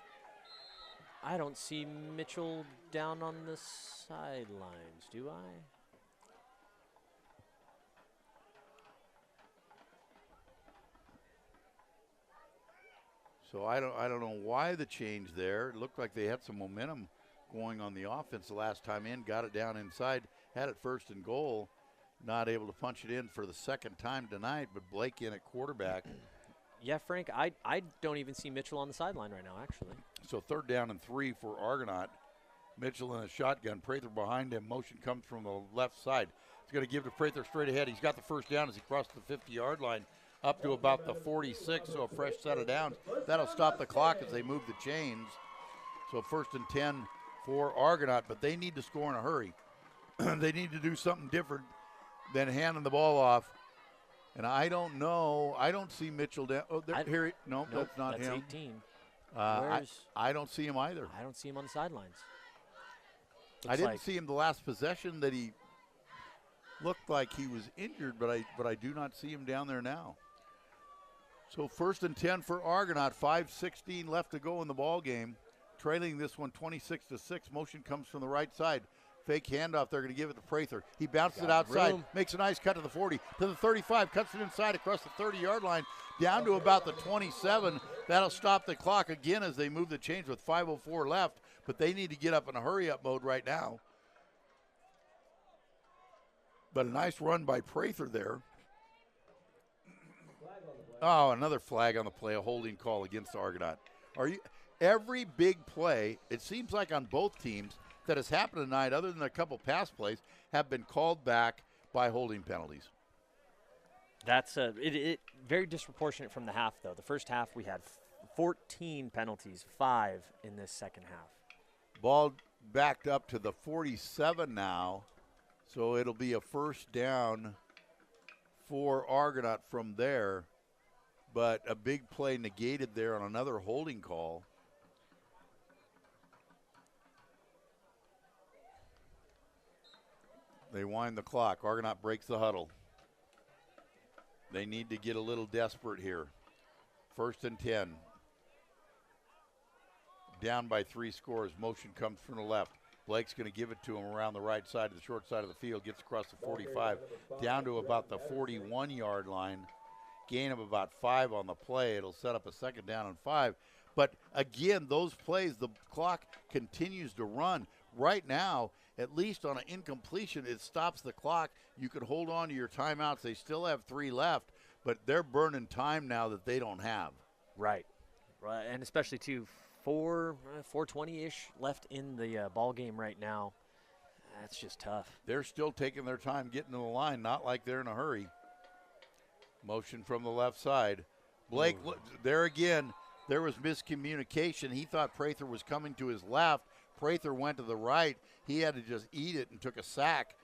I don't see Mitchell down on the sidelines, do I? So I don't know why the change there. It looked like they had some momentum going on the offense the last time in, got it down inside, had it 1st and goal, not able to punch it in for the 2nd time tonight, but Blake in at quarterback. Yeah, Frank, I don't even see Mitchell on the sideline right now, actually. So 3rd down and 3 for Argonaut. Mitchell in a shotgun, Prather behind him. Motion comes from the left side. He's going to give to Prather straight ahead. He's got the 1st down as he crossed the 50-yard line up to about the 46, so a fresh set of downs. That'll stop the clock as they move the chains. So 1st and 10 for Argonaut, but they need to score in a hurry. They need to do something different than handing the ball off. And I don't know. I don't see Mitchell down. Oh, here. No, nope, that's not him. 18. I don't see him either. I don't see him on the sidelines. I didn't see him the last possession that he looked like he was injured, but I do not see him down there now. So 1st and 10 for Argonaut. 5:16 left to go in the ball game. Trailing this one 26-6. Motion comes from the right side. Fake handoff. They're going to give it to Prather. He bounces it outside, makes a nice cut to the 40, to the 35, cuts it inside across the 30-yard line, down to about the 27. That'll stop the clock again as they move the chains with 5:04 left, but they need to get up in a hurry-up mode right now. But a nice run by Prather there. Oh, another flag on the play, a holding call against Argonaut. Every big play, it seems like on both teams, that has happened tonight, other than a couple pass plays, have been called back by holding penalties. That's very disproportionate from the half, though. The first half we had 14 penalties, 5 in this second half. Ball backed up to the 47 now, so it'll be a 1st down for Argonaut from there, but a big play negated there on another holding call. They wind the clock. Argonaut breaks the huddle. They need to get a little desperate here. 1st and 10. Down by 3 scores. Motion comes from the left. Blake's going to give it to him around the right side of the short side of the field. Gets across the 45. Down to about the 41-yard line. Gain of about 5 on the play. It'll set up a 2nd down and 5. But again, those plays, the clock continues to run. Right now, at least on an incompletion, it stops the clock. You could hold on to your timeouts. They still have 3 left, but they're burning time now that they don't have. Right. And especially, too, 4:20-ish left in the ball game right now. That's just tough. They're still taking their time getting to the line, not like they're in a hurry. Motion from the left side. Blake, look, there again, there was miscommunication. He thought Prather was coming to his left. Prather went to the right. He had to just eat it and took a sack.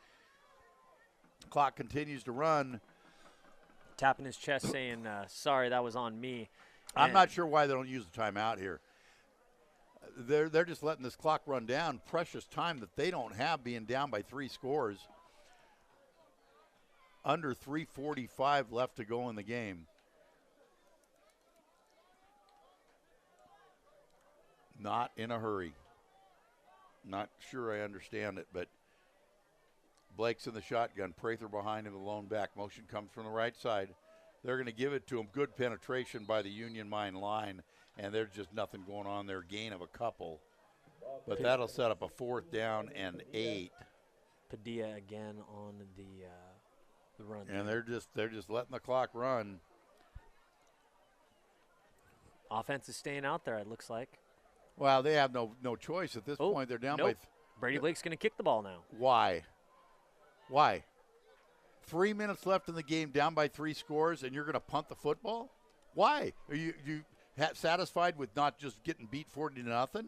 Clock continues to run. Tapping his chest saying, sorry, that was on me. I'm not sure why they don't use the timeout here. they're just letting this clock run down. Precious time that they don't have, being down by 3 scores. Under 3:45 left to go in the game. Not in a hurry. Not sure I understand it, but Blake's in the shotgun. Prather behind him, the lone back. Motion comes from the right side. They're going to give it to him. Good penetration by the Union Mine line, and there's just nothing going on there. Gain of a couple. But that'll set up a 4th down and 8. Padilla again on the run. And they're just letting the clock run. Offense is staying out there, it looks like. Well, they have no choice at this point. They're down by. Brady Blake's going to kick the ball now. Why? 3 minutes left in the game, down by 3 scores, and you're going to punt the football? Why? Are you satisfied with not just getting beat 40-0?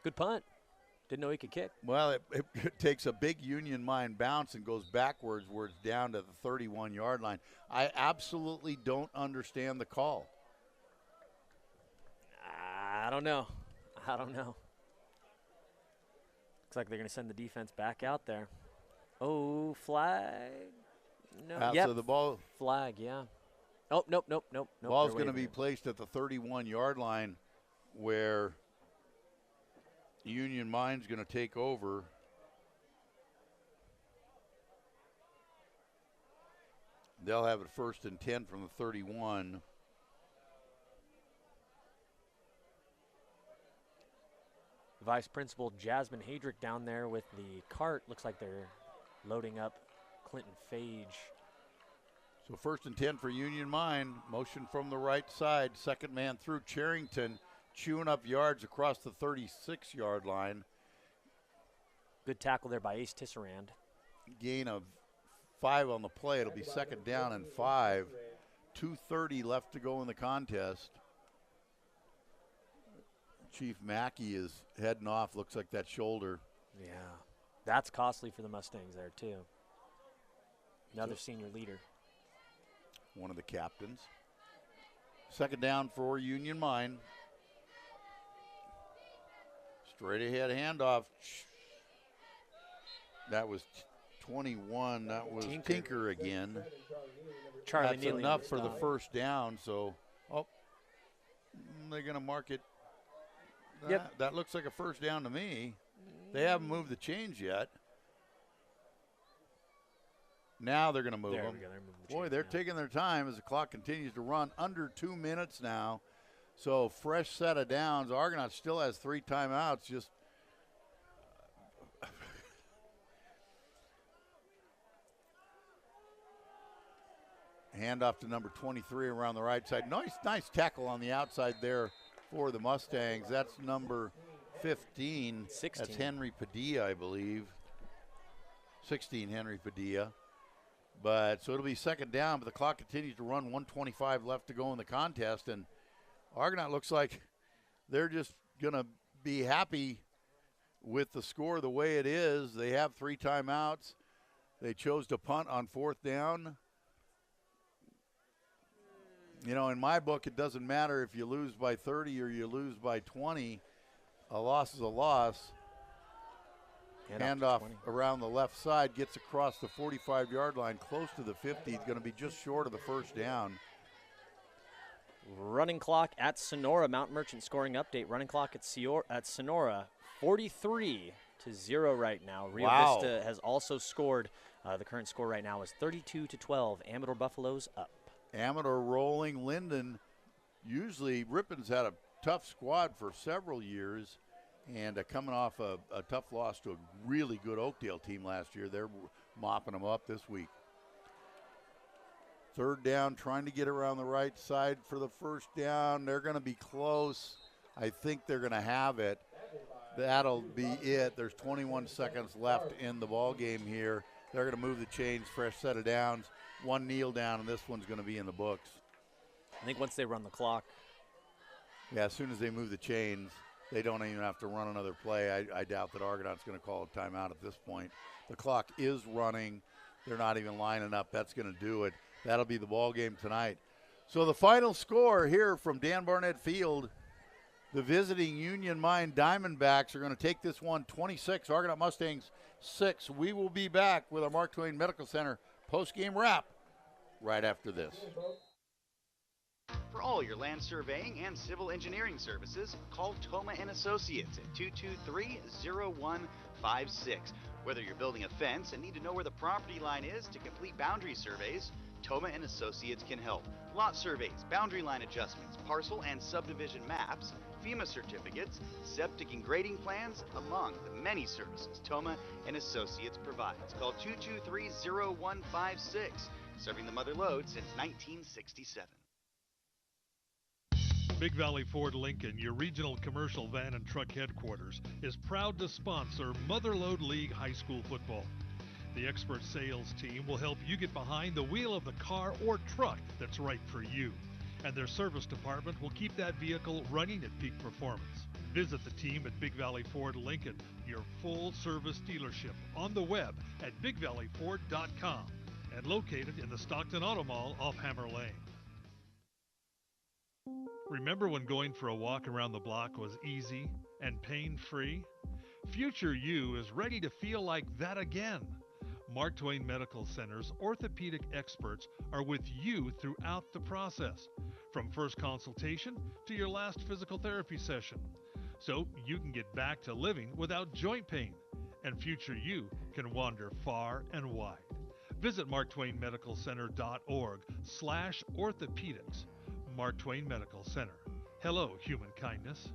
Good punt. Didn't know he could kick. Well, it takes a big Union Mine bounce and goes backwards where it's down to the 31-yard line. I absolutely don't understand the call. I don't know. Looks like they're going to send the defense back out there. Oh, flag. No. So the ball. Flag, yeah. Oh, nope. Ball's going to be placed at the 31-yard line where Union Mine's going to take over. They'll have it 1st and 10 from the 31. Vice Principal Jasmine Hadrick down there with the cart. Looks like they're loading up Clinton Phage. So 1st and 10 for Union Mine. Motion from the right side. Second man through. Charrington chewing up yards across the 36-yard line. Good tackle there by Ace Tisserand. Gain of 5 on the play. It'll be 2nd down and 5. 2:30 left to go in the contest. Chief Mackey is heading off. Looks like that shoulder. Yeah, that's costly for the Mustangs there too. Another senior leader. One of the captains. 2nd down for Union Mine. Straight ahead handoff. That was 21. That was Tinker again. Charlie That's Neely enough for the 1st down. So, they're going to mark it. Yep. That looks like a 1st down to me. They haven't moved the chains yet. Now they're going to move them. Boy, they're taking their time as the clock continues to run. Under 2 minutes now. So, fresh set of downs. Argonaut still has 3 timeouts. Just handoff to number 23 around the right side. Nice tackle on the outside there for the Mustangs. That's number 15. 16. That's Henry Padilla, I believe. 16, Henry Padilla. But so it'll be 2nd down, but the clock continues to run. 1:25 left to go in the contest, and Argonaut looks like they're just going to be happy with the score the way it is. They have 3 timeouts. They chose to punt on 4th down. You know, in my book, it doesn't matter if you lose by 30 or you lose by 20. A loss is a loss. Handoff around the left side, gets across the 45-yard line, close to the 50. He's going to be just short of the 1st down. Running clock at Sonora. Mount Merchant scoring update. Running clock at Sonora, 43-0 right now. Rio Vista has also scored. The current score right now is 32-12. Amador Buffaloes up. Amador rolling. Linden, usually Rippon's had a tough squad for several years, and coming off a tough loss to a really good Oakdale team last year. They're mopping them up this week. 3rd down, trying to get around the right side for the 1st down. They're going to be close. I think they're going to have it. That'll be it. There's 21 seconds left in the ball game here. They're going to move the chains, fresh set of downs. 1 kneel down, and this one's going to be in the books. I think once they run the clock. Yeah, as soon as they move the chains, they don't even have to run another play. I doubt that Argonaut's going to call a timeout at this point. The clock is running. They're not even lining up. That's going to do it. That'll be the ball game tonight. So the final score here from Dan Barnett Field, the visiting Union Mine Diamondbacks are going to take this one 26, Argonaut Mustangs 6. We will be back with our Mark Twain Medical Center post-game wrap right after this. For all your land surveying and civil engineering services, call Toma and Associates at 223-0156. Whether you're building a fence and need to know where the property line is to complete boundary surveys, Toma and Associates can help. Lot surveys, boundary line adjustments, parcel and subdivision maps, FEMA certificates, septic and grading plans, among the many services Toma and Associates provides. Call 223-0156, serving the Mother Lode since 1967. Big Valley Ford Lincoln, your regional commercial van and truck headquarters, is proud to sponsor Mother Lode League High School football. The expert sales team will help you get behind the wheel of the car or truck that's right for you. And their service department will keep that vehicle running at peak performance. Visit the team at Big Valley Ford Lincoln, your full-service dealership, on the web at bigvalleyford.com and located in the Stockton Auto Mall off Hammer Lane. Remember when going for a walk around the block was easy and pain-free? Future you is ready to feel like that again. Mark Twain Medical Center's orthopedic experts are with you throughout the process, from first consultation to your last physical therapy session, so you can get back to living without joint pain, and future you can wander far and wide. Visit marktwainmedicalcenter.org/orthopedics. Mark Twain Medical Center. Hello, human kindness.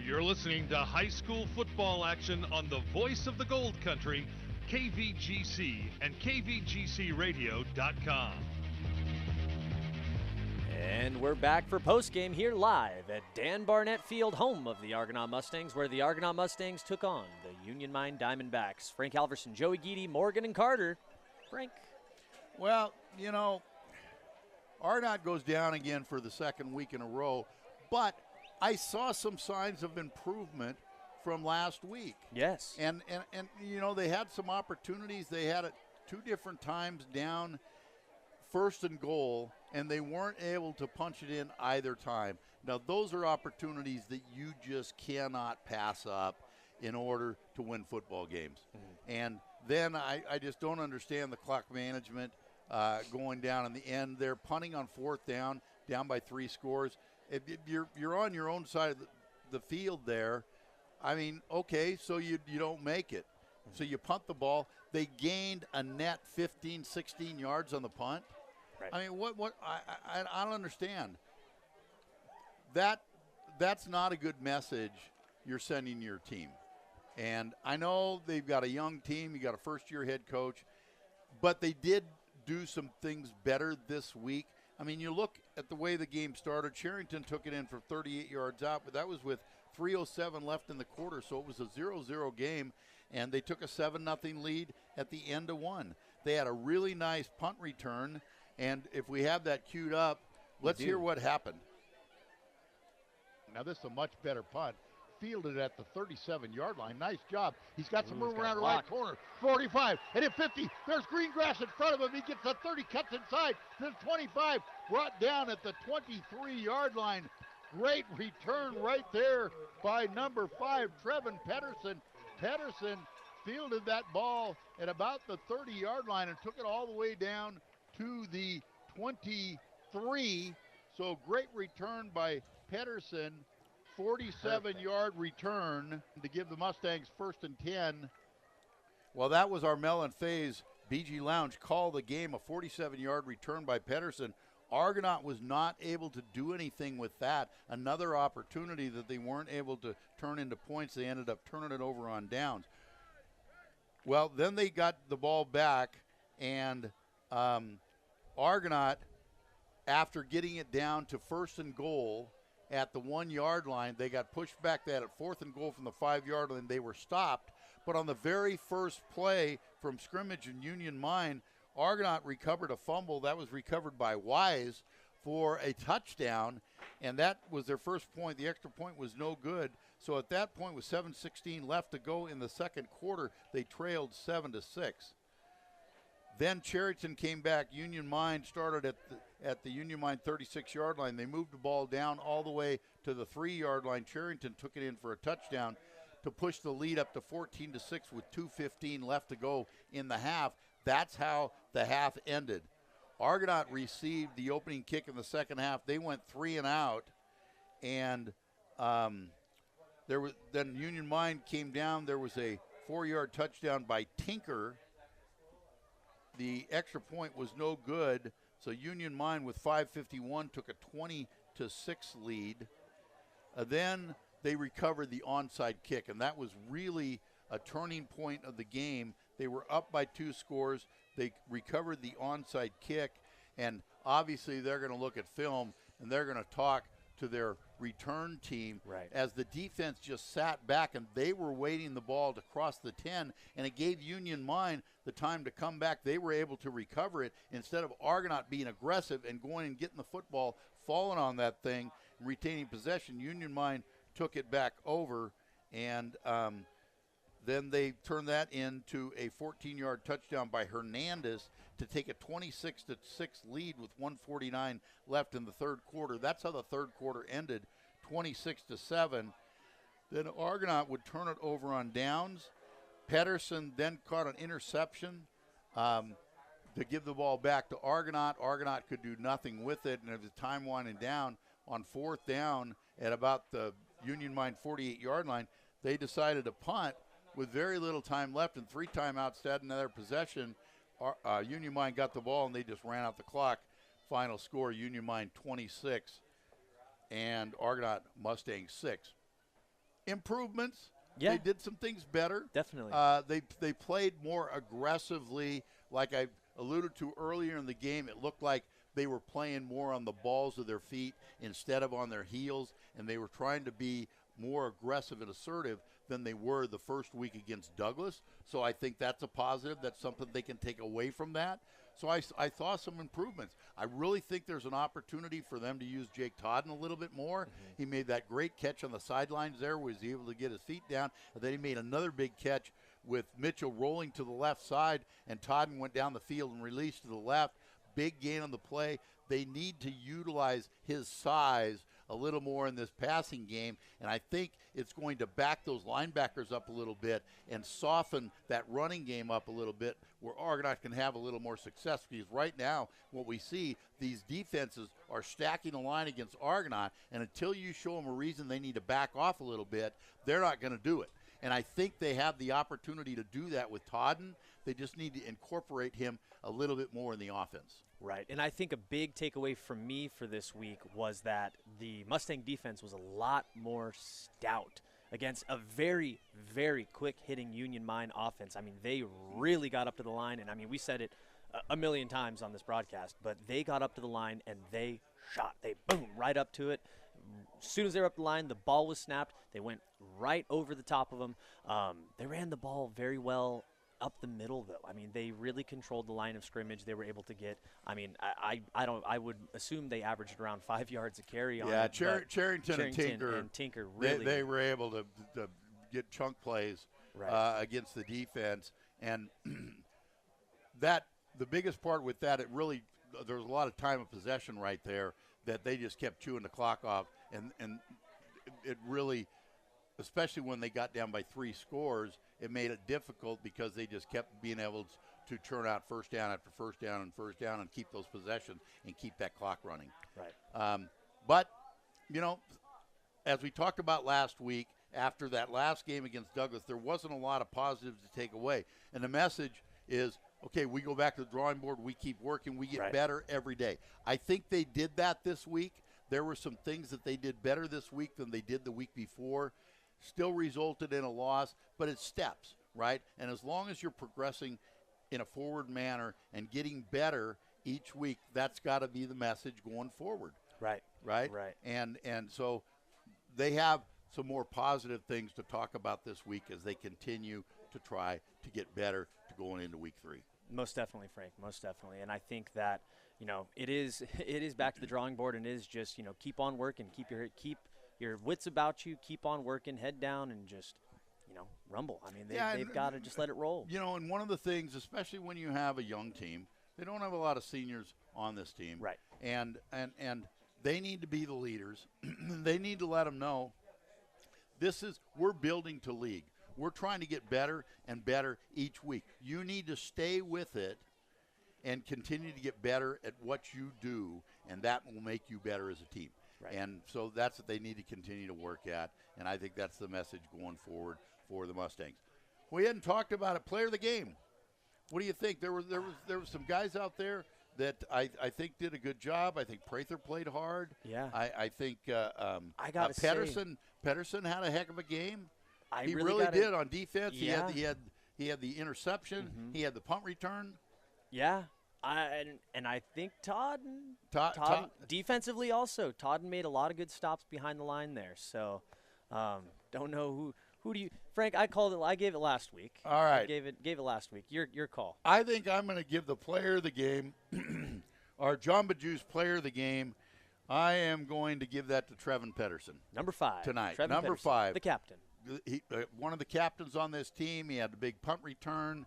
You're listening to high school football action on the voice of the Gold Country, KVGC and KVGCradio.com. And we're back for postgame here live at Dan Barnett Field, home of the Argonaut Mustangs, where the Argonaut Mustangs took on the Union Mine Diamondbacks. Frank Alverson, Joey Geedy, Morgan, and Carter. Frank? Well, you know, Argonaut goes down again for the second week in a row, but I saw some signs of improvement from last week. Yes. And you know, they had some opportunities. They had it two different times down first and goal, and they weren't able to punch it in either time. Now, those are opportunities that you just cannot pass up in order to win football games. Mm-hmm. And then I just don't understand the clock management going down in the end. They're punting on fourth down by 3 scores. If you're on your own side of the field there, I mean, okay, so you don't make it. So you punt the ball. They gained a net 15, 16 yards on the punt. Right. I mean, what I don't understand. That's not a good message you're sending your team. And I know they've got a young team. You got a first-year head coach. But they did do some things better this week. I mean, you look at the way the game started. Sherrington took it in for 38 yards out, but that was with 3:07 left in the quarter, so it was a 0-0 game, and they took a 7-0 lead at the end of one. They had a really nice punt return, and if we have that queued up, let's hear what happened. Now, this is a much better punt. Fielded at the 37-yard line. Nice job. He's got some room around the right corner. 45, and at 50, there's green grass in front of him. He gets the 30, cuts inside. Then 25, brought down at the 23-yard line. Great return right there by number 5, Trevin Pedersen. Pedersen fielded that ball at about the 30-yard line and took it all the way down to the 23. So great return by Pedersen. 47-yard return to give the Mustangs 1st and 10. Well, that was our Mellon Faze BG Lounge call the game, a 47-yard return by Pedersen. Argonaut was not able to do anything with that. Another opportunity that they weren't able to turn into points. They ended up turning it over on downs. Well, then they got the ball back, and Argonaut, after getting it down to 1st and goal, at the 1-yard line, they got pushed back. They had it 4th and goal from the 5-yard line. They were stopped. But on the very first play from scrimmage in Union Mine, Argonaut recovered a fumble. That was recovered by Wise for a touchdown, and that was their first point. The extra point was no good. So at that point, with 7:16 left to go in the second quarter, they trailed 7-6. Then Cherryton came back. Union Mine started at the Union Mine 36-yard line. They moved the ball down all the way to the 3-yard line. Cherryton took it in for a touchdown to push the lead up to 14-6 with 2:15 left to go in the half. That's how the half ended. Argonaut received the opening kick in the second half. They went 3 and out, and then Union Mine came down. There was a 4-yard touchdown by Tinker. The extra point was no good, so Union Mine with 5:51 took a 20-6 lead. Then they recovered the onside kick, and that was really a turning point of the game. They were up by 2 scores. They recovered the onside kick, and obviously they're going to look at film, and they're going to talk to their return team as the defense just sat back, and they were waiting the ball to cross the 10, and it gave Union Mine the time to come back. They were able to recover it instead of Argonaut being aggressive and going and getting the football, falling on that thing, and retaining possession. Union Mine took it back over, and then they turned that into a 14-yard touchdown by Hernandez to take a 26-6 lead with 1:49 left in the third quarter. That's how the third quarter ended, 26-7. Then Argonaut would turn it over on downs. Pedersen then caught an interception to give the ball back to Argonaut. Argonaut could do nothing with it, and as the time winding down, on 4th down at about the Union Mine 48-yard line, they decided to punt with very little time left and 3 timeouts to add another possession. Union Mine got the ball, and they just ran out the clock. Final score, Union Mine 26 and Argonaut Mustangs 6. Improvements. Yeah. They did some things better. Definitely. They played more aggressively. Like I alluded to earlier in the game, it looked like they were playing more on the balls of their feet instead of on their heels, and they were trying to be more aggressive and assertive than they were the first week against Douglas. So I think that's a positive. That's something they can take away from that. So I saw some improvements. I really think there's an opportunity for them to use Jake Todden a little bit more. Mm-hmm. He made that great catch on the sidelines there, was able to get his feet down, and then he made another big catch with Mitchell rolling to the left side, and Todden went down the field and released to the left. Big gain on the play. They need to utilize his size a little more in this passing game, and I think it's going to back those linebackers up a little bit and soften that running game up a little bit where Argonaut can have a little more success, because right now what we see, these defenses are stacking the line against Argonaut, and until you show them a reason they need to back off a little bit, they're not going to do it. And I think they have the opportunity to do that with Todden. They just need to incorporate him a little bit more in the offense. Right, and I think a big takeaway from me for this week was that the Mustang defense was a lot more stout against a very, very quick-hitting Union Mine offense. I mean, they really got up to the line, and I mean, we said it a million times on this broadcast, but they got up to the line and they shot. They boom right up to it. As soon as they were up the line, the ball was snapped. They went right over the top of them. They ran the ball very well up the middle, though. I mean, they really controlled the line of scrimmage. They were able to get, I mean, I would assume they averaged around 5 yards a carry on it. Yeah, Cherryton and Tinker really. They were able to get chunk plays against the defense. And the biggest part with that, there was a lot of time of possession right there that they just kept chewing the clock off. And it really, especially when they got down by 3 scores, it made it difficult because they just kept being able to turn out first down after first down and first down and keep those possessions and keep that clock running. Right. But, you know, as we talked about last week, after that last game against Douglas, there wasn't a lot of positives to take away. And the message is, okay, we go back to the drawing board, we keep working, we get better every day. I think they did that this week. There were some things that they did better this week than they did the week before. Still resulted in a loss, but it's steps, right? And as long as you're progressing in a forward manner and getting better each week, that's got to be the message going forward. Right. And so they have some more positive things to talk about this week as they continue to try to get better to going into week 3. Most definitely, Frank. Most definitely. And I think that, you know, it is back to the drawing board, and it is just, you know, keep on working, keep your wits about you, keep on working, head down, and just, rumble. I mean, Yeah, they've got to just let it roll. And one of the things, especially when you have a young team, they don't have a lot of seniors on this team. Right. And they need to be the leaders. They need to let them know we're building to league. We're trying to get better and better each week. You need to stay with it and continue to get better at what you do, and that will make you better as a team. Right. And so that's what they need to continue to work at, and I think that's the message going forward for the Mustangs. We hadn't talked about it. Player of the game. What do you think? There was some guys out there that I think did a good job. I think Prather played hard. Yeah. I think I gotta Pedersen had a heck of a game. He really did on defense. Yeah. He had the interception. Mm-hmm. He had the punt return. Yeah. And I think Todd defensively also. Todd made a lot of good stops behind the line there. So don't know who do you Frank, I gave it last week. All right. I gave it last week. Your call. I think I'm going to give the player of the game, our Jamba Juice player of the game. I am going to give that to Trevin Pedersen. Number 5 tonight. Trevin Number Pedersen, 5. the captain. He, one of the captains on this team. He had the big punt return.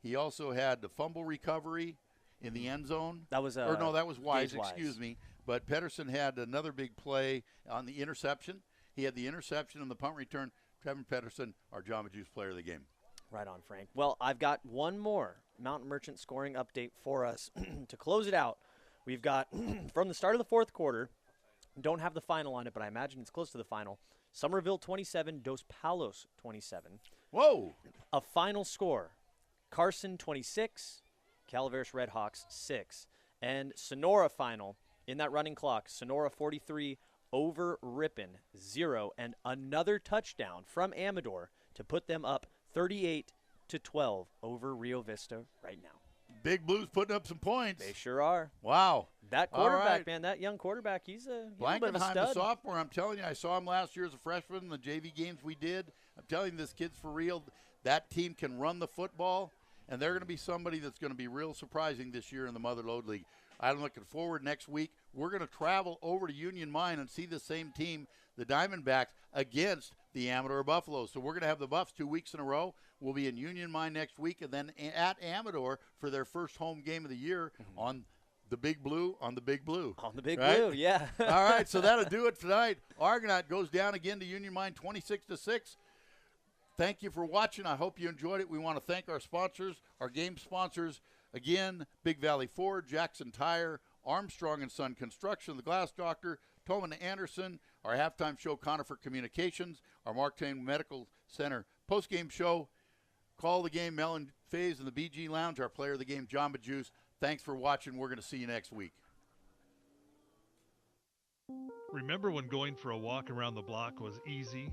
He also had the fumble recovery in the end zone. That was that was Wise. Gage Excuse me. But Pedersen had another big play on the interception. He had the interception and the punt return. Trevin Pedersen, our Jamba Juice player of the game. Right on, Frank. Well, I've got one more Mountain Merchant scoring update for us to close it out. We've got from the start of the fourth quarter. Don't have the final on it, but I imagine it's close to the final. Somerville 27, Dos Palos 27. Whoa! A final score. Carson 26, Calaveras Redhawks 6. And Sonora final in that running clock. Sonora 43 over Ripon 0. And another touchdown from Amador to put them up 38-12 over Rio Vista right now. Big Blues putting up some points. They sure are. Wow. That quarterback, right. man, that young quarterback, he's a bit of a Blankenheim, stud. the sophomore, I'm telling you, I saw him last year as a freshman in the JV games we did. I'm telling you, this kid's for real. That team can run the football, and they're going to be somebody that's going to be real surprising this year in the Mother Lode League. I'm looking forward next week. We're going to travel over to Union Mine and see the same team, the Diamondbacks, against the Amador Buffaloes. So we're going to have the Buffs 2 weeks in a row. We'll be in Union Mine next week and then at Amador for their first home game of the year on the Big Blue, On the Big Blue, yeah. All right, so that'll do it tonight. Argonaut goes down again to Union Mine 26-6. Thank you for watching. I hope you enjoyed it. We want to thank our sponsors, our game sponsors. Again, Big Valley Ford, Jackson Tire, Armstrong & Son Construction, The Glass Doctor, Tolman Anderson, our halftime show, Conifer Communications, our Mark Twain Medical Center postgame show, Call the Game, Mel and Faze in the BG Lounge, our player of the game, Jamba Juice. Thanks for watching. We're going to see you next week. Remember when going for a walk around the block was easy?